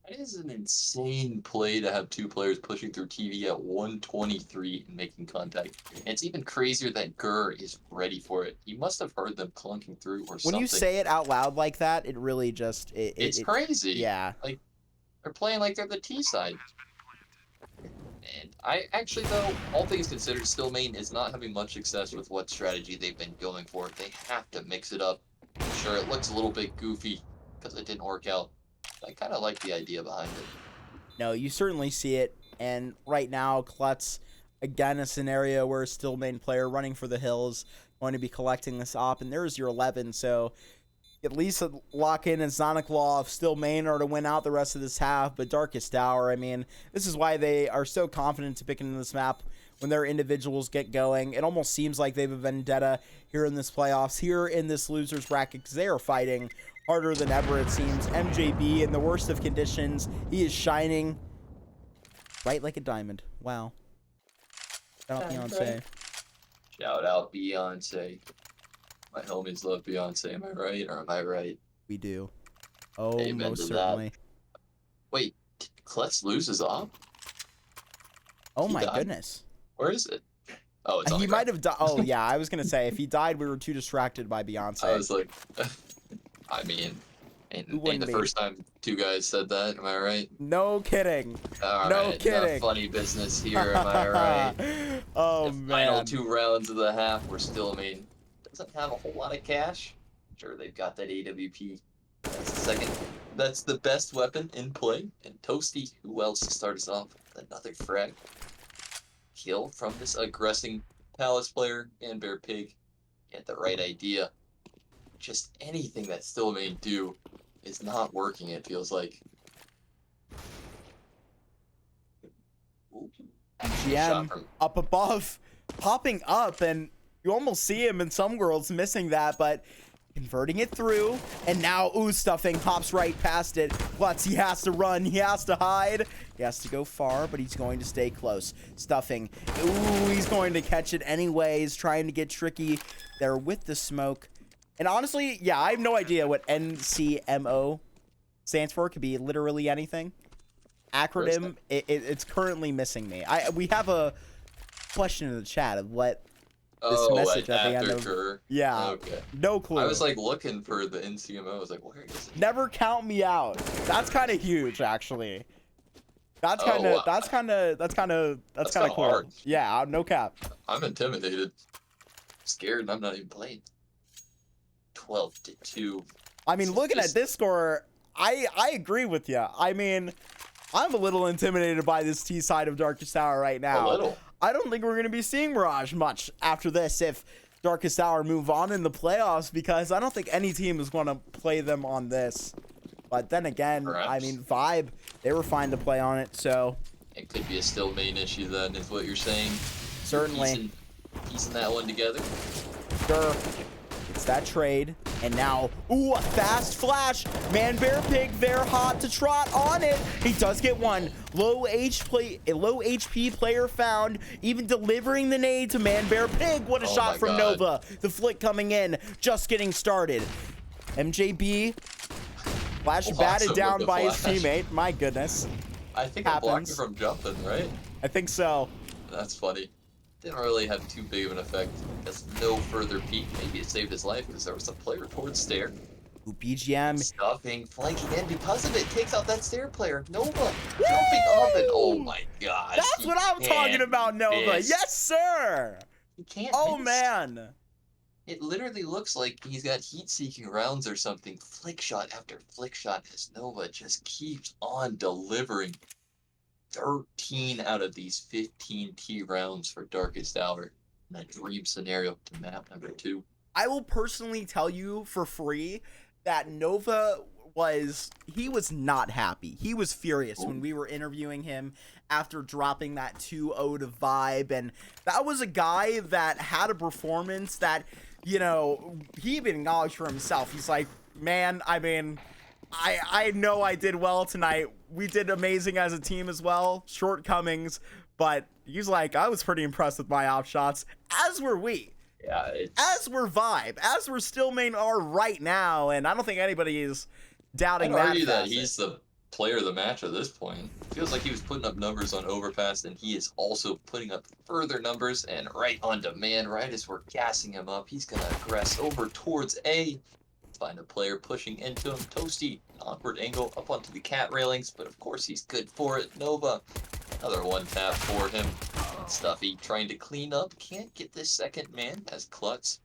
That is an insane play to have 2 players pushing through TV at 123 and making contact. And it's even crazier that Gurr is ready for it. He must have heard them clunking through or something. When you say it out loud like that, it really just... It's crazy. Yeah. Like, they're playing like they're the T side. And I actually, though, all things considered, StillMain is not having much success with what strategy they've been going for. They have to mix it up. Sure, it looks a little bit goofy because it didn't work out. I kind of like the idea behind it. No, you certainly see it. And right now, Klutz, again, a scenario where a StillMain player running for the hills going to be collecting this op. And there's your 11. So at least lock in and Sonic Law if StillMain are to win out the rest of this half. But Darkest Hour, I mean, this is why they are so confident to picking this map when their individuals get going. It almost seems like they have a vendetta here in this playoffs, here in this loser's bracket, because they are fighting harder than ever, it seems. MJB in the worst of conditions. He is shining bright like a diamond. Wow. Shout out Beyonce. Shout out Beyonce. My homies love Beyonce. Am I right or am I right? We do. Oh, Amen most to certainly. that. Wait, did Klutz lose his op? Oh He my died? Goodness. Where is it? Oh, it's on He the might ground. have died. Oh, yeah. I was going to say, if he died, we were too distracted by Beyonce. I was like, I mean, ain't the first time 2 guys said that. Am I right? No kidding. All No right, kidding. enough funny business here. Am I right? Oh, The man. final 2 rounds of the half were StillMain. Doesn't have a whole lot of cash. Sure, they've got that AWP. That's the second. That's the best weapon in play. And Toasty, who else to start us off? Another frag. Kill from this aggressing Palace player and Bear Pig. He had the right idea. Just anything that StillMain do is not working, it feels like. Ooh. GM up above, popping up, and you almost see him in some worlds missing that, but converting it through, and now stuffing hops right past it. Klutz, he has to run, he has to hide, he has to go far, but he's going to stay close. Stuffing, he's going to catch it anyways, trying to get tricky there with the smoke. And honestly, yeah, I have no idea what NCMO stands for. It could be literally anything. Acronym, it's currently missing me. We have a question in the chat of what this message at the end of. Gurr. Yeah. Okay. No clue. I was like looking for the NCMO. I was like, where is it? Never count me out. That's kind of huge, actually. That's kind of. Wow. That's kind of cool. Hard. Yeah. No cap. I'm intimidated. Scared, and I'm not even playing. 12-2. I mean, looking at this score, I agree with you. I mean, I'm a little intimidated by this T side of Darkest Hour right now. A little. I don't think we're going to be seeing Mirage much after this if Darkest Hour move on in the playoffs, because I don't think any team is going to play them on this. But then again, Perhaps. I mean, Vibe, they were fine to play on it, so. It could be a StillMain issue then, is what you're saying. Certainly. Piecing that one together. Sure. It's that trade. And now, a fast flash. Man Bear Pig, they're hot to trot on it. He does get one. Low HP player found, even delivering the nade to Man Bear Pig. What a shot from Nova. The flick coming in, just getting started. MJB, flash batted down by his teammate. My goodness. I think I blocked him from jumping, right? I think so. That's funny. Didn't really have too big of an effect. Just no further peek. Maybe it saved his life because there was a player towards stair. BGM. Stuffing, flanking in because of it. Takes out that stair player. Nova jumping up and oh my god. That's what I'm talking about, Nova. Miss. Yes, sir. He can't miss. Man. It literally looks like he's got heat-seeking rounds or something. Flick shot after flick shot as Nova just keeps on delivering. 13 out of these 15 T rounds for Darkest Hour in that dream scenario to map number 2. I will personally tell you for free that Nova he was not happy. He was furious when we were interviewing him after dropping that 2-0 to Vibe, and that was a guy that had a performance that, you know, he even acknowledged for himself. He's like, man, I mean, I know I did well tonight. We did amazing as a team as well. Shortcomings, but he's like, I was pretty impressed with my op shots, as were we. Yeah, as we're Vibe, as we're StillMain are right now, and I don't think anybody is doubting I'd that. argue that he's the player of the match at this point. Feels like he was putting up numbers on Overpass, and he is also putting up further numbers, and right on demand, right as we're gassing him up, he's going to aggress over towards A. Find a player pushing into him. Toasty, an awkward angle up onto the cat railings, but of course he's good for it. Nova, another one tap for him. Stuffy trying to clean up, can't get this second man as Klutz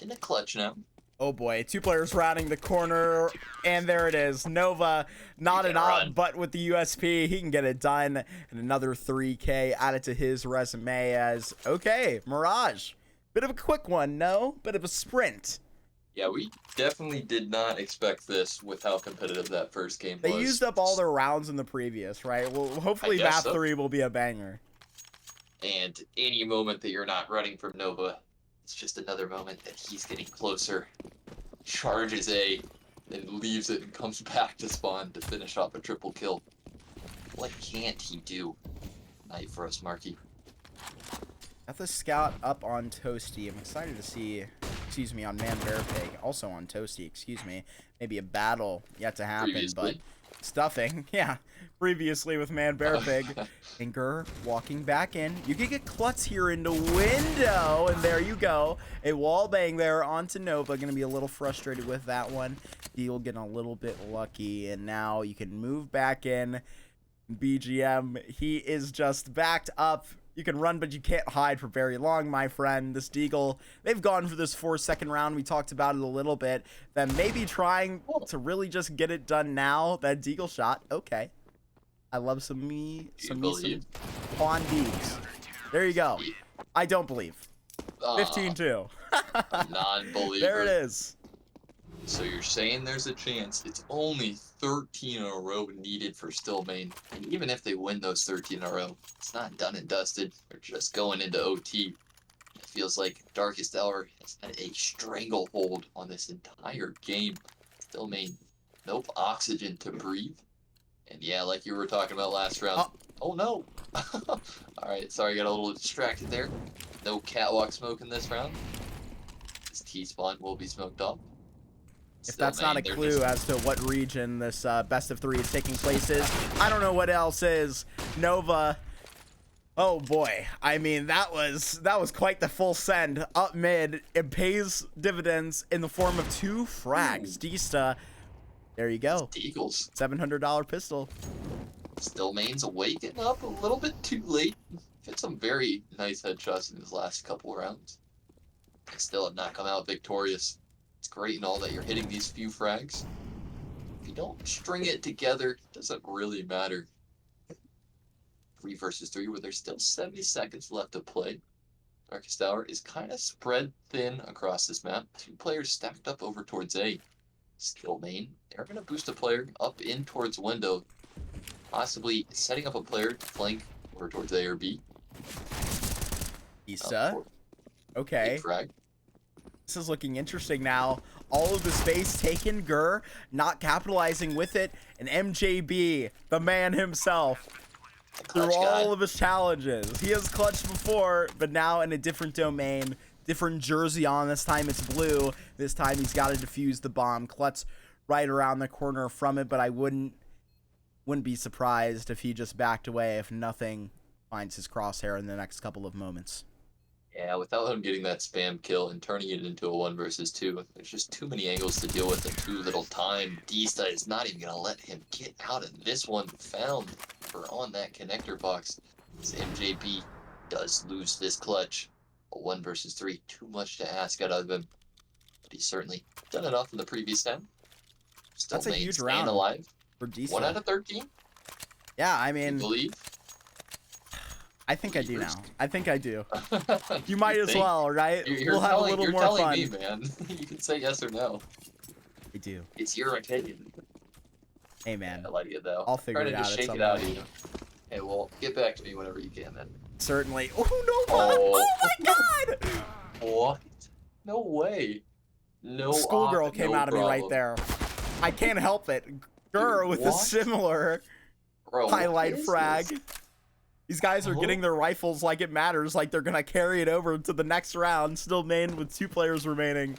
in a clutch now. Oh boy, 2 players rounding the corner, and there it is. Nova, not an op, but with the USP, he can get it done. And another 3K added to his resume as, okay, Mirage. Bit of a quick one, no? Bit of a sprint. Yeah, we definitely did not expect this with how competitive that first game was. They used up all their rounds in the previous, right? Well, hopefully map 3 will be a banger. And any moment that you're not running from Nova, it's just another moment that he's getting closer. Charges A, then leaves it and comes back to spawn to finish off a triple kill. What can't he do? Night for us, Marky. Got the scout up on Toasty. I'm excited to see, excuse me, on Man Bear Pig. Also on Toasty, excuse me. Maybe a battle yet to happen, but stuffing. Yeah, previously with Man Bear Pig. Finger walking back in. You can get Klutz here into window, and there you go. A wall bang there onto Nova. Gonna be a little frustrated with that one. Deal getting a little bit lucky, and now you can move back in. BGM, he is just backed up. You can run, but you can't hide for very long, my friend. This Deagle, they've gone for this 4-second round. We talked about it a little bit. Then maybe trying to really just get it done now. That Deagle shot, okay. I love some Pawn Deags. There you go. I don't believe. 15-2. Non-believer. There it is. So you're saying there's a chance. It's only 13 in a row needed for StillMain. And even if they win those 13 in a row, it's not done and dusted. They're just going into OT. It feels like Darkest Hour has had a stranglehold on this entire game. StillMain, nope, oxygen to breathe. And yeah, like you were talking about last round. Oh no! Alright, sorry, got a little distracted there. No catwalk smoke in this round. This T-spawn will be smoked off. If that's not a clue as to what region this best of 3 is taking place is, I don't know what else is. Nova, oh boy, I mean that was quite the full send up mid. It pays dividends in the form of 2 frags. Dista, there you go. Eagles. $700 pistol. StillMain's waking up a little bit too late. Hit some very nice headshots in his last couple rounds. Still have not come out victorious. It's great and all that you're hitting these few frags. If you don't string it together, it doesn't really matter. 3 versus 3, where there's still 70 seconds left to play. Darkest Hour is kind of spread thin across this map. 2 players stacked up over towards A. StillMain, they're going to boost a player up in towards window, possibly setting up a player to flank over towards A or B. Issa. Okay. Big frag. This is looking interesting now. All of the space taken, Gur not capitalizing with it, and MJB, the man himself, through all of his challenges. He has clutched before, but now in a different domain, different jersey on. This time it's blue. This time he's got to defuse the bomb. Klutz right around the corner from it, but I wouldn't be surprised if he just backed away if nothing finds his crosshair in the next couple of moments. Yeah, without him getting that spam kill and turning it into a 1 versus 2, there's just too many angles to deal with in too little time. Dista is not even going to let him get out of this one. Found for on that connector box. This MJB does lose this clutch. A 1 versus 3, too much to ask out of him. But he's certainly done enough in the previous 10. Still That's a huge round alive. for Dista. 1 out of 13? Yeah, I mean, believe. I think I do now. I think I do. You might You as think? well, right? You're We'll have a telling, little you're more telling fun. me, man. You can say yes or no. I do. It's your opinion. Hey, man. I like it though. I'll figure Trying it to just out at shake some it out point. of you. Hey, well, get back to me whenever you can then. Certainly. Oh, no. Oh. Oh, my God. What? No way. No Schoolgirl op, came no out of me right problem. there. I can't help it. Gurr with a what? similar Bro, highlight what is frag. this? These guys are getting their rifles like it matters, like they're going to carry it over to the next round. StillMain with 2 players remaining.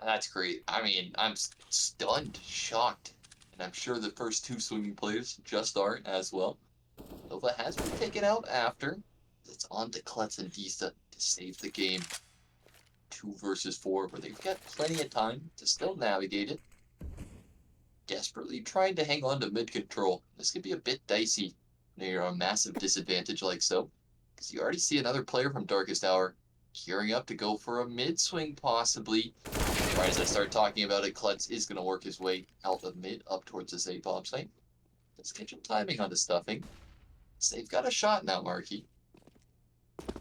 That's great. I mean, I'm stunned, shocked, and I'm sure the first 2 swinging players just are as well. Nova has been taken out after. It's on to Klutz and Dista to save the game. 2 versus 4, but they've got plenty of time to still navigate it. Desperately trying to hang on to mid control. This could be a bit dicey when you're on a massive disadvantage like so, because you already see another player from Darkest Hour gearing up to go for a mid swing possibly. Right as I start talking about it, Klutz is going to work his way out of mid up towards this A bomb site. Let's get your timing on the stuffing. So they've got a shot now, Marky.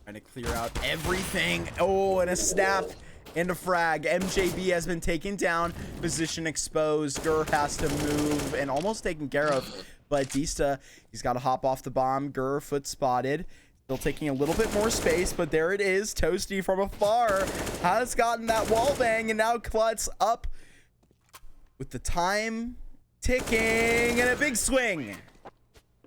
Trying to clear out everything. Oh, and a snap and a frag. MJB has been taken down. Position exposed. Gurr has to move and almost taken care of. But Dista, he's got to hop off the bomb. Gurr foot spotted. Still taking a little bit more space, but there it is. Toasty from afar has gotten that wall bang, and now Klutz up with the time ticking and a big swing.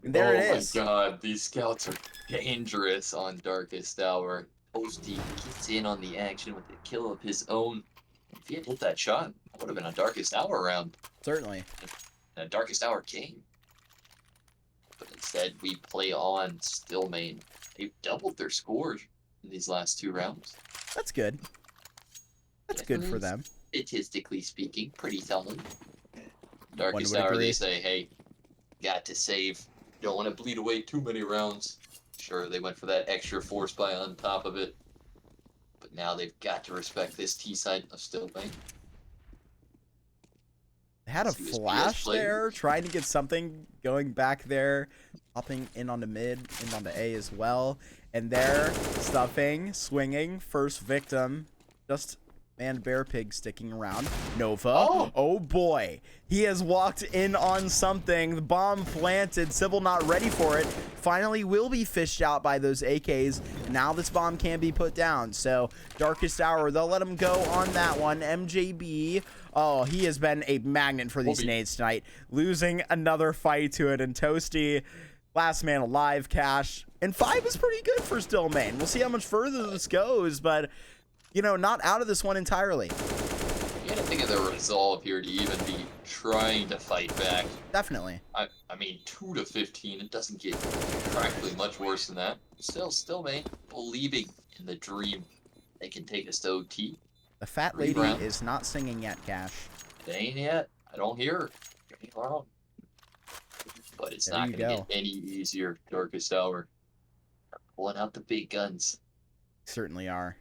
And there it is. Oh my god, these scouts are dangerous on Darkest Hour. Toasty gets in on the action with a kill of his own. If he had hit that shot, that would have been a Darkest Hour round. Certainly. And a Darkest Hour king. But instead, we play on StillMain. They've doubled their scores in these last 2 rounds. That's good. That's good for them. Statistically speaking, pretty solid. One Darkest would Hour, agree. they say, hey, got to save. Don't want to bleed away too many rounds. Sure, they went for that extra force buy on top of it. But now they've got to respect this T side of StillMain. They had a See this flash PS play. there, trying to get something going back there, hopping in on the mid, in on the A as well. And there, stuffing, swinging, first victim, just man Bear Pig sticking around. Nova, oh boy, he has walked in on something. The bomb planted, Sybil not ready for it. Finally will be fished out by those AKs. Now this bomb can be put down. So Darkest Hour, they'll let him go on that one. MJB, oh, he has been a magnet for these nades tonight. Losing another fight to it. And Toasty, last man alive, cash. And 5 is pretty good for StillMain. We'll see how much further this goes, but you know, not out of this one entirely. You gotta think of the resolve here to even be trying to fight back. Definitely. I mean, 2 to 15, it doesn't get practically much worse than that. StillMain believing in the dream they can take us to OT. The fat lady is not singing yet, Cash. It ain't yet. I don't hear her. Get me wrong. But it's not gonna get any easier. Darkest Hour. Pulling out the big guns. Certainly are.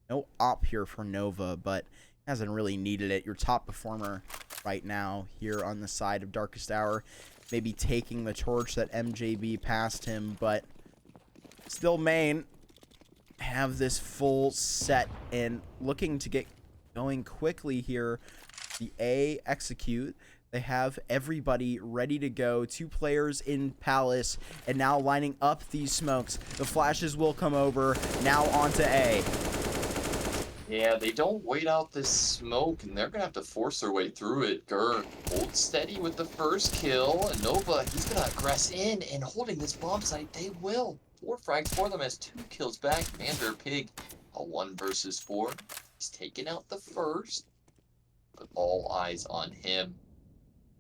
No op here for Nova, but hasn't really needed it. Your top performer right now here on the side of Darkest Hour. Maybe taking the torch that MJB passed him, but StillMain have this full set and looking to get going quickly here. The A execute. They have everybody ready to go. 2 players in Palace and now lining up these smokes. The flashes will come over. Now onto A. Yeah, they don't wait out this smoke, and they're going to have to force their way through it. Gurr holds steady with the first kill, and Nova, he's going to aggress in, and holding this bomb site, they will. 4 frags for them as 2 kills back. Vander Pig, a 1 versus 4. He's taken out the first, but all eyes on him.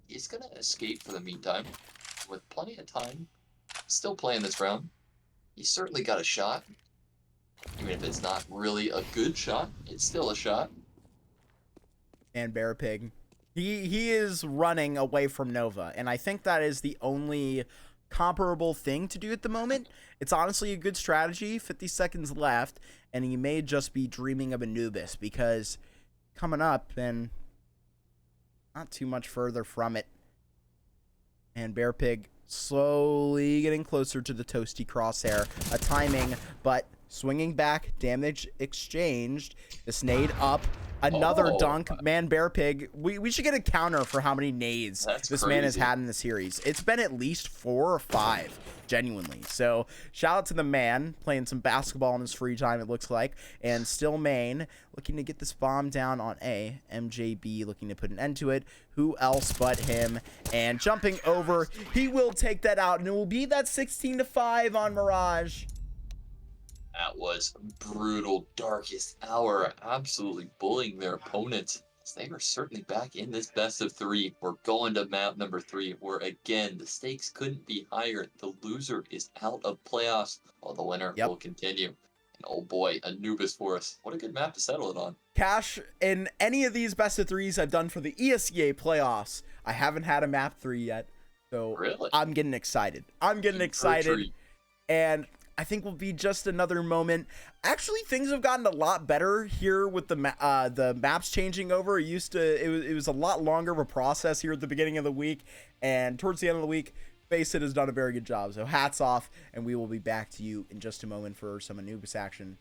He's going to escape for the meantime, with plenty of time. Still playing this round. He's certainly got a shot. Even if it's not really a good shot, it's still a shot. And Bear Pig. He is running away from Nova, and I think that is the only comparable thing to do at the moment. It's honestly a good strategy. 50 seconds left, and he may just be dreaming of Anubis, because coming up, and not too much further from it. And Bear Pig slowly getting closer to the toasty crosshair. A timing, but swinging back, damage exchanged. This nade up. Another dunk. Man, Bear Pig. We should get a counter for how many nades this man has had in the series. It's been at least 4 or 5, genuinely. So shout out to the man playing some basketball in his free time, it looks like. And StillMain looking to get this bomb down on A. MJB looking to put an end to it. Who else but him? And jumping over, he will take that out, and it will be that 16-5 on Mirage. That was brutal. Darkest Hour absolutely bullying their opponents. They are certainly back in this best of 3. We're going to map number 3, where again the stakes couldn't be higher. The loser is out of playoffs, while the winner will continue. And oh boy, Anubis for us. What a good map to settle it on. Cash, in any of these best of 3s I've done for the ESEA playoffs, I haven't had a map 3 yet. So really? I'm getting excited. I'm getting excited. And I think will be just another moment. Actually, things have gotten a lot better here with the maps changing over. It was a lot longer of a process here at the beginning of the week, and towards the end of the week, Faceit has done a very good job. So hats off, and we will be back to you in just a moment for some Anubis action.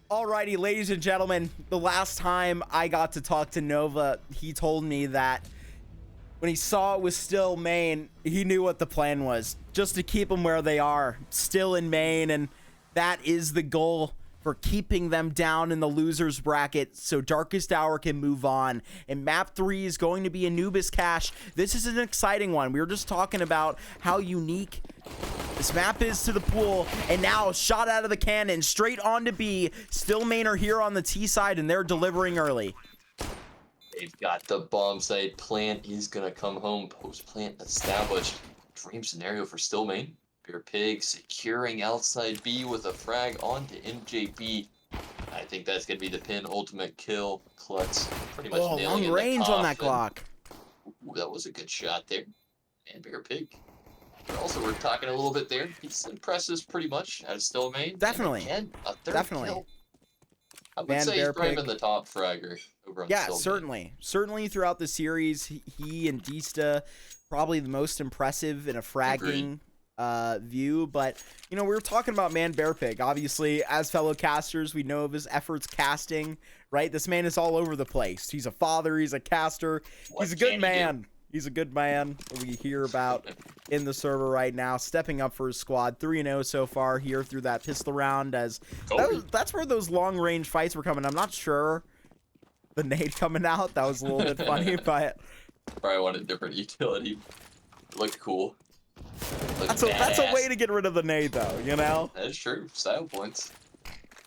Alrighty, ladies and gentlemen, the last time I got to talk to Nova, he told me that when he saw it was still Maine, he knew what the plan was. Just to keep them where they are, still in Maine, and that is the goal for keeping them down in the losers bracket so Darkest Hour can move on. And map 3 is going to be Anubis Cache. This is an exciting one. We were just talking about how unique this map is to the pool, and now shot out of the cannon straight on to B. StillMain are here on the T side, and they're delivering early. They've got the bomb site. Plant is gonna come home. Post plant established. Dream scenario for StillMain. Beer Pig securing outside B with a frag onto MJB. I think that's gonna be the pin. Ultimate kill. Klutz pretty much nailing long in range the on that coffin. Glock. Ooh, that was a good shot there. And Beer Pig. Also, we're talking a little bit there. He's impressive pretty much out of StillMain. Definitely. And again, a third Definitely. kill. I would Man, say Bear he's probably Pig. been the top fragger over on Yeah, StillMain. certainly throughout the series, he and Dista probably the most impressive in a fragging view. But you know, we were talking about Man Bear Pig. Obviously, as fellow casters, we know of his efforts casting, right? This man is all over the place. He's a father, he's a caster, he's a good man. He's a good man that we hear about in the server right now, stepping up for his squad. 3-0 so far here through that pistol round, as that's where those long range fights were coming. I'm not sure the nade coming out. That was a little bit funny, but Probably wanted different utility. Looked cool. that's a way to get rid of the nade, though, you know? That's true. Style points.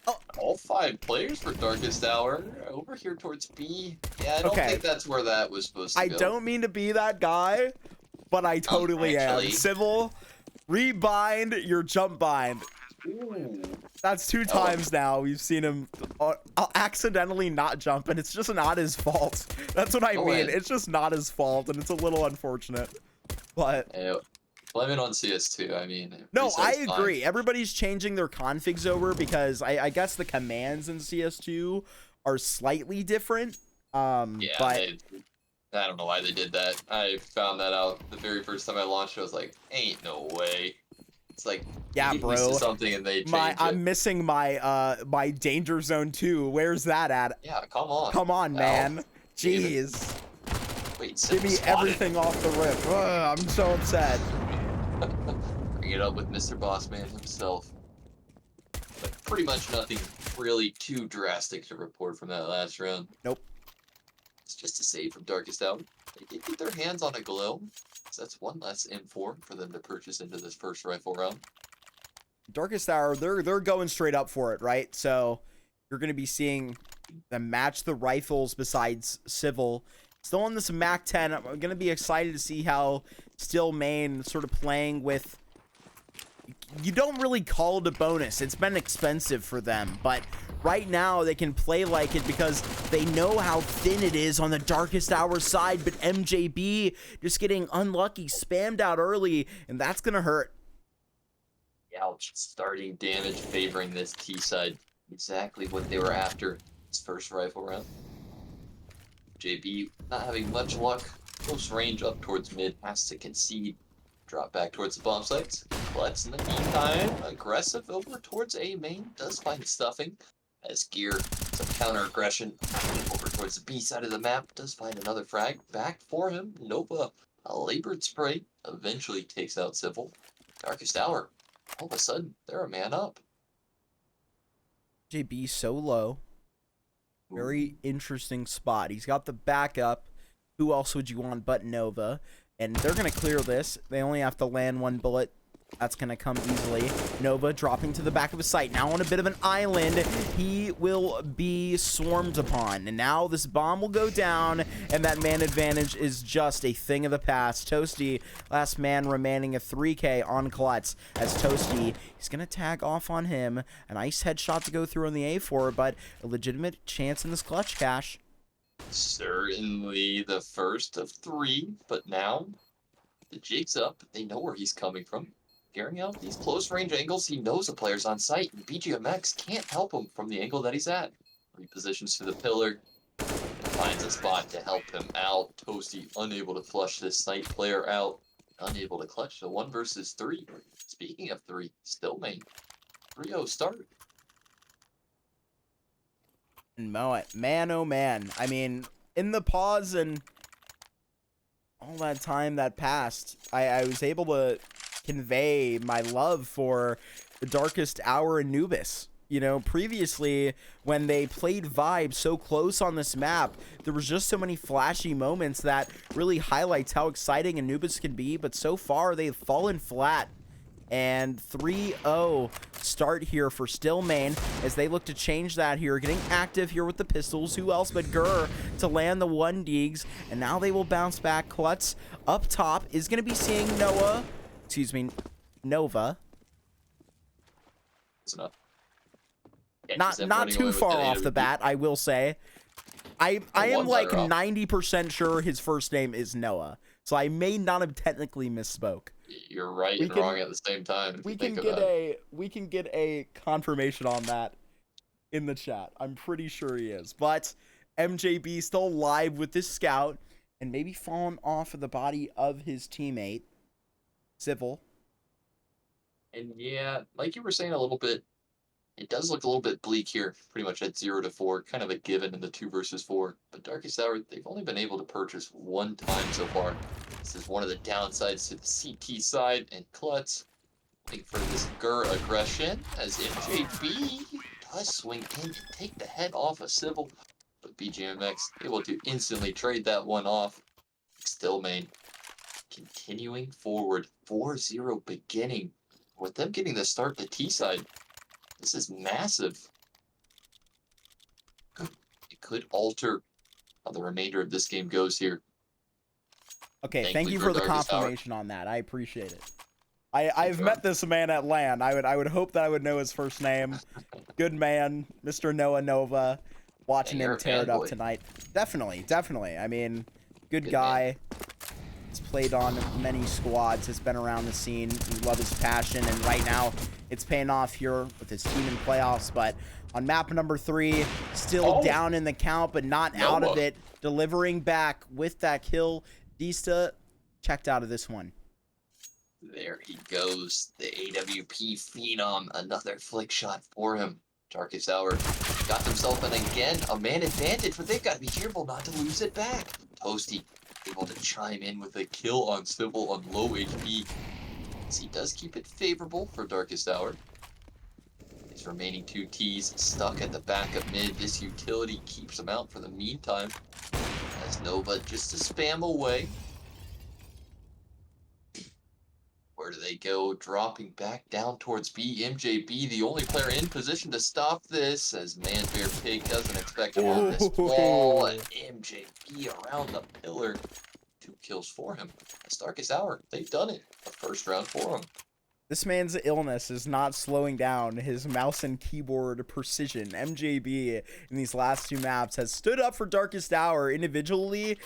Oh. All 5 players for Darkest Hour over here towards B. Yeah, I don't Okay. think that's where that was supposed to I go. don't mean to be that guy, but I totally am. actually. Civil, rebind your jump bind. Ooh. That's 2 times now we've seen him accidentally not jump, and it's just not his fault. That's what I mean. It's just not his fault, and it's a little unfortunate. But Yeah, blame it on CS2. I mean, no, I reset's agree. fine. Everybody's changing their configs over because I guess the commands in CS2 are slightly different. Yeah, but I don't know why they did that. I found that out the very first time I launched. I was like, ain't no way. It's like, yeah, you bro. used to something and they changed it. I'm missing my my danger zone 2. Where's that at? Yeah, come on. Come on, man. Jeez. Wait, Give me everything off the rip. Ugh, I'm so upset. Bring it up with Mr. Bossman himself. But pretty much nothing really too drastic to report from that last round. Nope. It's just a save from Darkest Hour. They did get their hands on a glow. So that's one less M4 for them to purchase into this first rifle round. Darkest Hour, they're going straight up for it, right? So you're going to be seeing them match the rifles besides Civil. Still on this Mac 10, I'm going to be excited to see how StillMain sort of playing with... You don't really call it a bonus. It's been expensive for them, but right now they can play like it because they know how thin it is on the Darkest Hour side, but MJB just getting unlucky, spammed out early, and that's going to hurt. Ouch. Starting damage favoring this T side. Exactly what they were after this first rifle round. JB not having much luck. Close range up towards mid. Has to concede. Drop back towards the bomb sites. Klutz in the meantime. Aggressive over towards A main. Does find stuffing. As Gear some counter aggression. Over towards the B side of the map. Does find another frag. Back for him. Nova. A labored spray. Eventually takes out Civil. Darkest Hour. All of a sudden, they're a man up. JB so low. Very interesting spot. He's got the backup. Who else would you want but Nova? And they're going to clear this. They only have to land 1 bullet. That's going to come easily. Nova dropping to the back of his site. Now on a bit of an island. He will be swarmed upon. And now this bomb will go down. And that man advantage is just a thing of the past. Toasty, last man remaining a 3K on Klutz. As Toasty, he's going to tag off on him. A nice headshot to go through on the A4. But a legitimate chance in this clutch cache. Certainly the first of 3. But now, the jig's up. They know where he's coming from. Carrying out these close range angles, he knows the player's on site, and BGMX can't help him from the angle that he's at. Repositions to the pillar, and finds a spot to help him out. Toasty unable to flush this site player out, unable to clutch the 1 versus 3. Speaking of 3, StillMain, 3-0 start. Man, oh man. I mean, in the pause and all that time that passed, I was able to convey my love for the Darkest Hour Anubis. You know, previously, when they played Vibe so close on this map, there was just so many flashy moments that really highlights how exciting Anubis can be, but so far, they've fallen flat. And 3-0 start here for StillMain as they look to change that here. Getting active here with the pistols. Who else but Gurr to land the 1 Deegs. And now they will bounce back. Klutz up top is going to be seeing Nova. It's enough. Yeah, Not too far off the bat, I will say. I am like 90% sure his first name is Noah. So I may not have technically misspoke. You're right and wrong at the same time. We can get a confirmation on that in the chat. I'm pretty sure he is. But MJB still live with this scout and maybe fallen off of the body of his teammate, Civil. And yeah, like you were saying a little bit, it does look a little bit bleak here, pretty much at 0-4, kind of a given in the 2 versus 4. But Darkest Hour, they've only been able to purchase 1 time so far. This is one of the downsides to the CT side, and Klutz waiting for this Gurr aggression as MJB does swing in and take the head off of Civil. But BGMX able to instantly trade that one off. StillMain continuing forward, 4-0 beginning. With them getting the start to T side, this is massive. It could alter how the remainder of this game goes here. Okay, thank you for the confirmation on that. I appreciate it. I've met this man at LAN. I would hope that I would know his first name. Good man, Mr. Noah Nova. Watching him tear it up tonight. Definitely. I mean, good guy. He's played on many squads, has been around the scene. We love his passion, and right now it's paying off here with his team in playoffs. But on map number 3, still down in the count, but not out of it. Delivering back with that kill. Dista checked out of this one. There he goes. The AWP Phenom. Another flick shot for him. Darkest Hour got himself an again a man advantage, but they've got to be careful not to lose it back. Toasty able to chime in with a kill on Civil on low HP. As he does keep it favorable for Darkest Hour. His remaining 2 Ts stuck at the back of mid. This utility keeps him out for the meantime. As Nova just to spam away. Where do they go? Dropping back down towards B. MJB, the only player in position to stop this, as Manbear Pig doesn't expect him on this wall. And MJB around the pillar. 2 kills for him. As Darkest Hour, they've done it. The first round for him. This man's illness is not slowing down his mouse and keyboard precision. MJB in these last 2 maps has stood up for Darkest Hour individually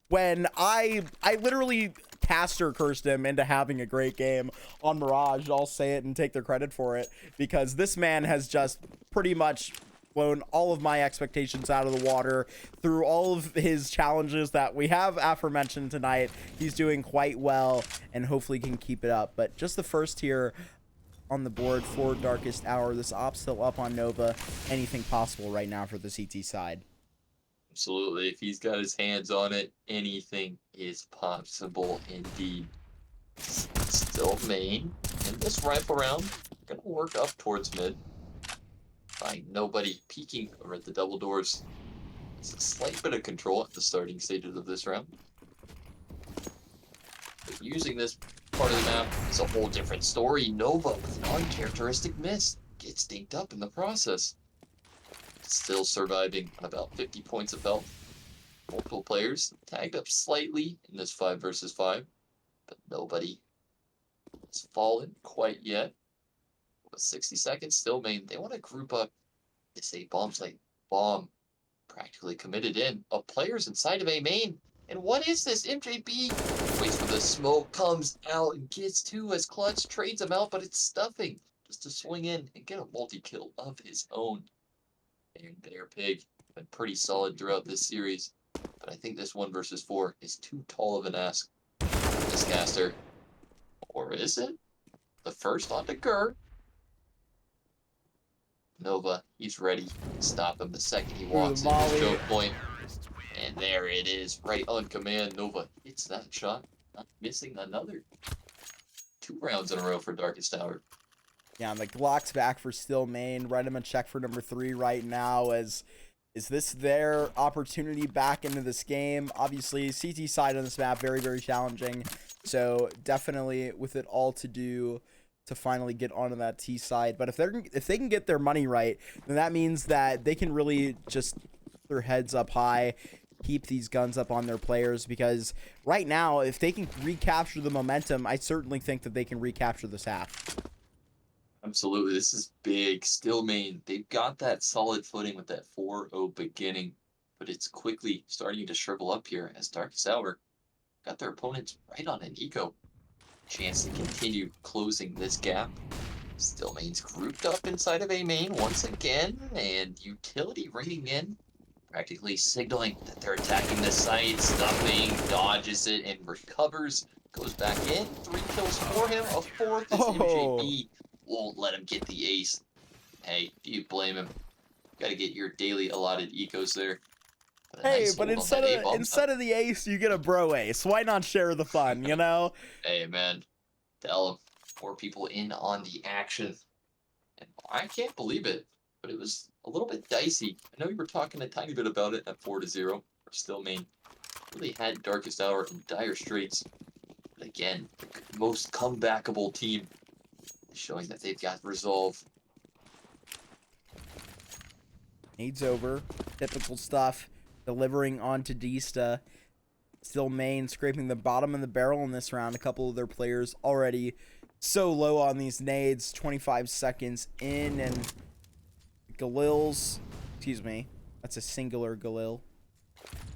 when I literally caster cursed him into having a great game on Mirage. I'll say it and take the credit for it, because this man has just pretty much blown all of my expectations out of the water through all of his challenges that we have aforementioned tonight. He's doing quite well and hopefully can keep it up. But just the first here on the board for Darkest Hour. This op still up on Nova. Anything possible right now for the CT side. Absolutely. If he's got his hands on it, anything is possible indeed. StillMain in this rifle round. Gonna work up towards mid. Find nobody peeking over at the double doors. It's a slight bit of control at the starting stages of this round. But using this part of the map is a whole different story. Nova with an uncharacteristic miss gets dinked up in the process. Still surviving on about 50 points of health. Multiple players tagged up slightly in this 5 versus 5, but nobody has fallen quite yet. With 60 seconds, StillMain, they want to group up. They say bomb site, bomb practically committed in. A players inside of A main. And what is this? MJB waits for the smoke, comes out and gets 2 as Klutz trades him out, but it's stuffing just to swing in and get a multi-kill of his own. And their Pig been pretty solid throughout this series, but I think this 1 versus 4 is too tall of an ask for this caster. Or is it? The first onto Gurr. Nova, he's ready to stop him the second he Through walks the in his volley. choke point. And there it is, right on command. Nova hits that shot, not missing another. 2 rounds in a row for Darkest Hour. Yeah, and the Glock's back for StillMain. Write him a check for number 3 right now. Is this their opportunity back into this game? Obviously, CT side on this map, very, very challenging. So definitely with it all to do to finally get onto that T side. But if they can get their money right, then that means that they can really just put their heads up high, keep these guns up on their players, because right now, if they can recapture the momentum, I certainly think that they can recapture this half. Absolutely, this is big. StillMain, they've got that solid footing with that 4-0 beginning, but it's quickly starting to shrivel up here as Darkest Hour got their opponents right on an eco. Chance to continue closing this gap. StillMain's grouped up inside of A main once again, and Utility ringing in, practically signaling that they're attacking the site. Stuffing, dodges it, and recovers. Goes back in. 3 kills for him. A 4th as MJB won't let him get the ace. Hey, do you blame him? Gotta get your daily allotted ecos there. But a Hey, nice but hold on that A-bomb. instead of the ace, you get a bro ace. Why not share the fun, you know? Hey, man. Tell him. More people in on the action. And I can't believe it, but it was a little bit dicey. I know you were talking a tiny bit about it at 4-0 for StillMain. Really had Darkest Hour in dire straits. But again, the most comebackable team, showing that they've got resolve. Needs over. Typical stuff. Delivering onto Dista. StillMain scraping the bottom of the barrel in this round. A couple of their players already so low on these nades. 25 seconds in, and Galil's, excuse me, that's a singular Galil.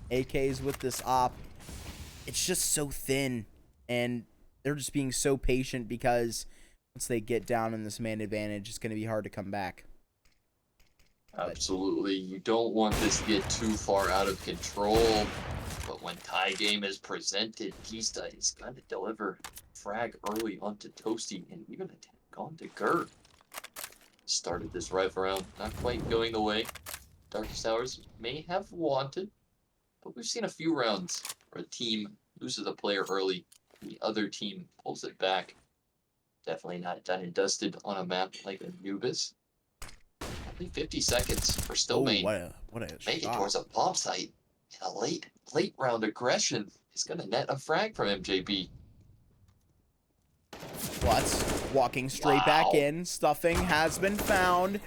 AK's with this op. It's just so thin, and they're just being so patient because once they get down in this man advantage, it's going to be hard to come back. Absolutely. You don't want this to get too far out of control. But when tie game is presented, Kista is going to deliver frag early onto Toasty and even attack onto Gert. Started this rifle round, not quite going the way Darkest Hours may have wanted. But we've seen a few rounds where a team loses a player early and the other team pulls it back. Definitely not done and dusted on a map like Anubis. Only 50 seconds for StillMain. What a Make it shot. towards a bomb site. And a late round aggression is going to net a frag from MJB. Klutz walking straight back in. Stuffing has been found.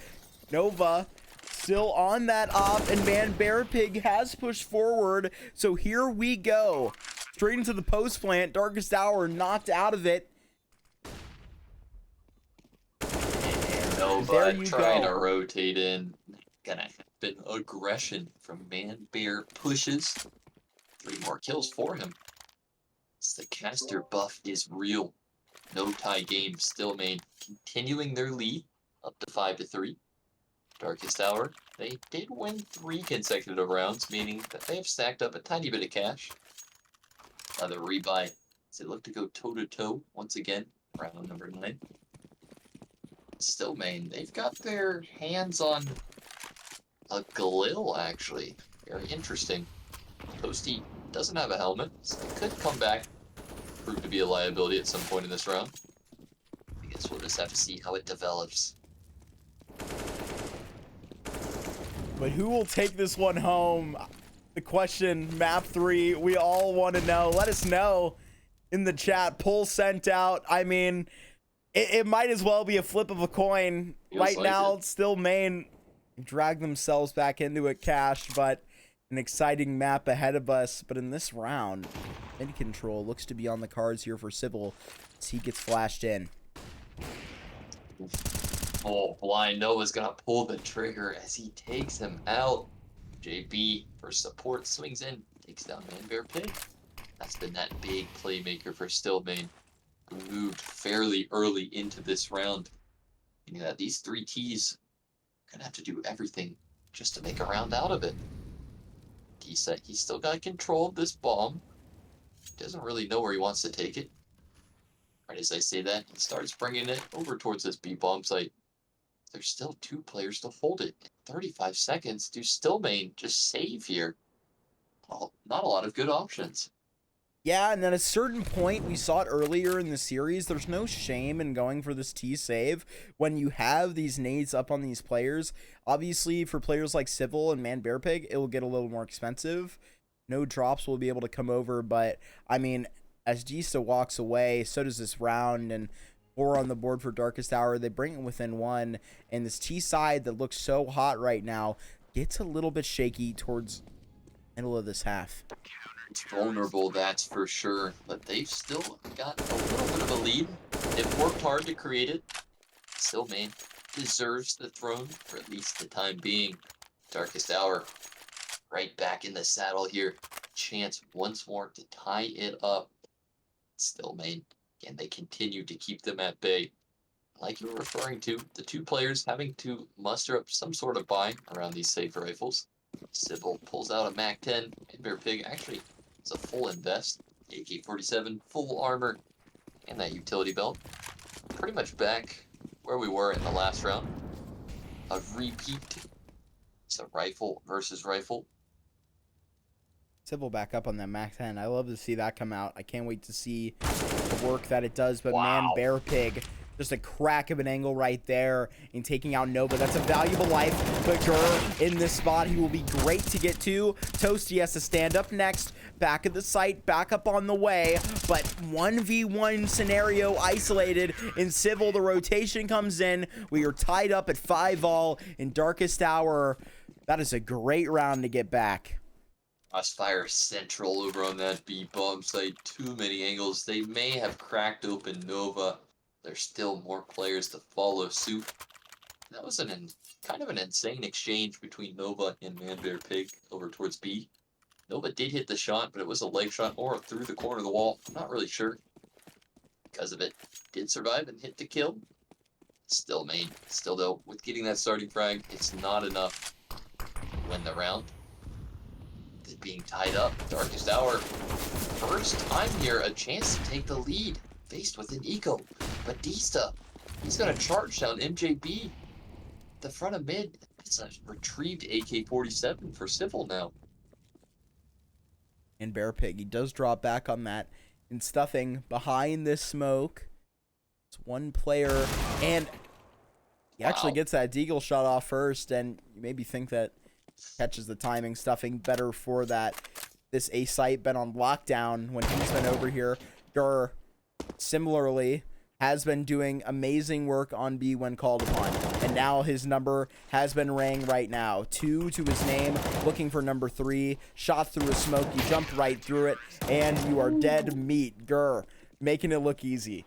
Nova still on that op, and man, Bear Pig has pushed forward. So here we go. Straight into the post plant. Darkest Hour knocked out of it. And Nova trying to rotate in. Gonna happen. Aggression from Man Bear pushes. 3 more kills for him. The caster buff is real. No tie game. StillMain continuing their lead up to 5-3. Darkest Hour, they did win 3 consecutive rounds, meaning that they have stacked up a tiny bit of cash. Another rebuy as they look to go toe-to-toe once again, round number 9. StillMain, they've got their hands on a Galil, actually. Very interesting. Toasty doesn't have a helmet, so it could come back, prove to be a liability at some point in this round. I guess we'll just have to see how it develops. But who will take this one home? The question, map 3, we all want to know. Let us know in the chat. Poll sent out. I mean, it might as well be a flip of a coin. Feels right like now, it. StillMain drag themselves back into it, cash, but an exciting map ahead of us. But in this round, mid control looks to be on the cards here for Civil as he gets flashed in. Oh, Blind Nova's gonna pull the trigger as he takes him out. JB for support swings in, takes down Man Bear Pig. That's been that big playmaker for StillMain, who moved fairly early into this round. Meaning that these 3 Ts are gonna have to do everything just to make a round out of it. He said he's still got control of this bomb. He doesn't really know where he wants to take it. Right as I say that, he starts bringing it over towards this B bomb site. There's still 2 players to hold it. In 35 seconds, do StillMain just save here? Well, not a lot of good options. Yeah, and then at a certain point, we saw it earlier in the series, there's no shame in going for this T save when you have these nades up on these players. Obviously, for players like Civil and Man Bear Pig, it will get a little more expensive. No drops will be able to come over, but I mean, as Gista walks away, so does this round, and 4 on the board for Darkest Hour. They bring it within 1, and this T side that looks so hot right now gets a little bit shaky towards the middle of this half. It's vulnerable, that's for sure, but they've still got a little bit of a lead. They've worked hard to create it. StillMain deserves the throne for at least the time being. Darkest Hour right back in the saddle here. Chance once more to tie it up. StillMain, and they continue to keep them at bay. Like you were referring to, the 2 players having to muster up some sort of buy around these safe rifles. Sybil pulls out a MAC-10, and Bear Pig actually is a full invest. AK-47, full armor, and that utility belt. Pretty much back where we were in the last round. A repeat. It's a rifle versus rifle. Civil back up on that Mac 10. I love to see that come out. I can't wait to see the work that it does. But Wow. Man Bear Pig, just a crack of an angle right there in taking out Nova. That's a valuable life. But Gur in this spot, he will be great to get to. Toasty has to stand up next. Back of the site, back up on the way. But 1v1 scenario isolated in Civil. The rotation comes in. We are tied up at 5-all in Darkest Hour. That is a great round to get back. Crossfire Central over on that B bomb site. Too many angles. They may have cracked open Nova. There's still more players to follow suit. That was kind of an insane exchange between Nova and Man Bear Pig over towards B. Nova did hit the shot, but it was a leg shot or through the corner of the wall. I'm not really sure. Because of it, did survive and hit the kill. StillMain. Still though, with getting that starting frag, it's not enough to win the round. Being tied up, Darkest Hour. First time here, a chance to take the lead. Faced with an eco. Batista, he's gonna charge down MJB. The front of mid, it's a retrieved AK-47 for Civil now. And Bear Pig, he does drop back on that in stuffing behind this smoke. It's one player, and he actually gets that deagle shot off first, and you maybe think that catches the timing. Stuffing better for that. This A site been on lockdown when he's been over here. Dur similarly has been doing amazing work on B when called upon, and now his number has been rang right now. 2 to his name, looking for number 3. Shot through a smoke, you jumped right through it, and you are dead meat. Gur making it look easy.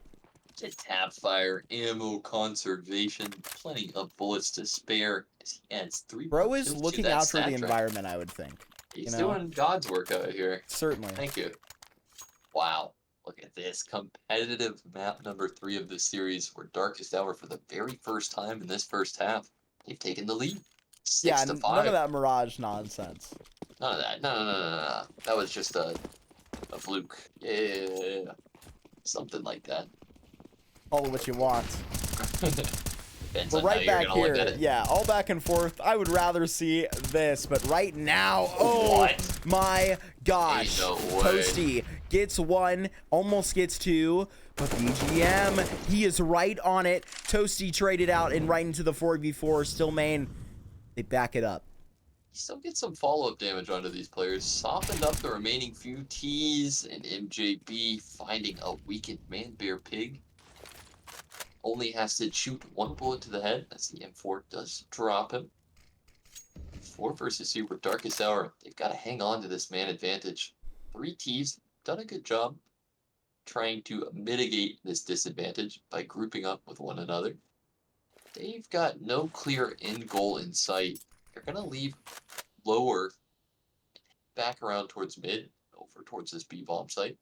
Tap fire, ammo conservation, plenty of bullets to spare as he adds 3 Bro more is kills to looking that out for stat the track. environment, I would think. He's doing God's work out here. Certainly. Thank you. Wow. Look at this. Competitive map number 3 of the series, where Darkest Hour, for the very first time in this first half, they've taken the lead. 6 to 5. None of that Mirage nonsense. None of that. No. That was just a fluke. Yeah. Something like that. Call it what you want. Depends But on how right you're back gonna look at here, it. yeah, all back and forth. I would rather see this, but right now, oh What? my gosh. Ain't no way. Toasty gets 1, almost gets 2, but BGM, he is right on it. Toasty traded out and right into the 4v4. StillMain, they back it up. You still get some follow-up damage onto these players. Softened up the remaining few T's, and MJB finding a weakened Man Bear Pig. Only has to shoot 1 bullet to the head as the M4 does drop him. 4 versus 2 with Darkest Hour. They've got to hang on to this man advantage. 3 T's done a good job trying to mitigate this disadvantage by grouping up with one another. They've got no clear end goal in sight. They're going to leave lower, back around towards mid, over towards this B-bomb site.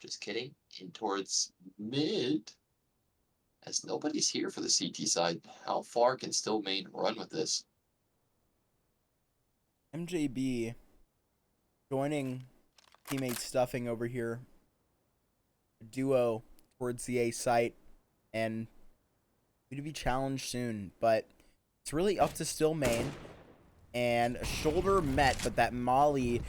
Just kidding. In towards mid. As nobody's here for the CT side, how far can StillMain run with this? MJB joining teammate Stuffing over here. Duo towards the A site, and to be challenged soon, but it's really up to StillMain. And a shoulder met, but that molly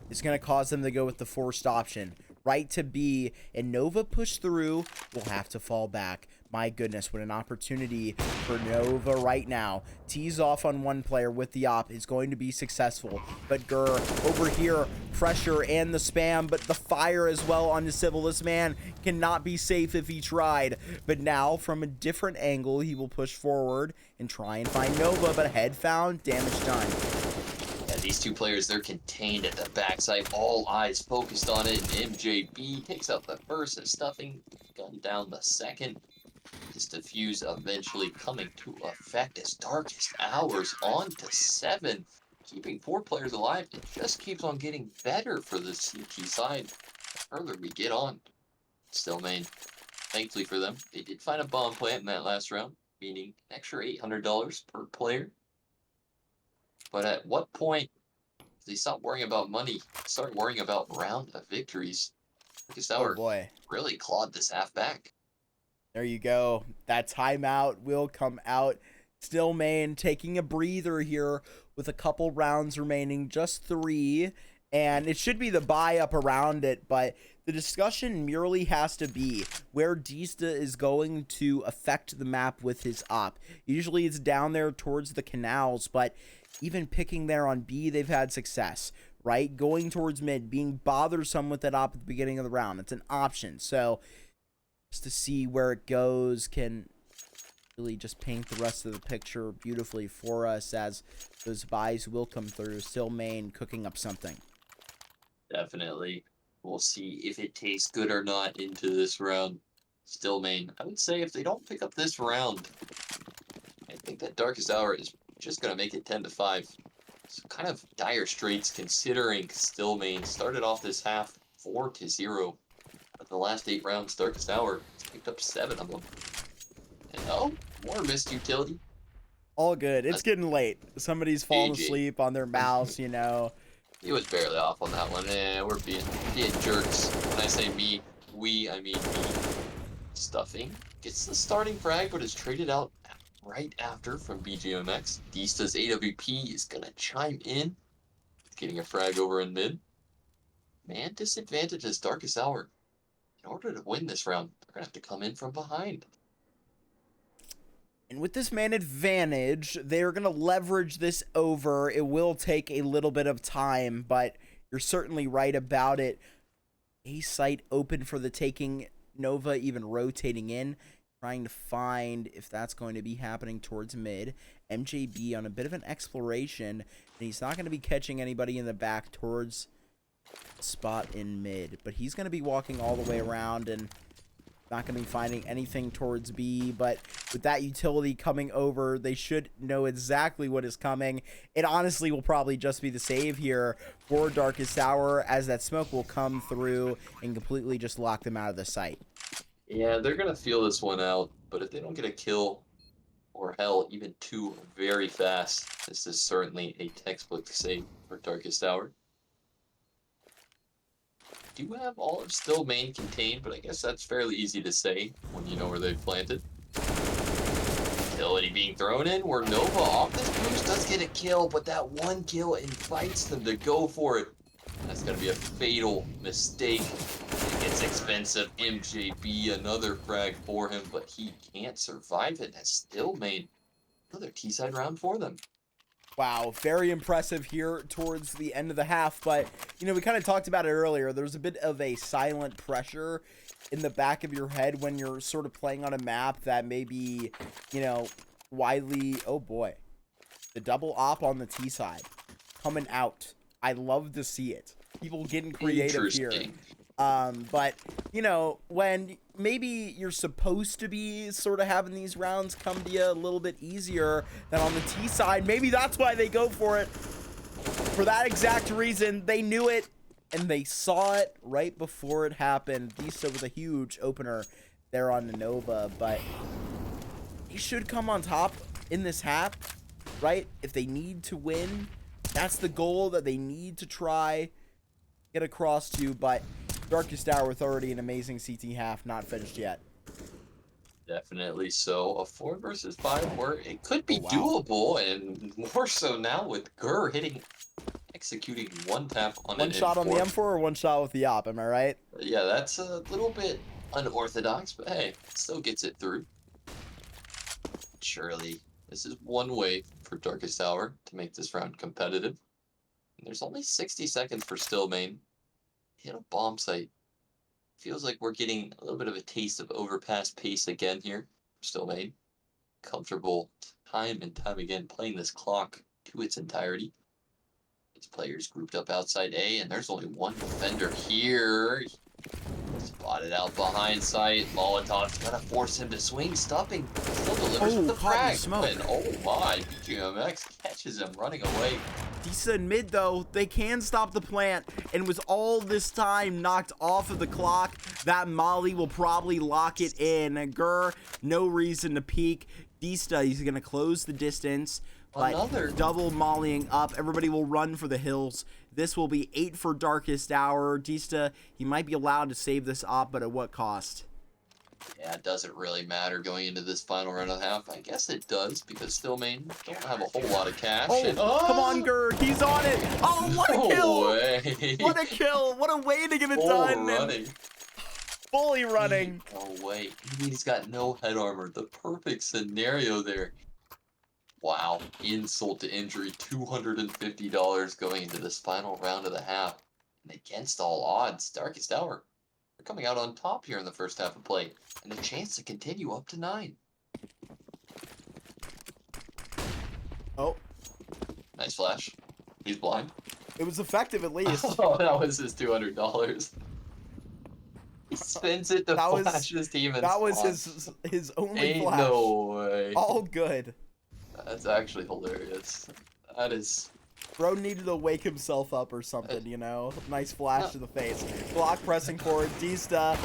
is going to cause them to go with the forced option. Right to B, and Nova push through, will have to fall back. My goodness, what an opportunity for Nova right now. Tees off on one player with the op is going to be successful. But Gurr over here, pressure and the spam, but the fire as well on the Civil. This man cannot be safe if he tried. But now, from a different angle, he will push forward and try and find Nova, but head found, damage done. Yeah, these two players, they're contained at the backside. All eyes focused on it. MJB takes out the first and stuffing. Gun down the second. This defuse eventually coming to effect as Darkest Hours on to 7. Keeping 4 players alive. It just keeps on getting better for the CT side. The further we get on. StillMain, thankfully for them, they did find a bomb plant in that last round, meaning an extra $800 per player. But at what point do they stop worrying about money, start worrying about round of victories? Because Oh boy. really clawed this half back. There you go. That timeout will come out. StillMain taking a breather here with a couple rounds remaining, just 3. And it should be the buy up around it, but the discussion merely has to be where Dista is going to affect the map with his op. Usually it's down there towards the canals, but even picking there on B, they've had success, right? Going towards mid, being bothersome with that op at the beginning of the round. It's an option. So just to see where it goes can really just paint the rest of the picture beautifully for us as those buys will come through. StillMain cooking up something. Definitely. We'll see if it tastes good or not into this round. StillMain, I would say if they don't pick up this round, I think that Darkest Hour is just going to make it 10-5. So kind of dire straits considering StillMain started off this half 4-0. Out of the last 8 rounds, Darkest Hour picked up 7 of them. And oh, more missed utility. All good. It's getting late. Somebody's falling GG. asleep on their mouse, you know. He was barely off on that one. We're being jerks. When I say me, we, I mean me. Stuffing gets the starting frag, but is traded out right after from BGMX. Dista's AWP is gonna chime in, getting a frag over in mid. Man disadvantages Darkest Hour. In order to win this round, they're gonna have to come in from behind. And with this man advantage, they're going to leverage this over. It will take a little bit of time, but you're certainly right about it. A site open for the taking. Nova even rotating in, trying to find if that's going to be happening towards mid. MJB on a bit of an exploration, and he's not going to be catching anybody in the back towards the spot in mid, but he's going to be walking all the way around and not going to be finding anything towards B. But with that utility coming over, they should know exactly what is coming. It honestly will probably just be the save here for Darkest Hour, as that smoke will come through and completely just lock them out of the site. Yeah, they're gonna feel this one out, but if they don't get a kill, or hell, even 2 very fast, this is certainly a textbook save for Darkest Hour. Do have all of StillMain contained, but I guess that's fairly easy to say when you know where they've planted. Utility being thrown in, where Nova off this boost does get a kill, but that 1 kill invites them to go for it. That's going to be a fatal mistake. It gets expensive. MJB, another frag for him, but he can't survive it as StillMain. Another T-side round for them. Wow, very impressive here towards the end of the half, but, you know, we kind of talked about it earlier. There's a bit of a silent pressure in the back of your head when you're sort of playing on a map that may be, you know, widely... Oh, boy. The double op on the T side coming out. I love to see it. People getting creative here. But, you know, when maybe you're supposed to be sort of having these rounds come to you a little bit easier than on the T side, maybe that's why they go for it. For that exact reason, they knew it and they saw it right before it happened. Dista with a huge opener there on the Nova, but he should come on top in this half, right? If they need to win, that's the goal that they need to try get across to, but Darkest Hour with already an amazing CT half, not finished yet. Definitely so. A 4 versus 5 where it could Oh, be wow. doable, and more so now with Gurr executing one tap on One an shot on the M4. M4 or one shot with the op, am I right? Yeah, that's a little bit unorthodox, but hey, still gets it through. Surely, this is one way for Darkest Hour to make this round competitive. And there's only 60 seconds for StillMain. Hit a bomb site. Feels like we're getting a little bit of a taste of overpass pace again here. StillMain. Comfortable time and time again playing this clock to its entirety. These players grouped up outside A, and there's only one defender here. Spotted out behind sight. Molotov's gonna force him to swing. Stuffing still delivers with the Caught in the frag. smoke. And oh my, BGMX catches him running away. Decent mid though, they can stop the plant, and with all this time knocked off of the clock, that molly will probably lock it in. Gurr, no reason to peek. Dista, he's gonna close the distance, but Another double mollying up. Everybody will run for the hills. This will be 8 for Darkest Hour. Dista, he might be allowed to save this op, but at what cost? Yeah, it doesn't really matter going into this final round and a half. I guess it does, because StillMain don't have a whole lot of cash. Oh, and, come on, Gurr, he's on it. Oh, what a no kill! way. What a kill! What a way to get it Full done! running. Fully running. No way. He's got no head armor. The perfect scenario there. Wow. Insult to injury. $250 going into this final round of the half. And against all odds, Darkest Hour. They're coming out on top here in the first half of play. And a chance to continue up to 9. Oh, Nice flash. He's blind. it was effective at least. Oh, that was his $200. He spends it to That was- flash his team and That was spawns. his only Ain't flash. no way. All good. That's actually hilarious. That is... Bro needed to wake himself up or something, you know? Nice flash to the face. Block pressing forward. Dista,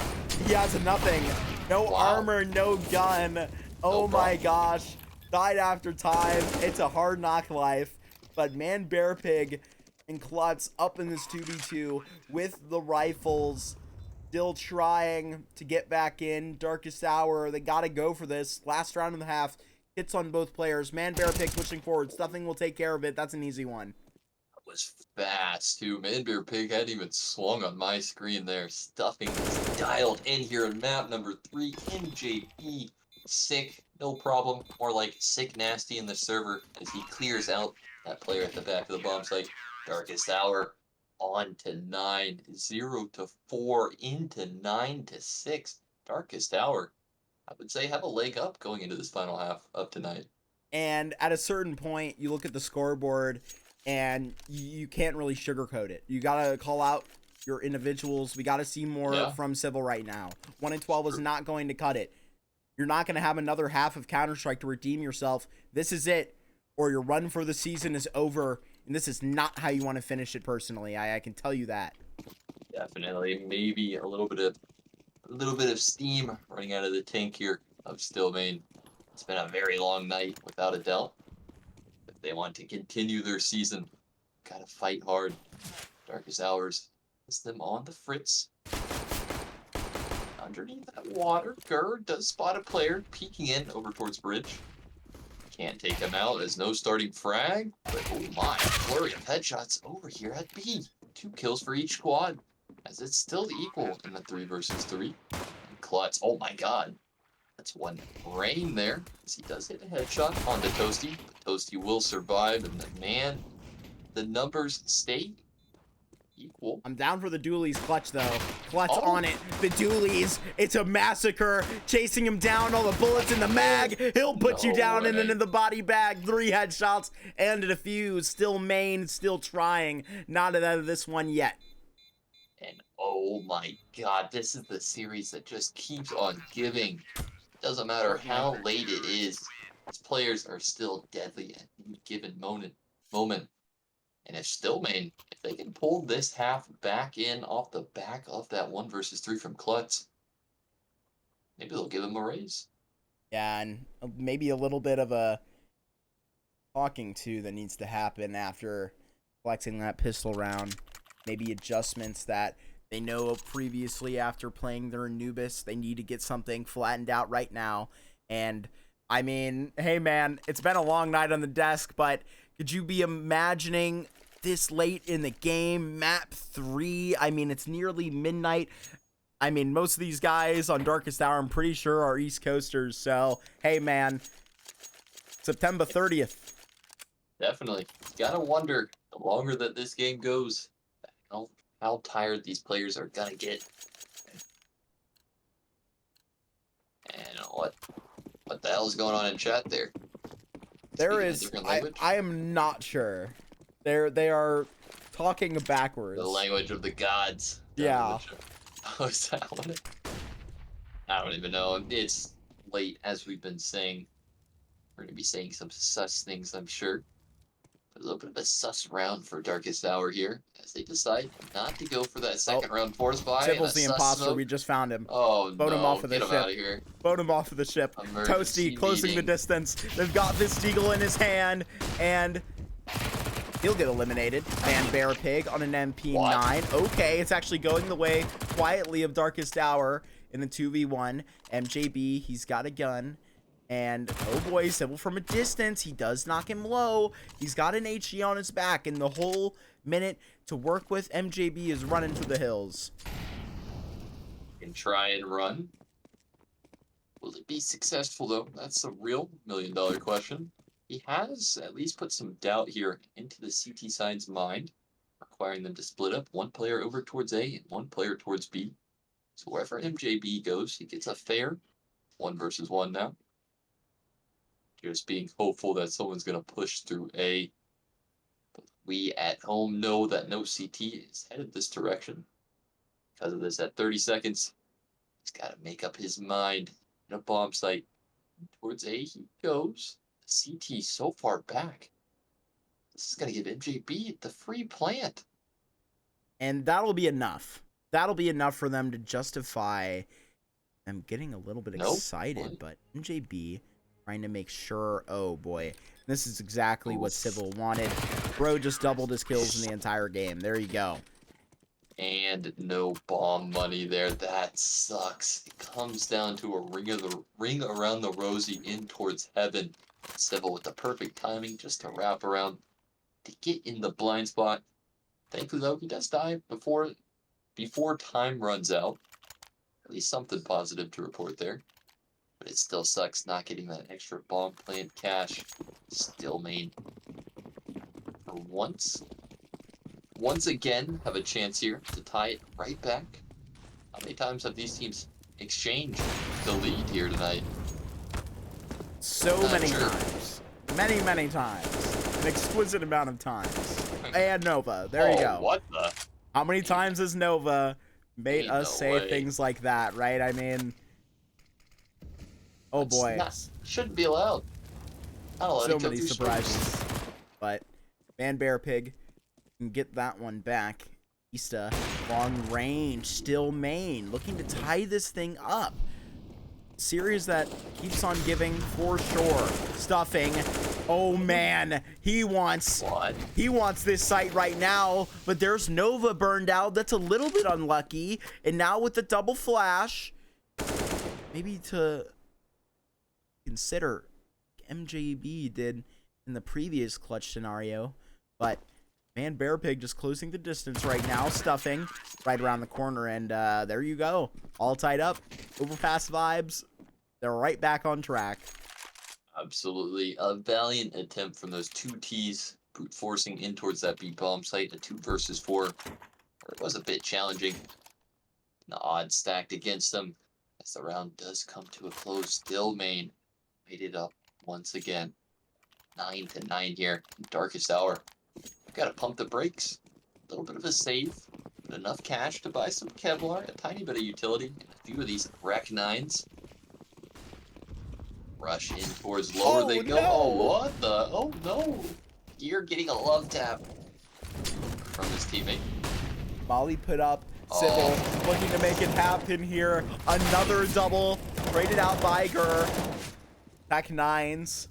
he has nothing. No Wow. armor, no gun. Oh my gosh. Died after time. It's a hard knock life. But man, Bear Pig and Klutz up in this 2v2 with the rifles. Still trying to get back in. Darkest Hour, they gotta go for this. Last round and a half. Hits on both players. Man, Bear Pig pushing forward. Stuffing will take care of it. That's an easy one. That was fast, too. Man, Bear Pig hadn't even swung on my screen there. Stuffing was dialed in here in map number 3. MJB. Sick. No problem. More like sick nasty in the server as he clears out that player at the back of the bomb site. Darkest Hour on to 9. 0 to 4 into 9 to 6. Darkest Hour, I would say, have a leg up going into this final half of tonight. And at a certain point, you look at the scoreboard and you can't really sugarcoat it. You gotta call out your individuals. We gotta see more from Civil right now. 1 and 12 is not going to cut it. You're not gonna have another half of Counter-Strike to redeem yourself. This is it, or your run for the season is over. And this is not how you want to finish it personally. I can tell you that. Definitely, maybe a little bit of steam running out of the tank here of StillMain. It's been a very long night, without a doubt. If they want to continue their season, gotta fight hard. Darkest Hours has them on the fritz. Underneath that water, Gurr does spot a player peeking in over towards bridge. Can't take him out. There's no starting frag. But oh my, flurry of headshots over here at B. 2 kills for each squad, as it's still equal in the 3 versus 3. And Klutz, oh my god. That's one brain there, as he does hit a headshot onto Toasty. But Toasty will survive, and the numbers stay equal. I'm down for the dualies clutch, though. Clutch on it. The dualies. It's a massacre. Chasing him down. All the bullets in the mag. He'll put you down and then in the body bag. 3 headshots and a defuse. StillMain, still trying. Not out of this one yet. And oh my god, this is the series that just keeps on giving. Doesn't matter how late it is. These players are still deadly at any given moment. And if StillMain, if they can pull this half back in off the back of that 1 versus 3 from Klutz, maybe they'll give him a raise. Yeah, and maybe a little bit of a talking to that needs to happen after flexing that pistol round. Maybe adjustments that They know previously after playing their Anubis, they need to get something flattened out right now. And I mean, hey man, it's been a long night on the desk, but could you be imagining this late in the game? Map 3, I mean, it's nearly midnight. I mean, most of these guys on Darkest Hour, I'm pretty sure, are East Coasters. So, hey man, September 30th. Definitely. You gotta wonder, the longer that this game goes, how tired these players are gonna get. And what the hell is going on in chat there? There is, I am not sure. They are talking backwards. The language of the gods. Yeah. Oh, is that what it? I don't even know. It's late, as we've been saying. We're gonna be saying some sus things, I'm sure. A little bit of a sus round for Darkest Hour here, as they decide not to go for that second round force buy. Sybil's the imposter. Smoke. We just found him. Oh, Boat him off of the Get him out of here. Boat him off of the ship. Emergency Toasty closing the distance. They've got this Deagle in his hand, and he'll get eliminated. And Bear Pig on an MP9. What? Okay, it's actually going the way quietly of Darkest Hour in the 2v1. MJB, he's got a gun. And, oh boy, Sybil from a distance. He does knock him low. He's got an HE on his back. And the whole minute to work with, MJB is running for the hills. Can try and run. Will it be successful, though? That's a real million-dollar question. He has at least put some doubt here into the CT side's mind, requiring them to split up one player over towards A and one player towards B. So wherever MJB goes, he gets a fair 1 versus 1 now. Just being hopeful that someone's going to push through A. But we at home know that no CT is headed this direction. Because of this, at 30 seconds, he's got to make up his mind in a bomb site. Towards A he goes. The CT so far back. This is going to give MJB the free plant. And that'll be enough. That'll be enough for them to justify them getting a little bit excited. But MJB trying to make sure. Oh boy, this is exactly what Sybil wanted. Bro just doubled his kills in the entire game. There you go. And no bomb money there. That sucks. It comes down to a ring around the rosy in towards heaven. Sybil with the perfect timing just to wrap around to get in the blind spot. Thankfully though, he does die before time runs out. At least something positive to report there. But it still sucks not getting that extra bomb plant cash. StillMain for once again have a chance here to tie it right back. How many times have these teams exchanged the lead here tonight? So many times. Many times. An exquisite amount of times. And Nova. There you go. What the? How many times has Nova made us say things like that, right? I mean, oh boy. Shouldn't be allowed. So many surprises. But Man Bear Pig can get that one back. Ista, long range, StillMain, looking to tie this thing up. Series that keeps on giving for sure. Stuffing. Oh man, he wants this site right now, but there's Nova burned out. That's a little bit unlucky. And now with the double flash, maybe to consider MJB did in the previous clutch scenario, but Man Bear Pig just closing the distance right now. Stuffing right around the corner, and there you go. All tied up. Overpass vibes. They're right back on track. Absolutely. A valiant attempt from those two Ts, brute forcing in towards that B bomb site. A 2 versus 4. It was a bit challenging. The odds stacked against them as the round does come to a close. StillMain made it up once again. 9-9 here. Darkest Hour. Gotta pump the brakes. A little bit of a save. But enough cash to buy some Kevlar, a tiny bit of utility, and a few of these Rack 9s. Rush in towards lower they go. No. Oh, what the? Oh, no. You're getting a love tap from his teammate. Molly put up. Sybil looking to make it happen here. Another double. Rated out by Gur. Rack 9s.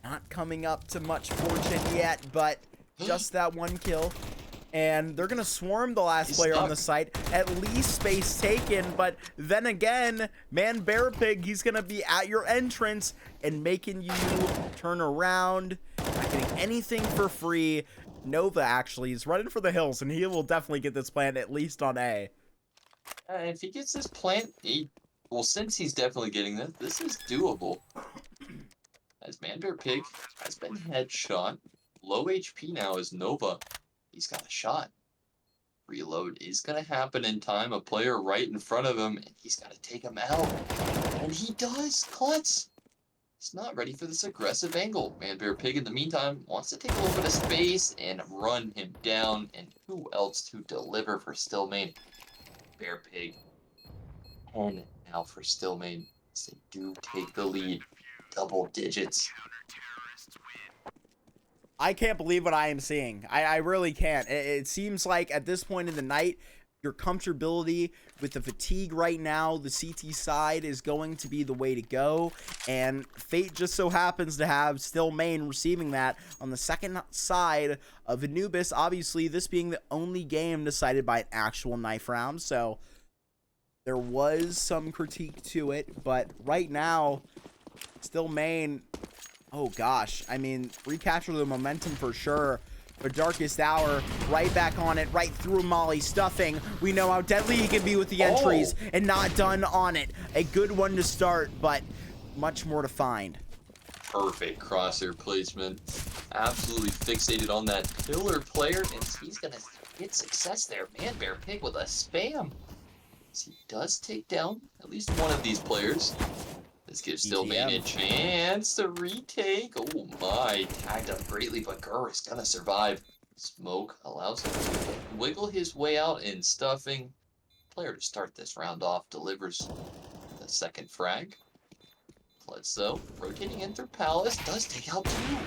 Not coming up to much fortune yet, but just that one kill. And they're gonna swarm the last player on the site. At least space taken, but then again, man, Bear Pig, he's gonna be at your entrance and making you turn around. Not getting anything for free. Nova actually is running for the hills, and he will definitely get this plant at least on A. If he gets this plant, well, since he's definitely getting this is doable. As Man Bear Pig has been headshot. Low HP now is Nova. He's got a shot. Reload is going to happen in time. A player right in front of him, and he's got to take him out. And he does. Klutz. He's not ready for this aggressive angle. Man Bear Pig, in the meantime, wants to take a little bit of space and run him down. And who else to deliver for StillMain? Bear Pig. 10 now for StillMain. They do take the lead. Double digits. I can't believe what I am seeing. I really can't. It seems like at this point in the night, your comfortability with the fatigue right now, the CT side is going to be the way to go. And fate just so happens to have StillMain receiving that on the second side of Anubis. Obviously, this being the only game decided by an actual knife round. So there was some critique to it. But right now, StillMain... Oh gosh, I mean, recapture the momentum for sure. But Darkest Hour, right back on it, right through Molly stuffing. We know how deadly he can be with the entries, and not done on it. A good one to start, but much more to find. Perfect crosshair placement. Absolutely fixated on that pillar player, and he's gonna get success there. Man Bear Pig with a spam. As he does take down at least one of these players. This gives StillMain a chance to retake. Oh my, tagged up greatly, but Gurr is gonna survive. Smoke allows him to wiggle his way out in stuffing. Player to start this round off delivers the second frag. Bledsoe rotating in through Palace, does take out two.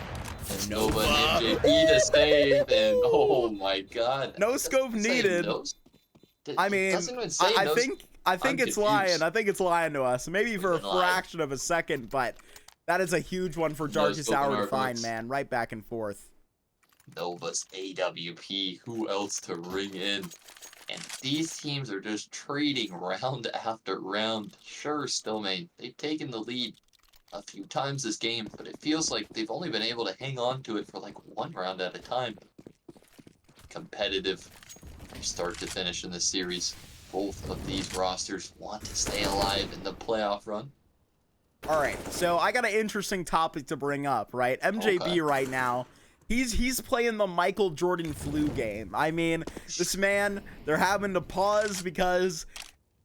As Nova and MJB to save, and oh my god. No scope needed. I mean, I think it's lying. I think it's lying to us. Maybe for a fraction of a second, but that is a huge one for Darkest Hour to find, man. Right back and forth. Nova's AWP. Who else to ring in? And these teams are just trading round after round. Sure, StillMain, they've taken the lead a few times this game, but it feels like they've only been able to hang on to it for like one round at a time. Competitive start to finish in this series. Both of these rosters want to stay alive in the playoff run. All right, so I got an interesting topic to bring up, right? MJB right now, he's playing the Michael Jordan flu game. I mean, this man, they're having to pause because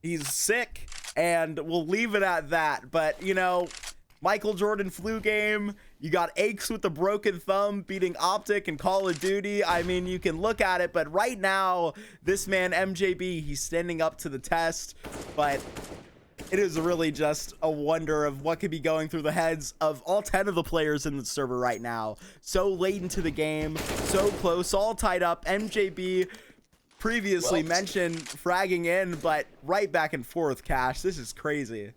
he's sick, and we'll leave it at that. But, you know, Michael Jordan flu game, you got Aches with the broken thumb beating Optic and Call of Duty. I mean, you can look at it, but right now, this man, MJB, he's standing up to the test. But it is really just a wonder of what could be going through the heads of all 10 of the players in the server right now. So late into the game, so close, all tied up. MJB previously mentioned fragging in, but right back and forth, Cash. This is crazy.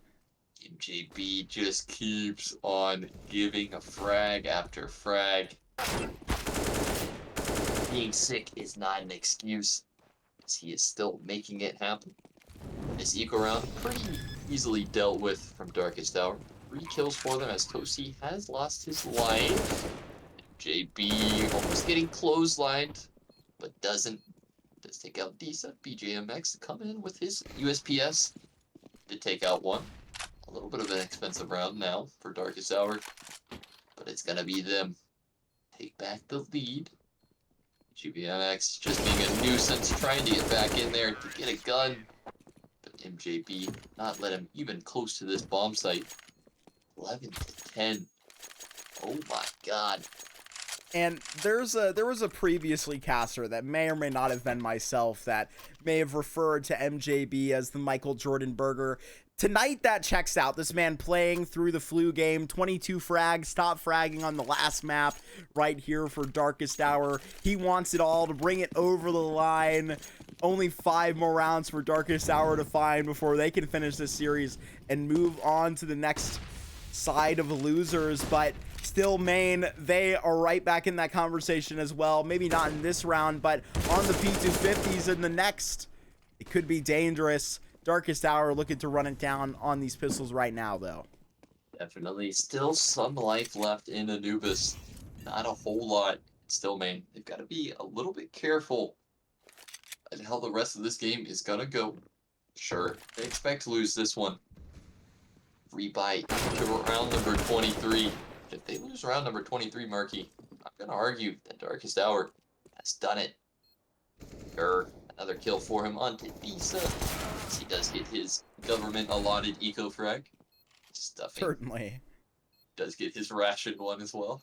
MJB just keeps on giving a frag after frag. Being sick is not an excuse, as he is still making it happen. This eco round pretty easily dealt with from Darkest Hour. 3 kills for them as Tosi has lost his life. MJB almost getting clotheslined, but doesn't. Does take out Disa. BJMX to come in with his USPS to take out one. A little bit of an expensive round now for Darkest Hour, but it's gonna be them take back the lead. GBMX just being a nuisance, trying to get back in there to get a gun, but MJB not let him even close to this bomb site. 11 to 10. Oh my god. And there was a previously caster that may or may not have been myself that may have referred to MJB as the Michael Jordan burger. Tonight, that checks out. This man playing through the flu game, 22 frags, stop fragging on the last map right here for Darkest Hour. He wants it all to bring it over the line. Only 5 more rounds for Darkest Hour to find before they can finish this series and move on to the next side of the losers. But StillMain, they are right back in that conversation as well. Maybe not in this round, but on the P250s in the next. It could be dangerous. Darkest Hour looking to run it down on these pistols right now, though. Definitely still some life left in Anubis. Not a whole lot. StillMain, they've got to be a little bit careful at how the rest of this game is going to go. Sure, they expect to lose this one. Rebite to round number 23. If they lose round number 23, Marky, I'm going to argue that Darkest Hour has done it. Sure, another kill for him onto DHCS. He does get his government-allotted eco-frag. Stuffing. Certainly. Does get his ration one as well.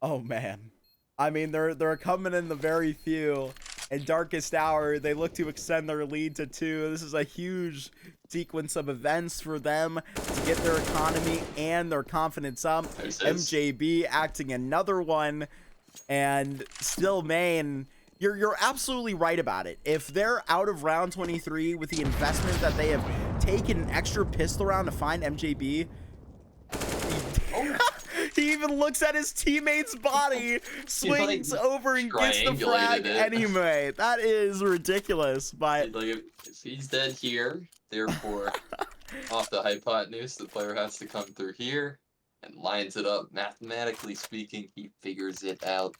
Oh, man. I mean, they're coming in the very few. And Darkest Hour, they look to extend their lead to 2. This is a huge sequence of events for them to get their economy and their confidence up. MJB acting another one. And StillMain, you're absolutely right about it. If they're out of round 23 with the investment that they have taken an extra pistol round to find MJB, he even looks at his teammate's body, swings over and gets the frag anyway. That is ridiculous, but like if he's dead here, therefore off the hypotenuse, the player has to come through here and lines it up. Mathematically speaking, he figures it out.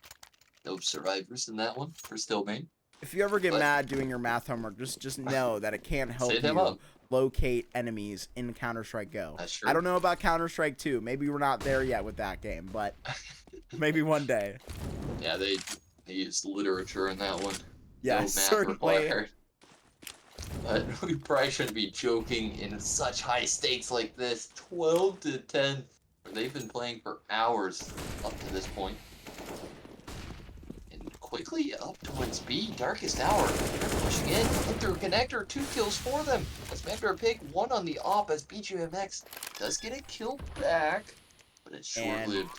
No survivors in that one for StillMain. If you ever get mad doing your math homework, just know that it can't help you locate enemies in Counter-Strike Go. That's true. I don't know about Counter-Strike 2. Maybe we're not there yet with that game, but maybe one day. Yeah, they used literature in that one. Yeah, no certainly. Required. But we probably shouldn't be joking in such high stakes like this. 12 to 10. They've been playing for hours up to this point. Quickly up towards B. Darkest Hour. They're pushing in. Hit through connector. 2 kills for them. As Manbear Pig, 1 on the op as BGMX does get a kill back, but it's short-lived.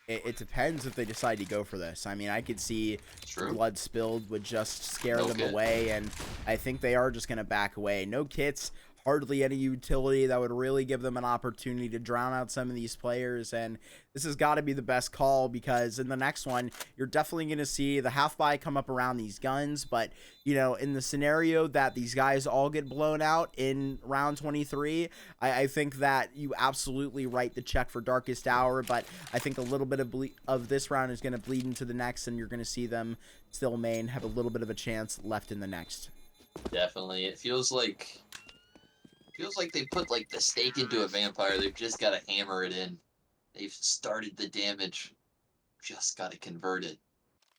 It depends if they decide to go for this. I mean, I could see blood spilled would just scare them away, and I think they are just going to back away. No kits. Hardly any utility that would really give them an opportunity to drown out some of these players, and this has got to be the best call, because in the next one you're definitely going to see the half buy come up around these guns. But you know, in the scenario that these guys all get blown out in round 23, I think that you absolutely write the check for Darkest Hour, but I think a little bit of this round is going to bleed into the next, and you're going to see them StillMain have a little bit of a chance left in the next. Definitely. It feels like they put like the stake into a vampire. They've just got to hammer it in. They've started the damage. Just got to convert it.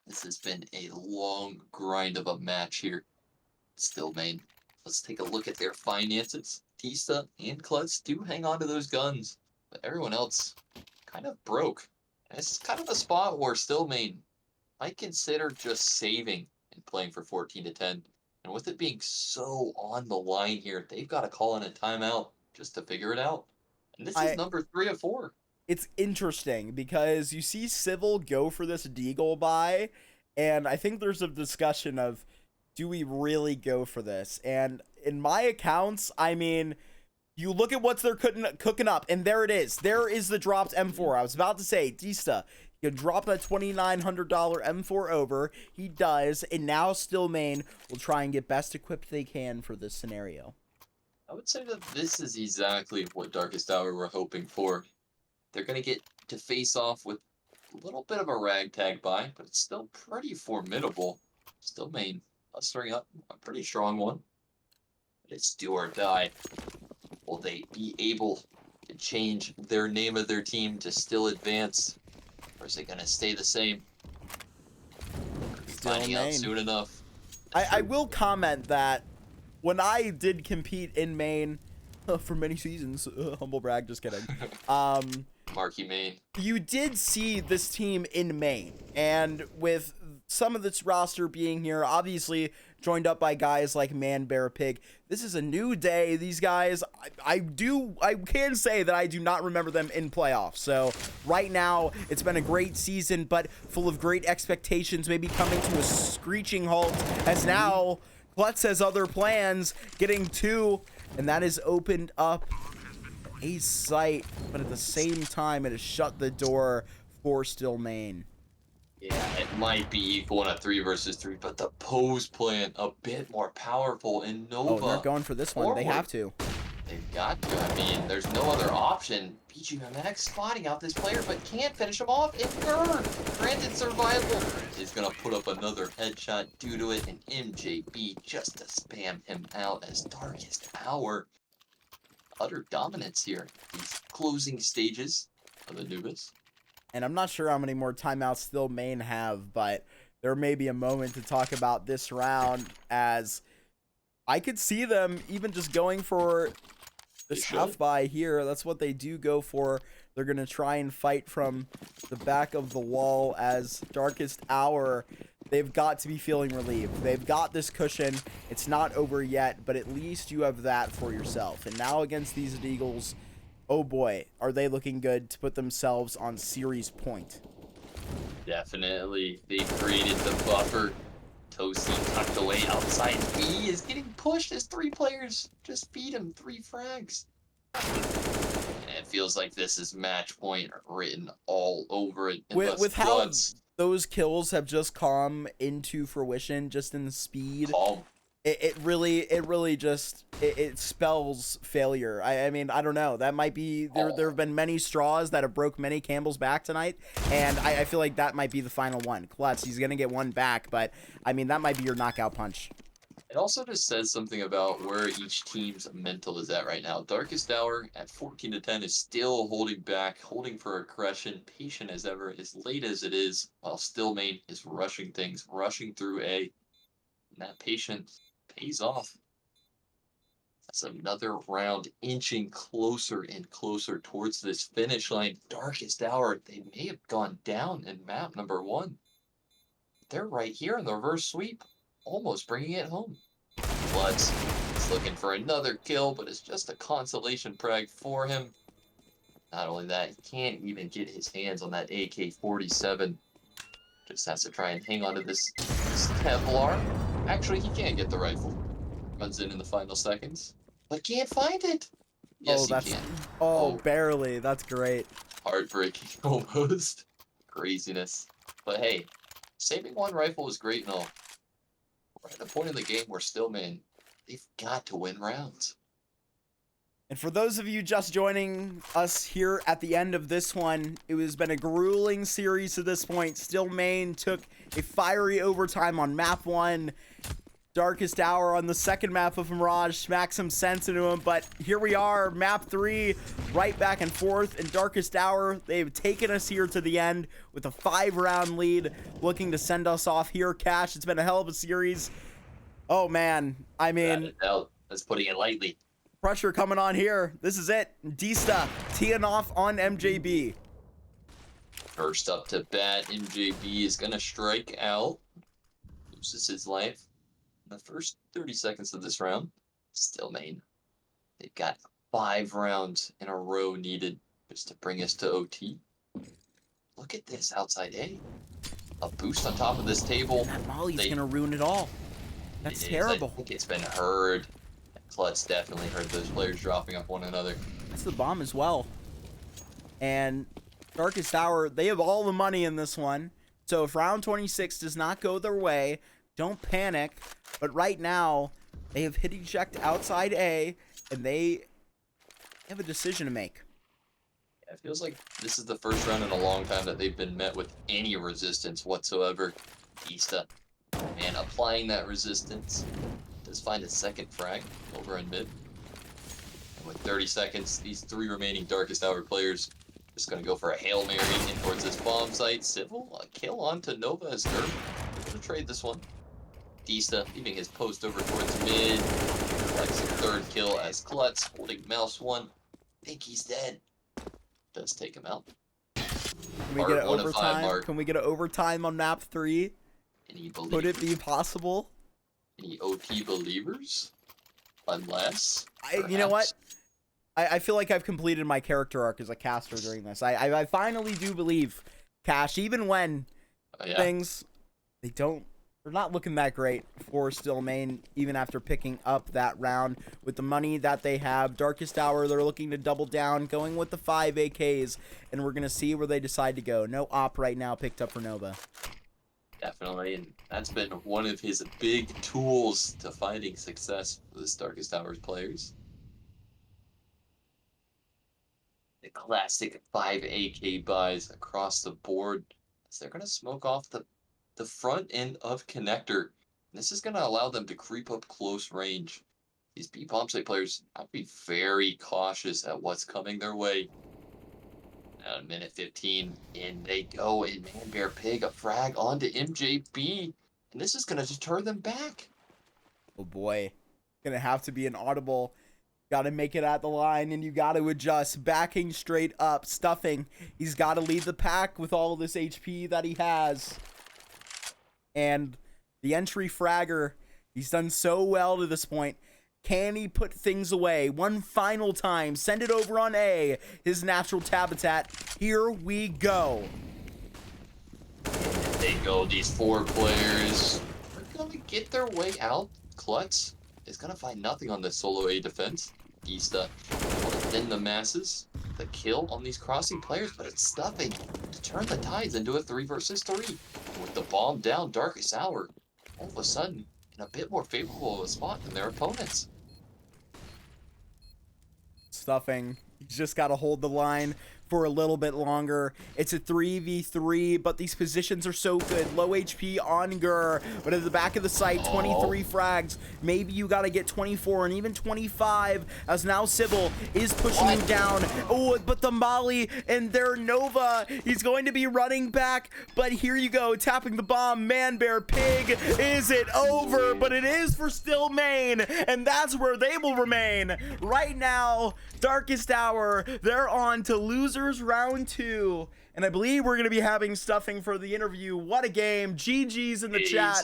This has been a long grind of a match here. StillMain. Let's take a look at their finances. Tista and Klutz do hang on to those guns, but everyone else kind of broke. And this is kind of a spot where StillMain might consider just saving and playing for 14 to 10. And with it being so on the line here, they've got to call in a timeout just to figure it out. And this is number 3 of 4. It's interesting because you see Civil go for this Deagle buy, and I think there's a discussion of, do we really go for this? And in my accounts, I mean, you look at what they're cooking up, and there it is. There is the dropped M4. I was about to say, Tista, you drop that $2,900 M4 over. He does, and now StillMain will try and get best equipped they can for this scenario. I would say that this is exactly what Darkest Hour were hoping for. They're going to get to face off with a little bit of a ragtag buy, but it's still pretty formidable. StillMain mustering up a pretty strong one. But it's do or die. Will they be able to change their name of their team to Still Advance? Or is it going to stay the same? Finding out soon enough. I will comment that when I did compete in Maine for many seasons, humble brag, just kidding. Marky Maine. You did see this team in Maine, and with some of this roster being here, obviously joined up by guys like Man Bear Pig. This is a new day. These guys, I can say that I do not remember them in playoffs. So right now, it's been a great season, but full of great expectations, maybe coming to a screeching halt, as now Klutz has other plans, getting 2, and that has opened up a sight, but at the same time, it has shut the door for StillMain. Yeah, it might be equal in a 3 versus 3, but the pose plant a bit more powerful in Nova. Oh, they're going for this one. They have to. They've got to. I mean, there's no other option. BGMX spotting out this player, but can't finish him off. And third, granted survival, is going to put up another headshot due to it. And MJB just to spam him out as Darkest Hour. Utter dominance here. These closing stages of Anubis. And I'm not sure how many more timeouts StillMain have, but there may be a moment to talk about this round, as I could see them even just going for this half buy here. That's what they do go for. They're going to try and fight from the back of the wall as Darkest Hour. They've got to be feeling relieved. They've got this cushion. It's not over yet, but at least you have that for yourself. And now against these Eagles, oh boy, are they looking good to put themselves on series point. Definitely. They created the buffer. Toasty tucked away outside B is getting pushed as 3 players just feed him 3 frags. And it feels like this is match point written all over it. With how those kills have just come into fruition, just in the speed. It really just it spells failure. I mean, I don't know. That might be there have been many straws that have broke many Campbell's back tonight, and I feel like that might be the final one. Klutz, he's gonna get one back, but I mean that might be your knockout punch. It also just says something about where each team's mental is at right now. Darkest Hour at 14-10 is still holding back, holding for aggression, patient as ever, as late as it is, while StillMain is rushing things, rushing through A. And that patience pays off. That's another round inching closer and closer towards this finish line. Darkest Hour, they may have gone down in map number 1. They're right here in the reverse sweep, almost bringing it home. Klutz is looking for another kill, but it's just a consolation prag for him. Not only that, he can't even get his hands on that AK-47. Just has to try and hang on to this Kevlar. Actually, he can't get the rifle. Runs in the final seconds, but can't find it. Yes, he can. Oh, barely. That's great. Heartbreaking, almost. Craziness. But hey, saving one rifle is great and all. We're at a point in the game where StillMain, they've got to win rounds. And for those of you just joining us here at the end of this one, it has been a grueling series to this point. StillMain took a fiery overtime on map 1. Darkest Hour on the second map of Mirage smacked some sense into him, but here we are, map 3, right back and forth, and Darkest Hour, they've taken us here to the end with a 5-round lead, looking to send us off here. Cash, it's been a hell of a series. Oh man, I mean, that's putting it lightly. Pressure coming on here. This is it. Dista teeing off on MJB. First up to bat, MJB is going to strike out. Loses his life in the first 30 seconds of this round. StillMain, they've got 5 rounds in a row needed just to bring us to OT. Look at this outside A. A boost on top of this table. That Molly's going to ruin it all. That's terrible. I think it's been heard. Klutz definitely heard those players dropping up one another. That's the bomb as well. And Darkest Hour, they have all the money in this one. So if round 26 does not go their way, don't panic. But right now, they have hit eject outside A, and they have a decision to make. Yeah, it feels like this is the first round in a long time that they've been met with any resistance whatsoever. Ista, and applying that resistance, does find a second frag over in mid. And with 30 seconds, these 3 remaining Darkest Hour players just going to go for a Hail Mary in towards this bomb site. Civil, a kill onto Nova as they're going to trade this one. Dista leaving his post over towards mid. Likes a 3rd kill as Klutz holding Mouse 1. Think he's dead. Does take him out. Can we get an overtime? Can we get an overtime on map 3? Could it be possible? Any OT believers? Unless, you know what? I feel like I've completed my character arc as a caster during this. I finally do believe, Cash, even when things, they don't They're not looking that great for StillMain, even after picking up that round. With the money that they have, Darkest Hour, they're looking to double down, going with the 5 AKs, and we're going to see where they decide to go. No op right now picked up for Nova. Definitely, and that's been one of his big tools to finding success for the Darkest Hours players. The classic 5 AK buys across the board, as they're going to smoke off the front end of connector. This is going to allow them to creep up close range. These B-Bombsight players have to be very cautious at what's coming their way. Now, in minute 15, in they go, and Man Bear Pig, a frag onto MJB, and this is going to deter them back. Oh boy, gonna have to be an audible. Gotta make it at the line, and you gotta adjust. Backing straight up, Stuffing. He's gotta lead the pack with all of this HP that he has. And the entry fragger, he's done so well to this point. Can he put things away one final time? Send it over on A, his natural habitat. Here we go. They go, these 4 players are going to get their way out. Klutz is going to find nothing on this solo A defense. Gista will thin the masses. The kill on these crossing players, but it's Stuffing to turn the tides into a 3 versus 3. With the bomb down, Darkest Hour, all of a sudden, in a bit more favorable of a spot than their opponents. Stuffing, he's just got to hold the line for a little bit longer. It's a 3v3, but these positions are so good. Low HP on Gur, but at the back of the site, 23 frags. Maybe you got to get 24 and even 25, as now Sybil is pushing him down. Oh, but the Molly and their Nova, he's going to be running back, but here you go, tapping the bomb. Man Bear Pig, is it over? But it is for StillMain, and that's where they will remain. Right now, Darkest Hour, they're on to losers round 2, and I believe we're going to be having Stuffing for the interview. What a game. GG's in the chat.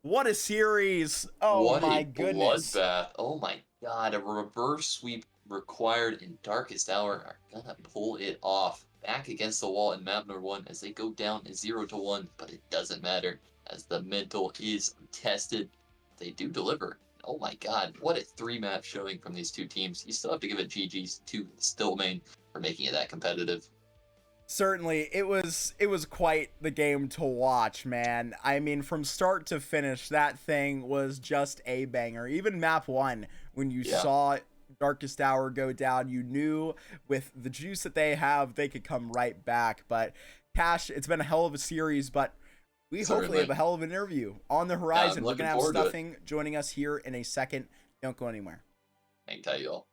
What a series. Oh, what my goodness. Bloodbath. Oh my god, a reverse sweep required, in Darkest Hour are gonna pull it off. Back against the wall in map number 1 as they go down 0-1, but it doesn't matter as the mental is tested. They do deliver. Oh my god, what a 3-map showing from these 2 teams. You still have to give it GG's to StillMain for making it that competitive. Certainly, it was quite the game to watch, man. I mean, from start to finish, that thing was just a banger. Even map 1, when you saw Darkest Hour go down, you knew with the juice that they have, they could come right back. But Cash, it's been a hell of a series, but we hopefully have a hell of an interview on the horizon. We're going to have Stuffing joining us here in a second. Don't go anywhere. Hang tight, y'all.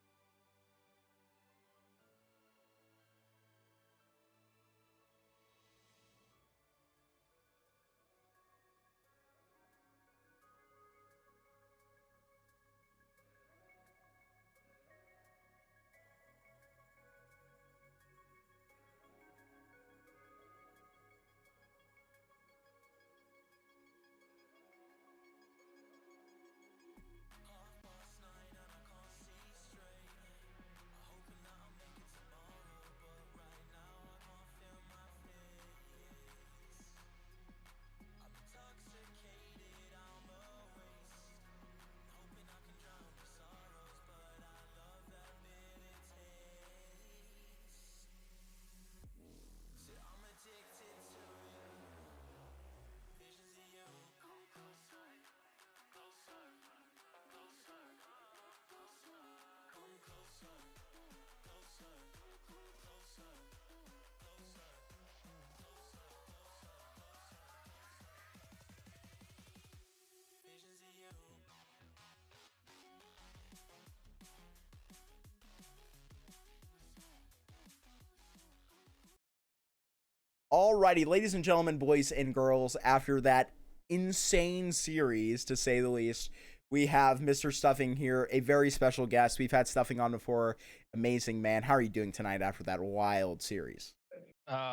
Alrighty, ladies and gentlemen, boys and girls, after that insane series, to say the least, we have Mr. Stuffing here, a very special guest. We've had Stuffing on before. Amazing, man. How are you doing tonight after that wild series?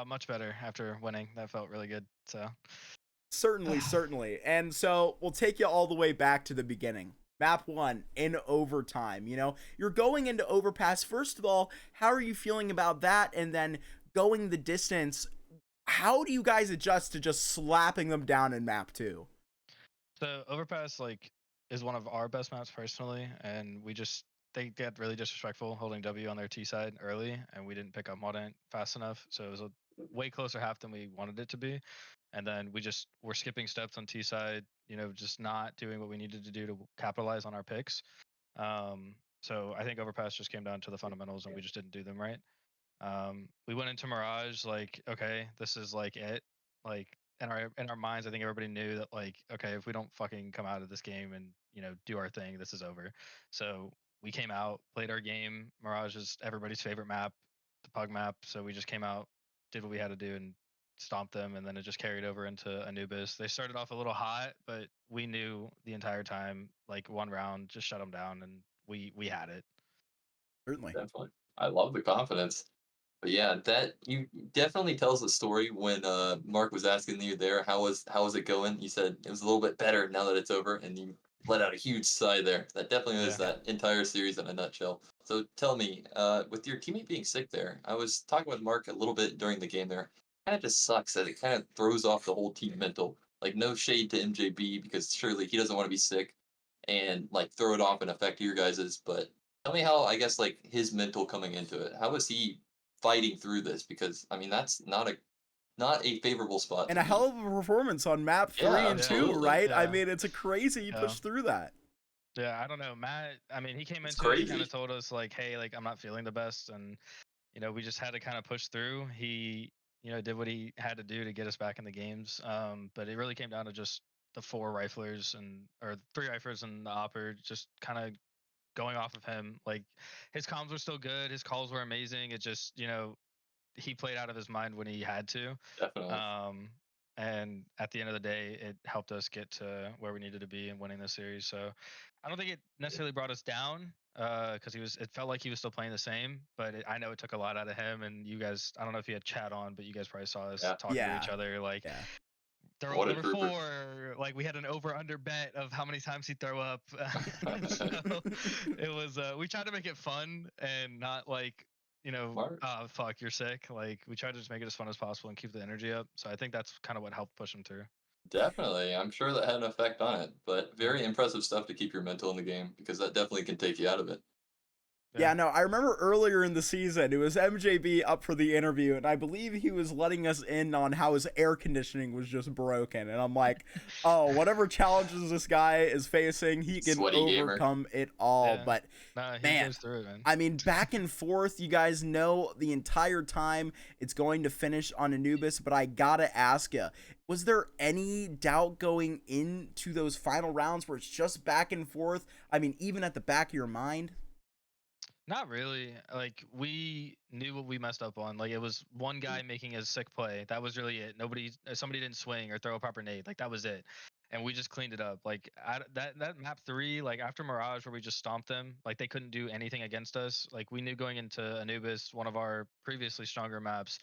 Much better after winning. That felt really good. So certainly. And so we'll take you all the way back to the beginning. Map 1 in overtime. You know, you're going into overpass. First of all, how are you feeling about that? And then going the distance, how do you guys adjust to just slapping them down in map 2? So Overpass is one of our best maps personally, and they get really disrespectful holding W on their T side early, and we didn't pick up Modant fast enough, so it was a way closer half than we wanted it to be. And then we're skipping steps on T side, just not doing what we needed to do to capitalize on our picks. So I think Overpass just came down to the fundamentals, and we just didn't do them right. We went into Mirage like, okay, this is like it. Like in our minds, I think everybody knew that okay, if we don't fucking come out of this game and do our thing, this is over. So we came out, played our game. Mirage is everybody's favorite map, the pug map. So we just came out, did what we had to do, and stomped them. And then it just carried over into Anubis. They started off a little hot, but we knew the entire time, like one round, just shut them down, and we had it. Certainly. Definitely. I love the confidence. But yeah, that you definitely tells the story when Mark was asking you there, how was it going? You said it was a little bit better now that it's over, and you let out a huge sigh there. That definitely is Yeah. that entire series in a nutshell. So tell me, with your teammate being sick there, I was talking with Mark a little bit during the game there. Kind of just sucks that it kind of throws off the whole team mental. Like no shade to MJB because surely he doesn't want to be sick and like throw it off and affect your guys's. But tell me how I guess like his mental coming into it. How was he fighting through this? Because I mean that's not a favorable spot And to a be. hell of a performance on map Yeah, 3 and 2, absolutely. right? I Yeah. mean, it's a crazy you Yeah. pushed through that. Yeah, I don't know. Matt, I mean, he came It's into it, he kind of crazy. told us like, "Hey, like I'm not feeling the best," and we just had to kind of push through. He, did what he had to do to get us back in the games. But it really came down to just the four riflers or three riflers and the opper just kind of going off of him. Like his comms were still good, his calls were amazing. It just, he played out of his mind when he had to. Definitely. Um, and at the end of the day, it helped us get to where we needed to be in winning this series. So I don't think it necessarily brought us down because it felt like he was still playing the same. But I know it took a lot out of him. And you guys, I don't know if you had chat on, but you guys probably saw us Yeah. talking to each Yeah. other like Yeah. throw up What a number trooper. 4. Like we had an over under bet of how many times he'd throw up. So it was we tried to make it fun and not like Smart. fuck, you're sick. Like we tried to just make it as fun as possible and keep the energy up. So I think that's kind of what helped push him through. Definitely. I'm sure that had an effect on it. But Yeah. very impressive stuff to keep your mental in the game because that definitely can take you out of it. Yeah. Yeah, no, I remember earlier in the season, it was MJB up for the interview, and I believe he was letting us in on how his air conditioning was just broken. And I'm like, oh, whatever challenges this guy is facing, he can Sweaty gamer. overcome it all. Yeah. But Nah, he man, goes through it, man. I mean, back and forth, you guys know the entire time it's going to finish on Anubis, but I gotta ask you, was there any doubt going into those final rounds where it's just back and forth? I mean, even at the back of your mind? Not really. Like we knew what we messed up on. Like it was one guy making a sick play. That was really it. Somebody didn't swing or throw a proper nade. Like that was it. And we just cleaned it up. Like that map 3, like after Mirage where we just stomped them, like they couldn't do anything against us. Like we knew going into Anubis, one of our previously stronger maps,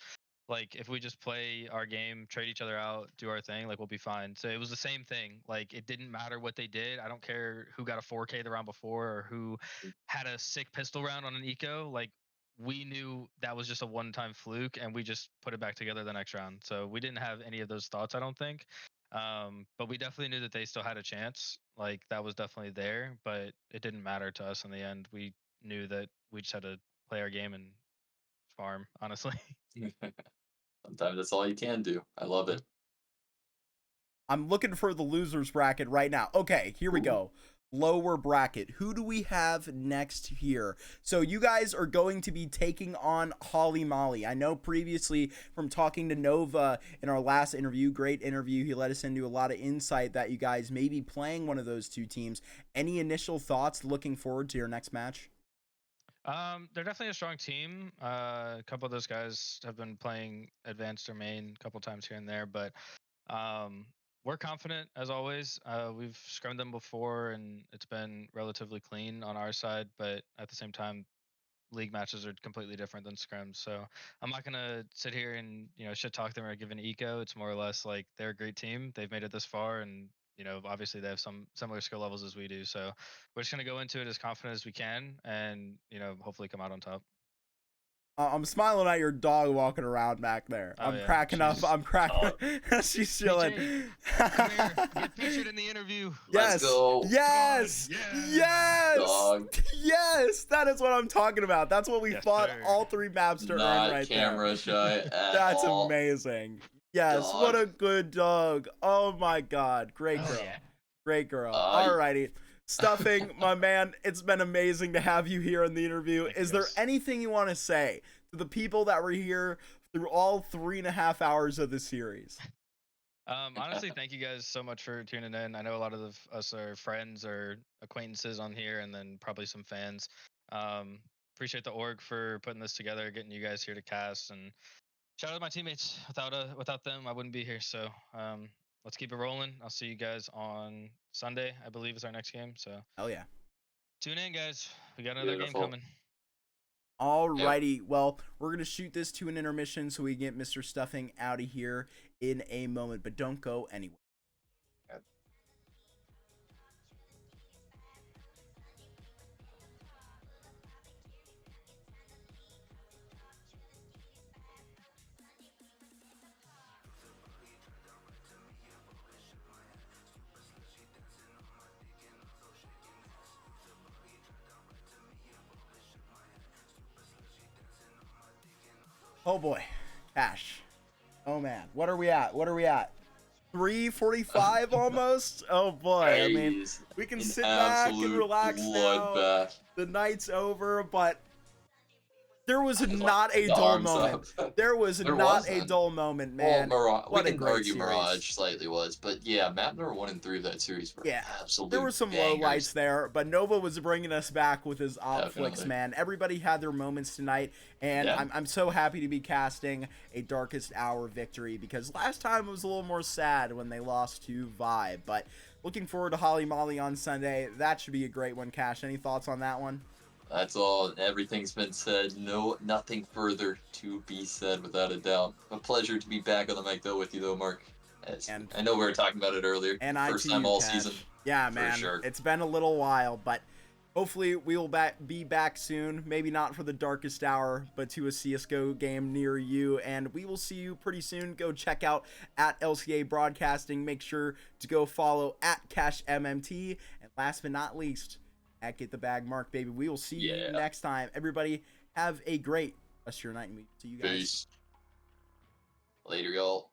like if we just play our game, trade each other out, do our thing, like we'll be fine. So it was the same thing. Like it didn't matter what they did. I don't care who got a 4K the round before or who had a sick pistol round on an eco. Like we knew that was just a one-time fluke, and we just put it back together the next round. So we didn't have any of those thoughts, I don't think. But we definitely knew that they still had a chance. Like that was definitely there, but it didn't matter to us in the end. We knew that we just had to play our game and farm, honestly. Sometimes that's all you can do. I love it. I'm looking for the losers bracket right now. Okay, here we Ooh. go. Lower bracket. Who do we have next here? So you guys are going to be taking on Holly Molly. I know previously from talking to Nova in our last interview, great interview, he let us into a lot of insight that you guys may be playing one of those two teams. Any initial thoughts looking forward to your next match? They're definitely a strong team. A couple of those guys have been playing advanced or main a couple times here and there, but um, we're confident as always. We've scrummed them before, and it's been relatively clean on our side. But at the same time, league matches are completely different than scrims. So I'm not gonna sit here and shit talk them or give an eco. It's more or less like they're a great team. They've made it this far, and obviously they have some similar skill levels as we do. So we're just gonna go into it as confident as we can, and hopefully come out on top. I'm smiling at your dog walking around back there. Oh, I'm yeah. cracking up. She's- I'm cracking. She's chilling. Come here. Get featured in the interview. Yes. Let's go. Yes. Yeah. Yes. Dog. Yes. That is what I'm talking about. That's what we Yes, fought sir. all 3 maps to earn Not right camera there. shy at That's all. amazing. Yes. What Dog. a good dog. Oh my God. Great Oh, girl. yeah. Great girl. I- Alrighty. Stuffing, my man, it's been amazing to have you here in the interview. Thank Is you, there guys. anything you want to say to the people that were here through all 3.5 hours of the series? Honestly, thank you guys so much for tuning in. I know a lot of us are friends or acquaintances on here, and then probably some fans. Appreciate the org for putting this together, getting you guys here to cast, and shout out to my teammates. Without them, I wouldn't be here. So let's keep it rolling. I'll see you guys on Sunday, I believe is our next game. So Hell yeah. tune in, guys. We got another Beautiful. game coming. Alrighty, well, we're going to shoot this to an intermission so we get Mr. Stuffing out of here in a moment, but don't go anywhere. Oh boy, Cash. Oh man, what are we at? 3:45 almost? Oh boy, I mean, Jeez. we can An sit back and absolute relax now. bloodbath. The night's over, but there was I just not a the dull arms moment. up. There was There not a wasn't. dull moment, Well, man. Mirage, we What a can great argue series. Mirage slightly was, but yeah, map number 1 and 3 of that series were Yeah, absolute there were some bangers. low lights there, but Nova was bringing us back with his op flicks, Definitely. man. Everybody had their moments tonight, and Yeah. I'm so happy to be casting a Darkest Hour victory, because last time it was a little more sad when they lost to Vibe, but looking forward to Holly Molly on Sunday. That should be a great one, Cash. Any thoughts on that one? That's all. Everything's been said. Nothing further to be said, without a doubt. A pleasure to be back on the mic though with you though, Mark. And- I know we were talking about it earlier. And I First to time you, all Cash. season. Yeah, for man. sure. It's been a little while, but hopefully we will be back soon. Maybe not for the Darkest Hour, but to a CS:GO game near you. And we will see you pretty soon. Go check out at LCA Broadcasting. Make sure to go follow at CashMMT. And last but not least, at Get the Bag Mark, baby. We will see you Yeah. next time. Everybody, have a great rest of your night, and we see you guys. Peace. Later, y'all.